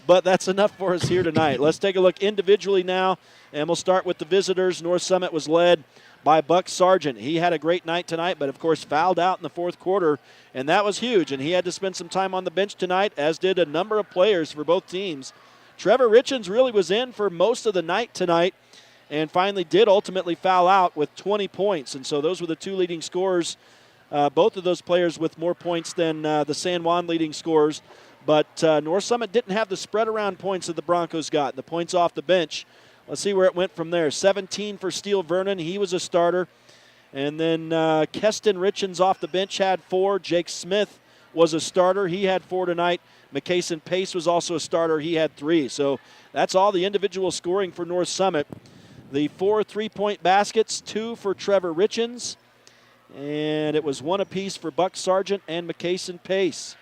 But that's enough for us here tonight. Let's take a look individually now, and we'll start with the visitors. North Summit was led by Buck Sargent. He had a great night tonight, but, of course, fouled out in the fourth quarter, and that was huge. And he had to spend some time on the bench tonight, as did a number of players for both teams. Trevor Richens really was in for most of the night tonight and finally did ultimately foul out with 20 points. And so those were the 2 leading scorers, both of those players with more points than the San Juan leading scorers. But North Summit didn't have the spread around points that the Broncos got, the points off the bench. Let's see where it went from there. 17 for Steele Vernon. He was a starter. And then Keston Richens off the bench had 4. Jake Smith was a starter. He had 4 tonight. McCason Pace was also a starter. He had 3. So that's all the individual scoring for North Summit. The 4 3-point baskets, 2 for Trevor Richens. And it was 1 apiece for Buck Sargent and McCason Pace.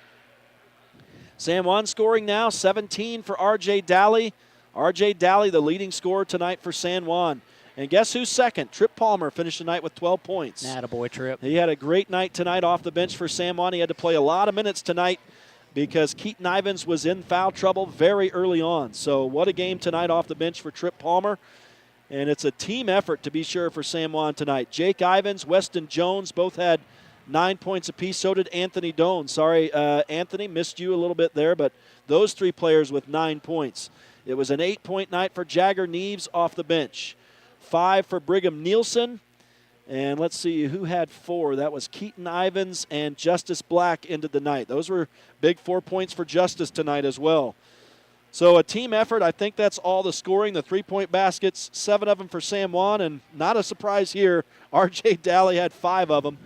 San Juan scoring now, 17 for R.J. Daly. R.J. Daly, the leading scorer tonight for San Juan. And guess who's second? Trip Palmer finished the night with 12 points. Attaboy, Trip. He had a great night tonight off the bench for San Juan. He had to play a lot of minutes tonight because Keaton Ivins was in foul trouble very early on. So what a game tonight off the bench for Trip Palmer. And it's a team effort to be sure for San Juan tonight. Jake Ivins, Weston Jones both had 9 points apiece. So did Anthony Doan. Sorry, Anthony, missed you a little bit there, but those 3 players with 9 points. It was an 8-point night for Jagger Neves off the bench. 5 for Brigham Nielsen. And let's see who had 4. That was Keaton Ivins and Justice Black ended the night. Those were big 4 points for Justice tonight as well. So a team effort. I think that's all the scoring. The 3-point baskets, 7 of them for San Juan. And not a surprise here, R.J. Daly had 5 of them.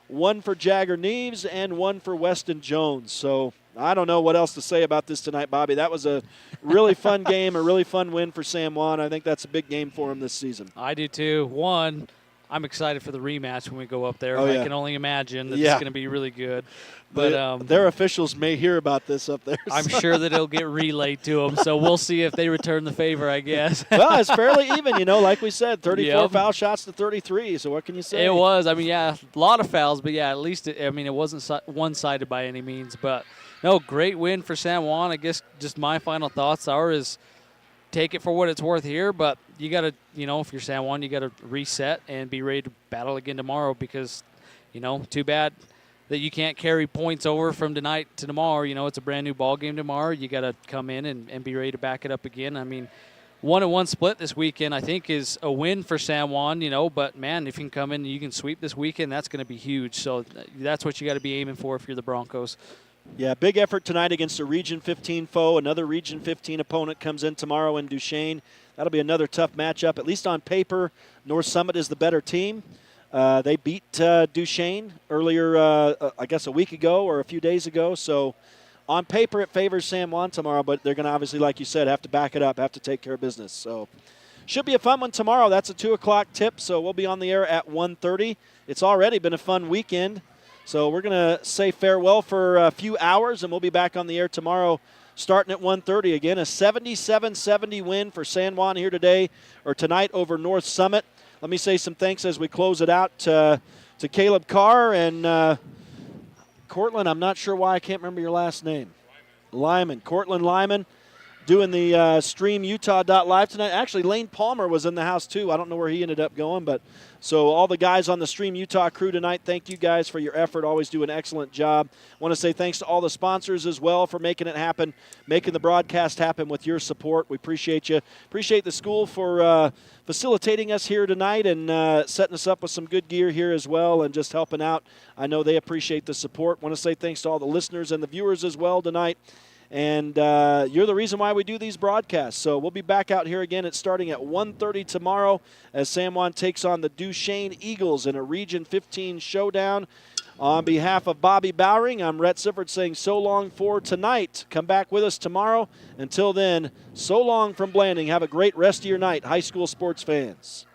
1 for Jagger Neves and 1 for Weston Jones. So I don't know what else to say about this tonight, Bobby. That was a really fun game, a really fun win for San Juan. I think that's a big game for him this season. I do too. 1, I'm excited for the rematch when we go up there. Oh, I yeah. can only imagine that Yeah. it's going to be really good. But their officials may hear about this up there. I'm sure that it'll get relayed to them, so we'll see if they return the favor, I guess. Well, it's fairly even, like we said, 34 Yep. foul shots to 33, so what can you say? It was. I mean, yeah, a lot of fouls, but, yeah, at least, it wasn't one-sided by any means. But, no, great win for San Juan. I guess just my final thoughts are is take it for what it's worth here, but you got to, if you're San Juan, you got to reset and be ready to battle again tomorrow because, too bad that you can't carry points over from tonight to tomorrow. It's a brand new ball game tomorrow. You got to come in and be ready to back it up again. I mean, 1-1 split this weekend, I think, is a win for San Juan, but, man, if you can come in and you can sweep this weekend, that's going to be huge. So that's what you got to be aiming for if you're the Broncos. Yeah, big effort tonight against a Region 15 foe. Another Region 15 opponent comes in tomorrow in Duchesne. That'll be another tough matchup. At least on paper, North Summit is the better team. They beat Duchesne earlier, I guess a week ago or a few days ago. So on paper, it favors San Juan tomorrow, but they're going to obviously, like you said, have to back it up, have to take care of business. So should be a fun one tomorrow. That's a 2 o'clock tip, so we'll be on the air at 1:30. It's already been a fun weekend. So we're going to say farewell for a few hours, and we'll be back on the air tomorrow starting at 1:30. Again, a 77-70 win for San Juan here tonight over North Summit. Let me say some thanks as we close it out to Caleb Carr and Cortland. I'm not sure why I can't remember your last name. Lyman. Cortland Lyman doing the StreamUtah.Live tonight. Actually, Lane Palmer was in the house too. I don't know where he ended up going, but so all the guys on the Stream Utah crew tonight, thank you guys for your effort. Always do an excellent job. Want to say thanks to all the sponsors as well for making it happen, making the broadcast happen with your support. We appreciate you. Appreciate the school for facilitating us here tonight and setting us up with some good gear here as well and just helping out. I know they appreciate the support. Want to say thanks to all the listeners and the viewers as well tonight. And you're the reason why we do these broadcasts. So we'll be back out here again. It's starting at 1:30 tomorrow as San Juan takes on the Duchesne Eagles in a Region 15 showdown. On behalf of Bobby Bowering, I'm Rhett Sifford saying so long for tonight. Come back with us tomorrow. Until then, so long from Blanding. Have a great rest of your night, high school sports fans.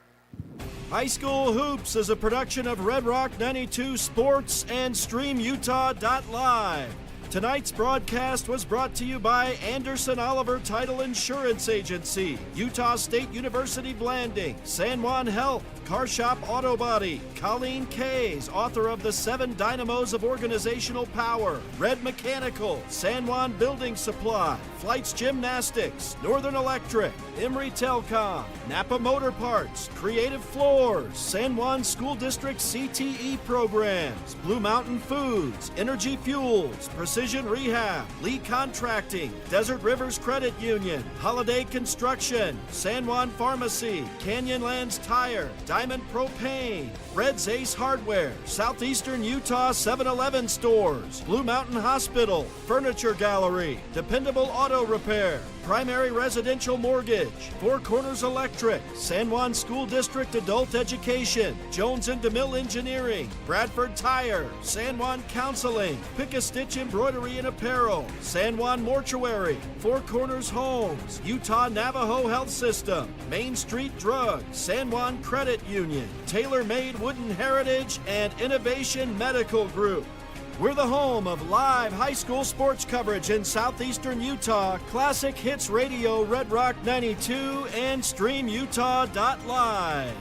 High School Hoops is a production of Red Rock 92 Sports and StreamUtah.Live. Tonight's broadcast was brought to you by Anderson Oliver Title Insurance Agency, Utah State University Blanding, San Juan Health, Car Shop Auto Body, Colleen Kays, author of The 7 Dynamos of Organizational Power, Red Mechanical, San Juan Building Supply, Flights Gymnastics, Northern Electric, Emory Telcom, Napa Motor Parts, Creative Floors, San Juan School District CTE programs, Blue Mountain Foods, Energy Fuels, Precision Rehab, Lee Contracting, Desert Rivers Credit Union, Holiday Construction, San Juan Pharmacy, Canyonlands Tire, Diamond Propane, Red's Ace Hardware, Southeastern Utah 7-Eleven stores, Blue Mountain Hospital, Furniture Gallery, Dependable Auto Repair, Primary Residential Mortgage, Four Corners Electric, San Juan School District Adult Education, Jones and DeMille Engineering, Bradford Tire, San Juan Counseling, Pick-a-Stitch Embroidery and Apparel, San Juan Mortuary, Four Corners Homes, Utah Navajo Health System, Main Street Drug, San Juan Credit Union, Tailor Made Wooden Heritage, and Innovation Medical Group. We're the home of live high school sports coverage in southeastern Utah, Classic Hits Radio, Red Rock 92, and StreamUtah.Live.